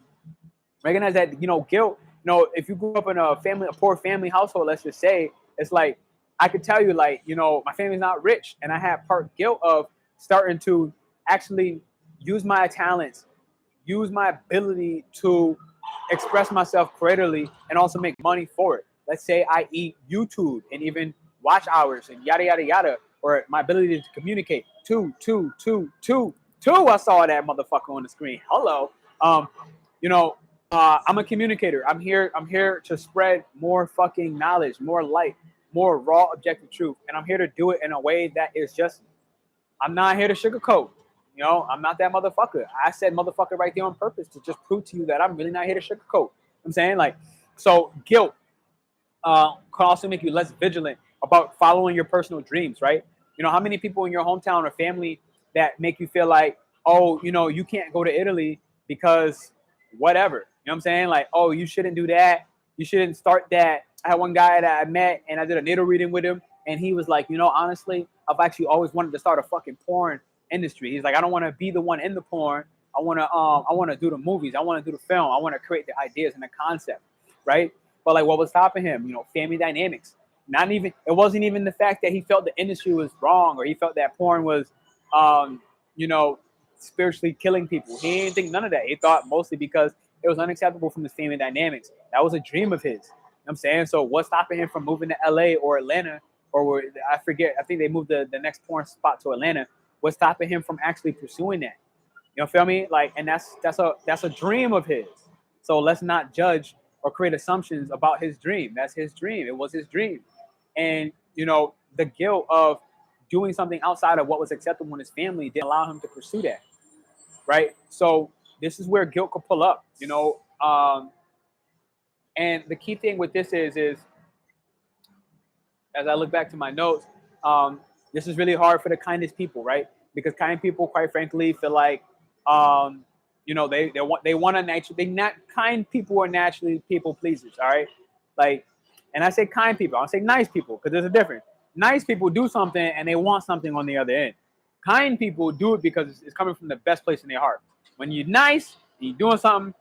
recognize that, you know, guilt, you know, if you grew up in a poor family household, let's just say, it's like, I could tell you, like, you know, my family's not rich, and I had part guilt of starting to actually use my talents, use my ability to express myself creatively and also make money for it. Let's say I eat YouTube and even watch hours and yada, yada, yada, or my ability to communicate. Two. I saw that motherfucker on the screen. Hello. You know, I'm a communicator. I'm here to spread more fucking knowledge, more light, more raw objective truth. And I'm here to do it in a way that is just, I'm not here to sugarcoat. You know, I'm not that motherfucker. I said motherfucker right there on purpose to just prove to you that I'm really not here to sugarcoat. I'm saying, like, so guilt can also make you less vigilant about following your personal dreams, right? You know, how many people in your hometown or family that make you feel like, oh, you know, you can't go to Italy because whatever. You know what I'm saying? Like, oh, you shouldn't do that. You shouldn't start that. I had one guy that I met and I did a natal reading with him, and he was like, you know, honestly, I've actually always wanted to start a fucking porn industry. He's like, I don't want to be the one in the porn. I want to do the movies. I want to do the film. I want to create the ideas and the concept, right? But like, what was stopping him? You know, family dynamics. It wasn't even the fact that he felt the industry was wrong or he felt that porn was, you know, spiritually killing people. He didn't think none of that. He thought mostly because it was unacceptable from his family dynamics. That was a dream of his. You know what I'm saying? So what's stopping him from moving to LA or Atlanta, or I forget, I think they moved the next porn spot to Atlanta. What's stopping him from actually pursuing that? You know, feel me? Like, and that's a dream of his. So let's not judge or create assumptions about his dream. That's his dream. It was his dream. And, you know, the guilt of doing something outside of what was acceptable in his family didn't allow him to pursue that. Right? So this is where guilt could pull up, you know. And the key thing with this is as I look back to my notes, this is really hard for the kindest people, right? Because kind people, quite frankly, feel like, you know, they want to naturally, kind people are naturally people pleasers, all right? Like, and I say kind people, I don't say nice people, because there's a difference. Nice people do something and they want something on the other end. Kind people do it because it's coming from the best place in their heart. When you're nice and you're doing something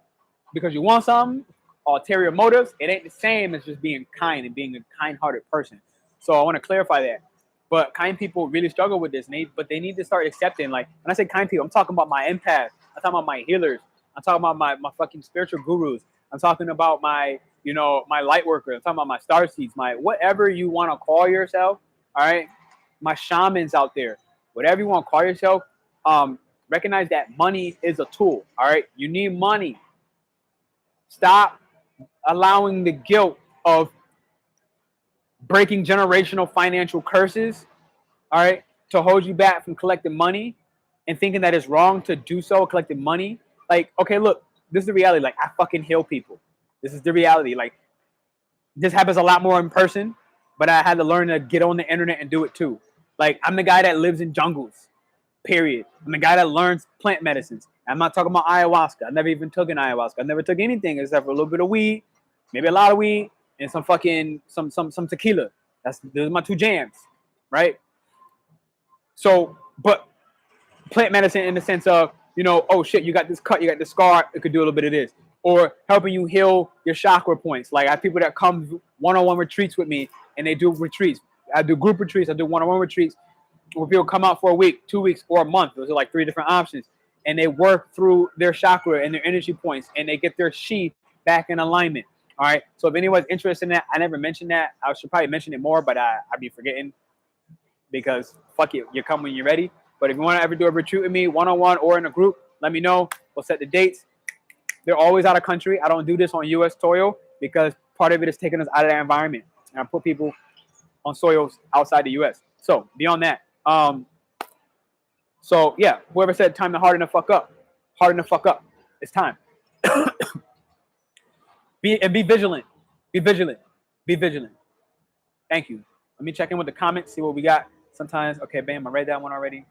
because you want something, ulterior motives, it ain't the same as just being kind and being a kind-hearted person. So I want to clarify that. But kind people really struggle with this, but they need to start accepting. Like when I say kind people, I'm talking about my empaths. I'm talking about my healers. I'm talking about my fucking spiritual gurus. I'm talking about my, you know, my light workers. I'm talking about my star seeds, my whatever you want to call yourself. All right, my shamans out there, whatever you want to call yourself. Recognize that money is a tool. All right, you need money. Stop allowing the guilt of breaking generational financial curses, all right, to hold you back from collecting money and thinking that it's wrong to do so, collecting money. Like, okay, look, this is the reality. Like, I fucking heal people. This is the reality. Like, this happens a lot more in person, but I had to learn to get on the internet and do it too. Like, I'm the guy that lives in jungles, period. I'm the guy that learns plant medicines. I'm not talking about ayahuasca. I never even took an ayahuasca. I never took anything except for a little bit of weed, maybe a lot of weed, and some fucking some tequila. Those are my two jams, right? So, but plant medicine in the sense of, you know, oh shit, you got this cut, you got this scar, it could do a little bit of this. Or helping you heal your chakra points. Like I have people that come one-on-one retreats with me and they do retreats. I do group retreats, I do one-on-one retreats where people come out for a week, 2 weeks, or a month. Those are like 3 different options. And they work through their chakra and their energy points and they get their chi back in alignment. All right. So if anyone's interested in that, I never mentioned that. I should probably mention it more, but I'd be forgetting because fuck it, you come when you're ready. But if you want to ever do a retreat with me, one-on-one or in a group, let me know. We'll set the dates. They're always out of country. I don't do this on U.S. soil because part of it is taking us out of that environment. And I put people on soils outside the U.S. So beyond that, so yeah, whoever said time to harden the fuck up, harden the fuck up. It's time. Be vigilant. Be vigilant. Be vigilant. Thank you. Let me check in with the comments, see what we got. Sometimes, okay, bam, I read that one already. I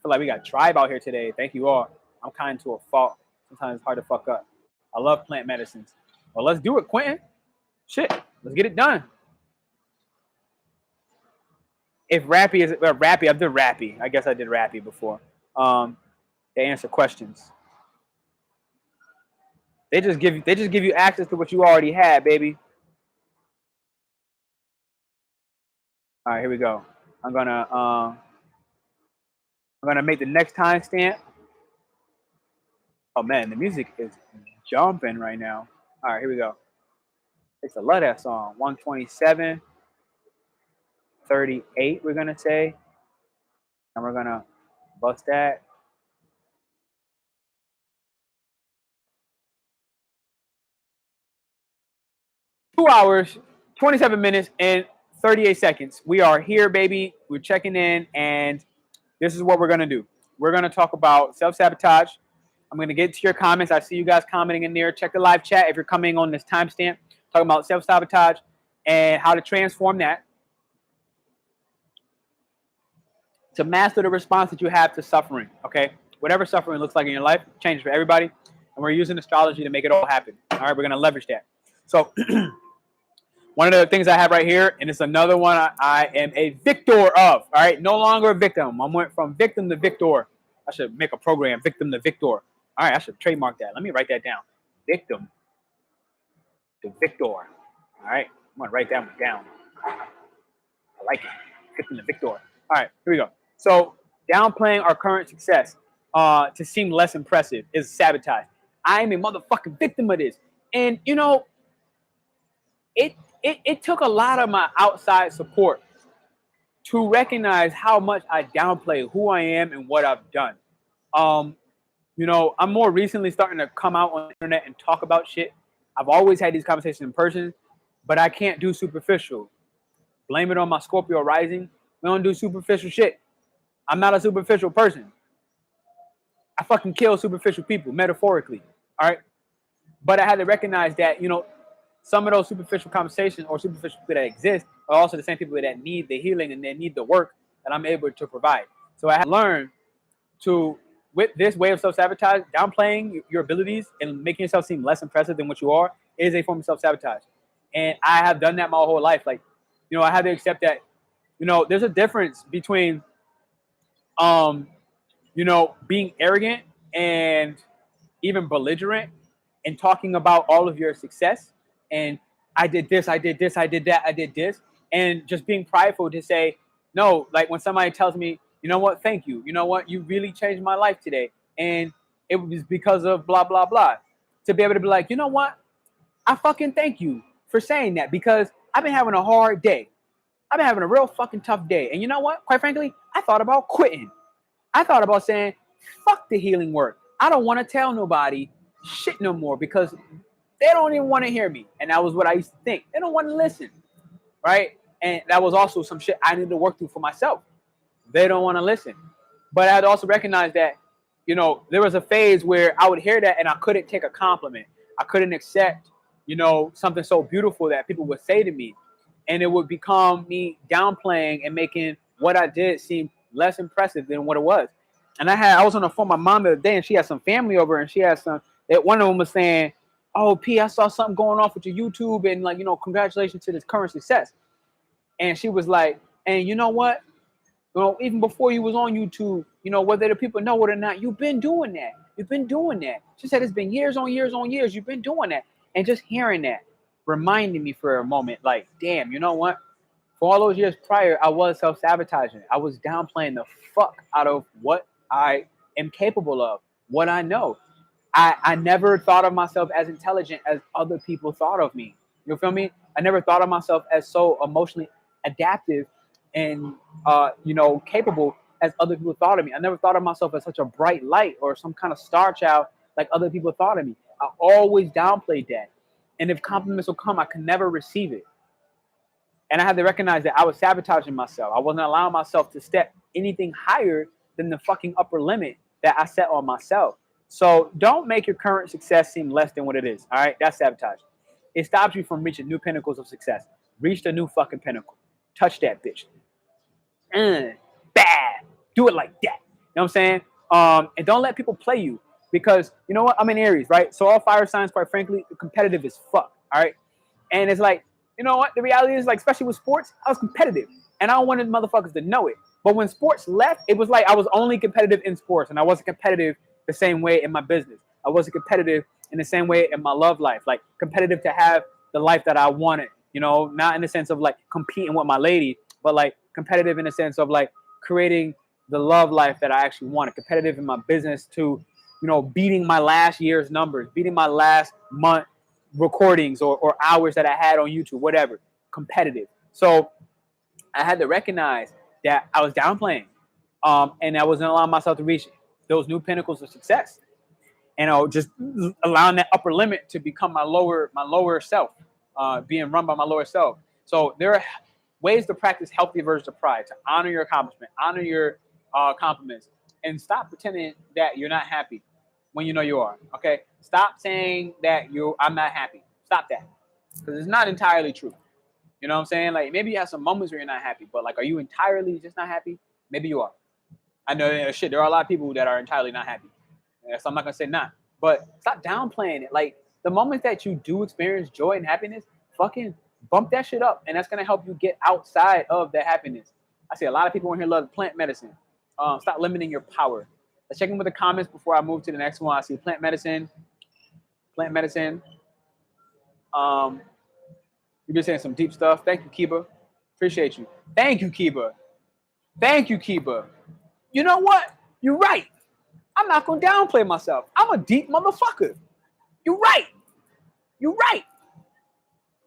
feel like we got tribe out here today. Thank you all. I'm kind to a fault. Sometimes it's hard to fuck up. I love plant medicines. Well, let's do it, Quentin. Shit, let's get it done. If Rappy is Rappy, I've done Rappy. I guess I did Rappy before. They answer questions. They just give you access to what you already had, baby. All right, here we go. I'm gonna make the next timestamp. Oh man, the music is jumping right now. All right, here we go. It's a love that song. 127:38. We're gonna say, and we're gonna bust that. Two hours, 27 minutes, and 38 seconds. We are here, baby. We're checking in, and this is what we're gonna do. We're gonna talk about self-sabotage. I'm gonna get to your comments. I see you guys commenting in there. Check the live chat if you're coming on this timestamp. Talking about self-sabotage and how to transform that to master the response that you have to suffering. Okay, whatever suffering looks like in your life, changes for everybody, and we're using astrology to make it all happen. All right, we're gonna leverage that. So. One of the things I have right here, and it's another one I am a victor of. All right, no longer a victim. I went from victim to victor. I should make a program, victim to victor. All right, I should trademark that. Let me write that down. Victim to victor. All right, I'm gonna write that one down. I like it. Victim to victor. All right, here we go. So downplaying our current success to seem less impressive is sabotage. I am a motherfucking victim of this, and you know, it took a lot of my outside support to recognize how much I downplay who I am and what I've done. You know, I'm more recently starting to come out on the internet and talk about shit. I've always had these conversations in person, but I can't do superficial. Blame it on my Scorpio rising. We don't do superficial shit. I'm not a superficial person. I fucking kill superficial people, metaphorically. All right? But I had to recognize that, you know, some of those superficial conversations or superficial people that exist are also the same people that need the healing and they need the work that I'm able to provide. So I had to learn to, with this way of self-sabotage, downplaying your abilities and making yourself seem less impressive than what you are is a form of self-sabotage. And I have done that my whole life. Like, you know, I had to accept that, you know, there's a difference between, you know, being arrogant and even belligerent and talking about all of your success and I did this, I did this, I did that, I did this, and just being prideful to say no. Like when somebody tells me, you know what, thank you, you know what, you really changed my life today, and it was because of blah blah blah. To be able to be like, you know what, I fucking thank you for saying that, because I've been having a hard day. I've been having a real fucking tough day. And you know what? Quite frankly, I thought about quitting. I thought about saying, fuck the healing work. I don't want to tell nobody shit no more because they don't even want to hear me. And that was what I used to think. They don't want to listen. Right? And that was also some shit I needed to work through for myself. They don't want to listen. But I had to also recognize that, you know, there was a phase where I would hear that and I couldn't take a compliment. I couldn't accept, you know, something so beautiful that people would say to me. And it would become me downplaying and making what I did seem less impressive than what it was. And I was on the phone with my mom the other day, and she had some family over, and she had some. One of them was saying, "Oh, P, I saw something going off with your YouTube, and like, you know, congratulations to this current success." And she was like, "And you know what? You know, even before you was on YouTube, you know, whether the people know it or not, you've been doing that. You've been doing that." She said, "It's been years on years on years. You've been doing that." And just hearing that reminded me for a moment, like, damn, you know what? For all those years prior, I was self-sabotaging. I was downplaying the fuck out of what I am capable of, what I know. I never thought of myself as intelligent as other people thought of me. You feel me? I never thought of myself as so emotionally adaptive and, you know, capable as other people thought of me. I never thought of myself as such a bright light or some kind of star child like other people thought of me. I always downplayed that. And if compliments will come, I could never receive it. And I had to recognize that I was sabotaging myself. I wasn't allowing myself to step anything higher than the fucking upper limit that I set on myself. So don't make your current success seem less than what it is. All right, that's sabotage. It stops you from reaching new pinnacles of success. Reach the new fucking pinnacle. Touch that bitch. Bad. Do it like that. You know what I'm saying? And don't let people play you, because you know what? I'm in Aries, right? So all fire signs, quite frankly, competitive as fuck. All right. And it's like, you know what? The reality is, like, especially with sports, I was competitive, and I don't want motherfuckers to know it. But when sports left, it was like I was only competitive in sports, and I wasn't competitive the same way in my business. I wasn't competitive in the same way in my love life, like competitive to have the life that I wanted. You know, not in the sense of like competing with my lady, but like competitive in the sense of like creating the love life that I actually wanted. Competitive in my business to, you know, beating my last year's numbers, beating my last month recordings or hours that I had on YouTube, whatever. Competitive. So I had to recognize that I was downplaying, and I wasn't allowing myself to reach those new pinnacles of success, and just allowing that upper limit to become my lower self, being run by my lower self. So there are ways to practice healthy versions of pride, to honor your accomplishment, honor your compliments, and stop pretending that you're not happy when you know you are. Okay, stop saying that I'm not happy. Stop that, because it's not entirely true. You know what I'm saying? Like, maybe you have some moments where you're not happy, but like, are you entirely just not happy? Maybe you are. I know, shit, there are a lot of people that are entirely not happy. So I'm not gonna say not, but stop downplaying it. Like, the moments that you do experience joy and happiness, fucking bump that shit up, and that's gonna help you get outside of that happiness. I see a lot of people in here love plant medicine. Stop limiting your power. Let's check in with the comments before I move to the next one. I see plant medicine. Plant medicine. You've been saying some deep stuff. Thank you, Kiba. Appreciate you. Thank you, Kiba. Thank you, Kiba. You know what? You're right. I'm not going to downplay myself. I'm a deep motherfucker. You're right. You're right.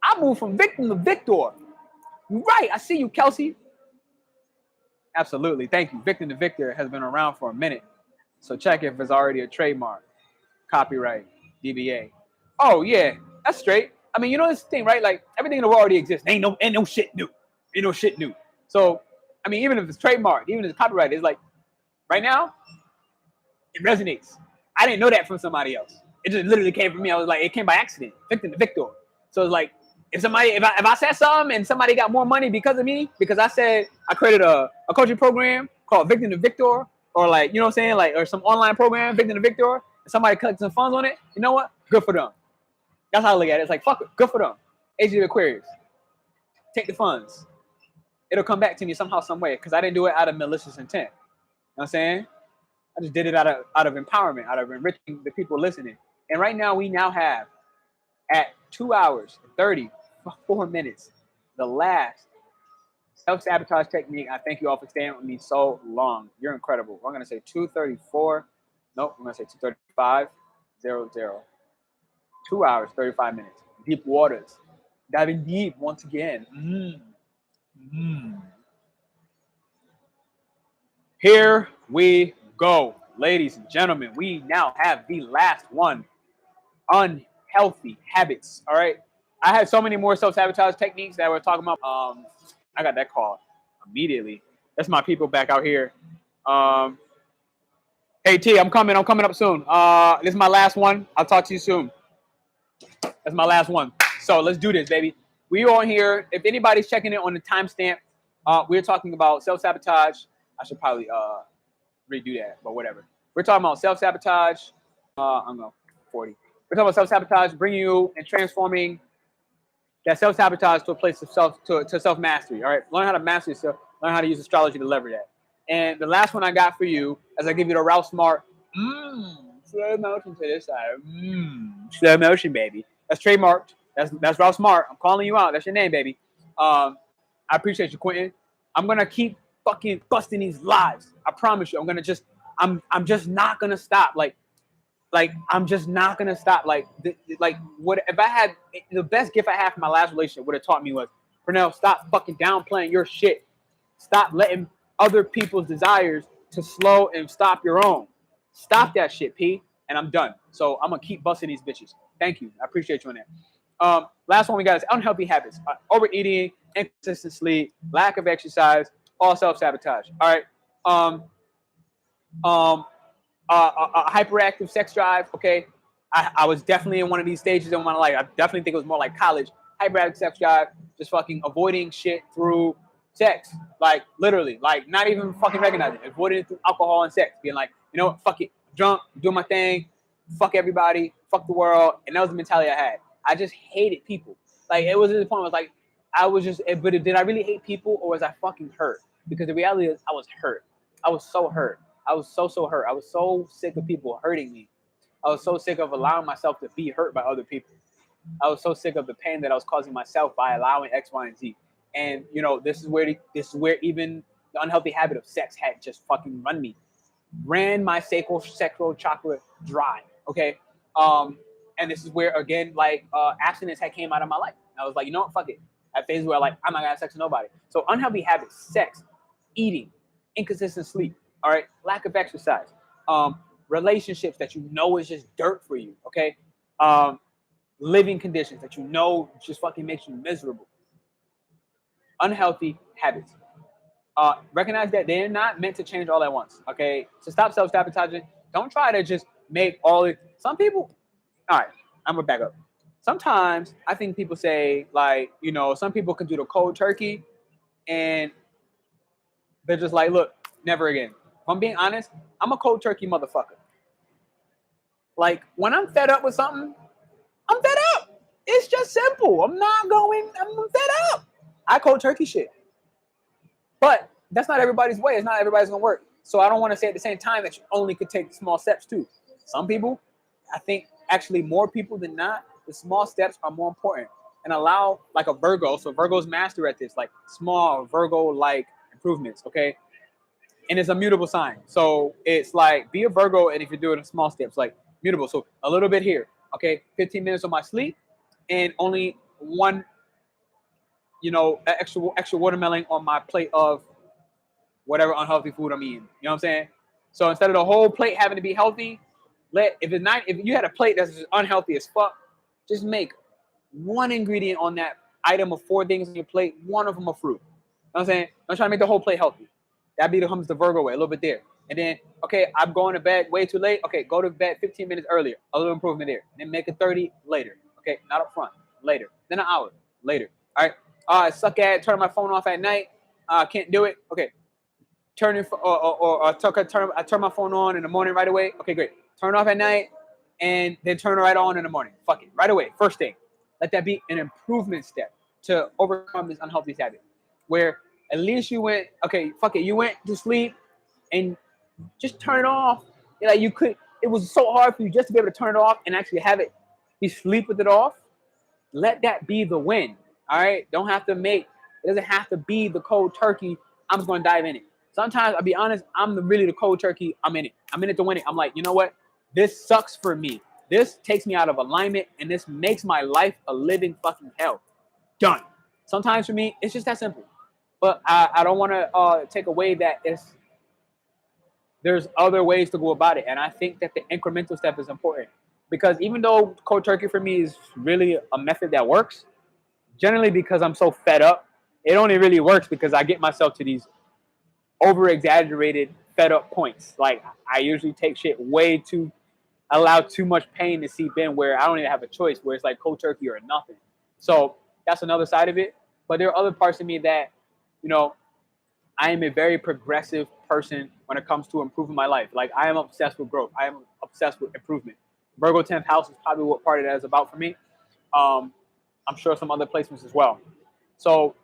I moved from victim to victor. You're right. I see you, Kelsey. Absolutely. Thank you. Victim to victor has been around for a minute. So check if it's already a trademark, copyright, DBA. Oh, yeah. That's straight. I mean, you know this thing, right? Like, everything in the world already exists. Ain't no shit new. Ain't no shit new. So, I mean, even if it's trademarked, even if it's copyrighted, it's like, right now, it resonates. I didn't know that from somebody else. It just literally came from me. I was like, it came by accident. Victim to victor. So it's like, if I said something and somebody got more money because of me, because I said I created a coaching program called Victim to Victor, or like, you know what I'm saying? Like, or some online program, Victim to Victor, and somebody collected some funds on it, you know what? Good for them. That's how I look at it. It's like, fuck it. Good for them. Age of Aquarius. Take the funds. It'll come back to me somehow, some way, because I didn't do it out of malicious intent. You know what I'm saying? I just did it out of empowerment, out of enriching the people listening. And right now, we now have, at 2 hours, 34 minutes, the last self-sabotage technique. I thank you all for staying with me so long. You're incredible. I'm going to say 2:34. Nope, I'm going to say 2:35:00. 2 hours, 35 minutes. Deep waters. Diving deep once again. Here we go. Ladies and gentlemen, we now have the last one. Unhealthy habits. All right. I had so many more self-sabotage techniques that we're talking about. I got that call immediately. That's my people back out here. Hey T, I'm coming up soon. This is my last one. I'll talk to you soon. That's my last one. So let's do this, baby. We on here. If anybody's checking it on the timestamp, we're talking about self-sabotage. I should probably redo that, but whatever. We're talking about self-sabotage. I'm going 40. We're talking about self-sabotage, bringing you and transforming that self-sabotage to a place of self-mastery. All right, learn how to master yourself. Learn how to use astrology to lever that. And the last one I got for you, as I give you the Ralph Smart, slow motion to this side. Slow motion, baby. That's trademarked. That's Ralph Smart. I'm calling you out. That's your name, baby. I appreciate you, Quentin. I'm gonna keep fucking busting these lives. I promise you. I'm just not gonna stop. Like I'm just not gonna stop. What if I had the best gift I had from my last relationship would have taught me was, Pernell, stop fucking downplaying your shit. Stop letting other people's desires to slow and stop your own. Stop that shit, P. And I'm done. So I'm gonna keep busting these bitches. Thank you. I appreciate you on that. Last one we got is unhealthy habits: overeating, inconsistent sleep, lack of exercise, all self-sabotage. All right. A hyperactive sex drive. Okay, I was definitely in one of these stages in my life. I definitely think it was more like college. Hyperactive sex drive, just fucking avoiding shit through sex, like literally, like not even fucking recognizing it. Avoiding it through alcohol and sex, being like, you know what, fuck it, I'm drunk, doing my thing, fuck everybody, fuck the world, and that was the mentality I had. I just hated people. Like it was to the point where I was like, but did I really hate people or was I fucking hurt? Because the reality is, I was hurt. I was so hurt. I was so hurt. I was so sick of people hurting me. I was so sick of allowing myself to be hurt by other people. I was so sick of the pain that I was causing myself by allowing X, Y, and Z. And you know, this is where even the unhealthy habit of sex had just fucking ran my sacral chakra dry. Okay, and this is where again, like abstinence had came out of my life. I was like, you know what, fuck it. At phases where like I'm not gonna have sex with nobody. So unhealthy habits: sex, eating, inconsistent sleep. All right, lack of exercise, relationships that you know is just dirt for you. Okay, living conditions that you know just fucking makes you miserable. Unhealthy habits. Recognize that they're not meant to change all at once. Okay, to stop self-sabotaging, don't try to just make all it. Some people, all right, I'm gonna back up. Sometimes I think people say like, you know, some people can do the cold turkey, and they're just like, look, never again. If I'm being honest, I'm a cold turkey motherfucker. Like when I'm fed up with something, I'm fed up. It's just simple. I'm fed up. I cold turkey shit. But that's not everybody's way. It's not everybody's gonna work. So I don't want to say at the same time that you only could take small steps too. Some people, I think actually more people than not, the small steps are more important. And allow like a Virgo. So Virgo's master at this, like small Virgo-like improvements, okay? And it's a mutable sign. So it's like be a Virgo, and if you're doing small steps, like mutable. So a little bit here, okay? 15 minutes of my sleep, and only one, you know, extra watermelon on my plate of whatever unhealthy food I'm eating. You know what I'm saying? So instead of the whole plate having to be healthy, if you had a plate that's just unhealthy as fuck, just make one ingredient on that item of 4 things on your plate, one of them a fruit. You know what I'm saying? I'm trying to make the whole plate healthy. That becomes the Virgo way, a little bit there. And then, okay, I'm going to bed way too late. Okay, go to bed 15 minutes earlier. A little improvement there. Then make it 30 later. Okay, not up front. Later. Then an hour later. All right. I suck at it. Turn my phone off at night. Can't do it. Okay. I turn my phone on in the morning right away. Okay, great. Turn it off at night and then turn it right on in the morning. Fuck it. Right away. First thing. Let that be an improvement step to overcome this unhealthy habit. Where at least you went, okay, fuck it. You went to sleep and just turn it off. You know, you could, it was so hard for you just to be able to turn it off and actually have it, you sleep with it off. Let that be the win. All right. It doesn't have to be the cold turkey. I'm just going to dive in it. Sometimes, I'll be honest, I'm really the cold turkey. I'm in it. I'm in it to win it. I'm like, you know what? This sucks for me. This takes me out of alignment, and this makes my life a living fucking hell. Done. Sometimes for me, it's just that simple. But I don't want to take away that there's other ways to go about it. And I think that the incremental step is important. Because even though cold turkey for me is really a method that works, generally because I'm so fed up, it only really works because I get myself to these over-exaggerated fed up points. Like, I usually take shit allow too much pain to seep in where I don't even have a choice, where it's like cold turkey or nothing. So that's another side of it. But there are other parts of me that, I am a very progressive person when it comes to improving my life. Like, I am obsessed with growth. I am obsessed with improvement. Virgo 10th house is probably what part of that is about for me. I'm sure some other placements as well. So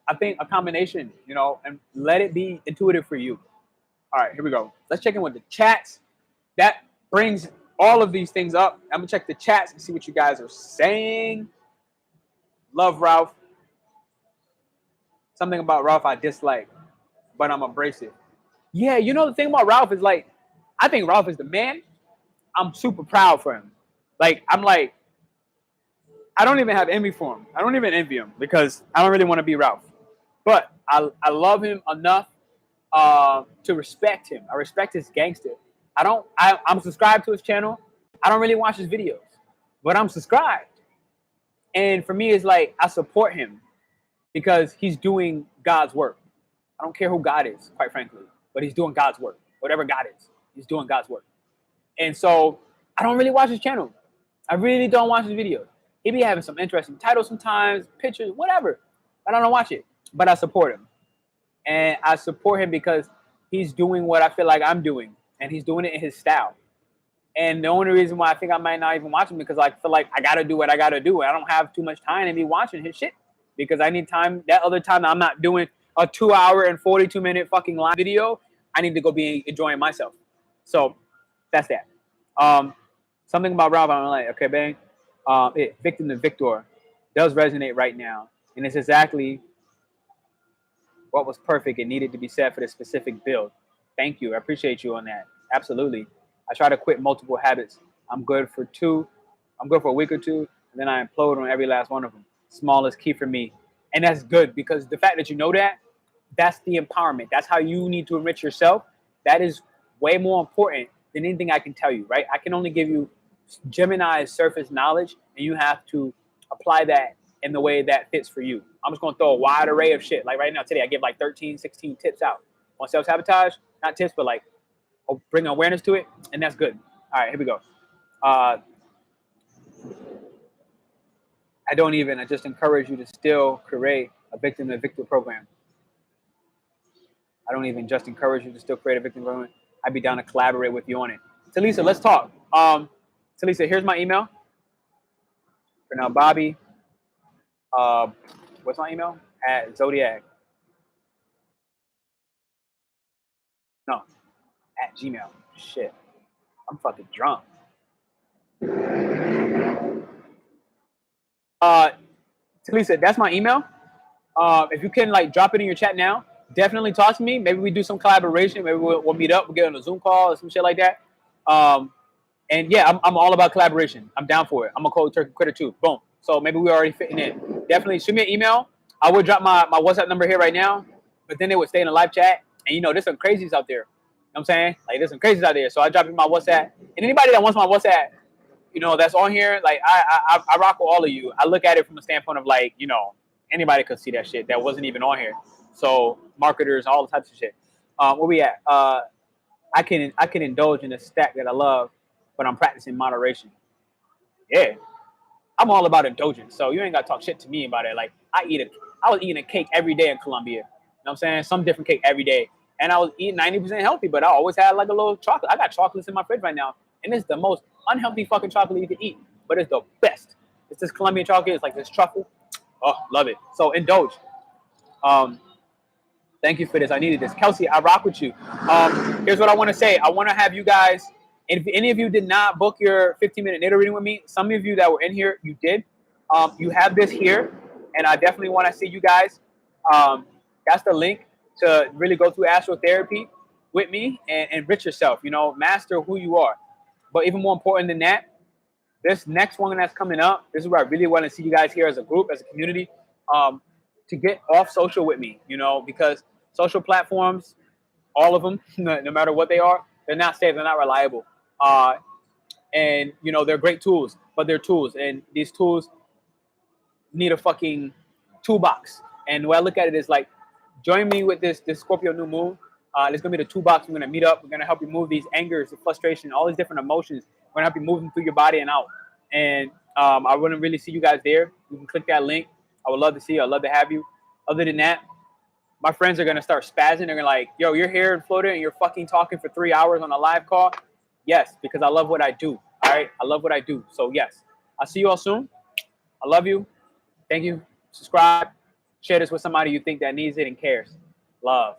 I think a combination, and let it be intuitive for you. All right, here we go. Let's check in with the chats. That brings all of these things up. I'm going to check the chats and see what you guys are saying. Love Ralph. Something about Ralph I dislike, but I'm abrasive. Yeah, the thing about Ralph is, like, I think Ralph is the man. I'm super proud for him. Like, I don't even have envy for him. I don't even envy him because I don't really want to be Ralph. But I love him enough to respect him. I respect his gangster. I'm subscribed to his channel. I don't really watch his videos, but I'm subscribed. And for me, it's like, I support him because he's doing God's work. I don't care who God is, quite frankly, but he's doing God's work. Whatever God is, he's doing God's work. And so I don't really watch his channel. I really don't watch his videos. He be having some interesting titles sometimes, pictures, whatever. I don't watch it, but I support him. And I support him because he's doing what I feel like I'm doing, and he's doing it in his style. And the only reason why I think I might not even watch him because I feel like I got to do what I got to do. I don't have too much time to be watching his shit because I need time. That other time that I'm not doing a 2-hour and 42-minute fucking live video, I need to go be enjoying myself. So that's that. Something about Ralph, I'm like, okay, bang. Victim to Victor does resonate right now. And it's exactly what was perfect and needed to be said for this specific build. Thank you. I appreciate you on that. Absolutely. I try to quit multiple habits. I'm good for a week or two, and then I implode on every last one of them. Small is key for me. And that's good because the fact that you know that, that's the empowerment. That's how you need to enrich yourself. That is way more important than anything I can tell you, right? I can only give you Gemini's surface knowledge, and you have to apply that in the way that fits for you. I'm just going to throw a wide array of shit. Like right now, today, I give like 13, 16 tips out on self-sabotage. Not tips, but like bring awareness to it, and that's good. All right, here we go. I just encourage you to still create a victim to victor program. I don't even just encourage you to still create a victim program. I'd be down to collaborate with you on it. Talisa, let's talk. Talisa, here's my email. For now, Bobby. What's my email? At Zodiac. No, at Gmail. Shit. I'm fucking drunk. Talisa, that's my email. If you can like drop it in your chat now, definitely talk to me. Maybe we do some collaboration. Maybe we'll meet up. We'll get on a Zoom call or some shit like that. And yeah, I'm all about collaboration. I'm down for it. I'm a cold turkey quitter too. Boom. So maybe we're already fitting in. Definitely shoot me an email. I would drop my WhatsApp number here right now, but then it would stay in the live chat. And there's some crazies out there. You know what I'm saying? Like there's some crazies out there. So I drop you my WhatsApp. And anybody that wants my WhatsApp, that's on here, like I rock with all of you. I look at it from a standpoint of like, anybody could see that shit that wasn't even on here. So marketers, all the types of shit. Where we at? I can indulge in a stack that I love, but I'm practicing moderation. Yeah. I'm all about indulgence. So you ain't got to talk shit to me about it. Like I was eating a cake every day in Colombia. You know what I'm saying? Some different cake every day. And I was eating 90% healthy, but I always had like a little chocolate. I got chocolates in my fridge right now. And it's the most unhealthy fucking chocolate you can eat. But it's the best. It's this Colombian chocolate. It's like this truffle. Oh, love it. So indulge. Thank you for this. I needed this. Kelsey, I rock with you. Here's what I want to say. I want to have you guys And if any of you did not book your 15-minute natal reading with me, some of you that were in here, you did. You have this here, and I definitely want to see you guys. That's the link to really go through AstroTherapy with me and enrich yourself. You know, master who you are. But even more important than that, this next one that's coming up, this is where I really want to see you guys here as a group, as a community, to get off social with me, you know, because social platforms, all of them, no matter what they are, they're not safe, they're not reliable. And, you know, they're great tools, but they're tools. And these tools need a fucking toolbox. And the way I look at it is like, join me with this Scorpio new moon. There's gonna be the toolbox. We're gonna meet up. We're gonna help you move these angers, the frustration, all these different emotions. We're gonna help you move them through your body and out. And I wouldn't really see you guys there. You can click that link. I would love to see you. I'd love to have you. Other than that, my friends are gonna start spazzing. They're gonna like, yo, you're here in Florida and you're fucking talking for 3 hours on a live call. Yes, because I love what I do. All right, I love what I do. So yes, I'll see you all soon. I love you. Thank you. Subscribe. Share this with somebody you think that needs it and cares. Love.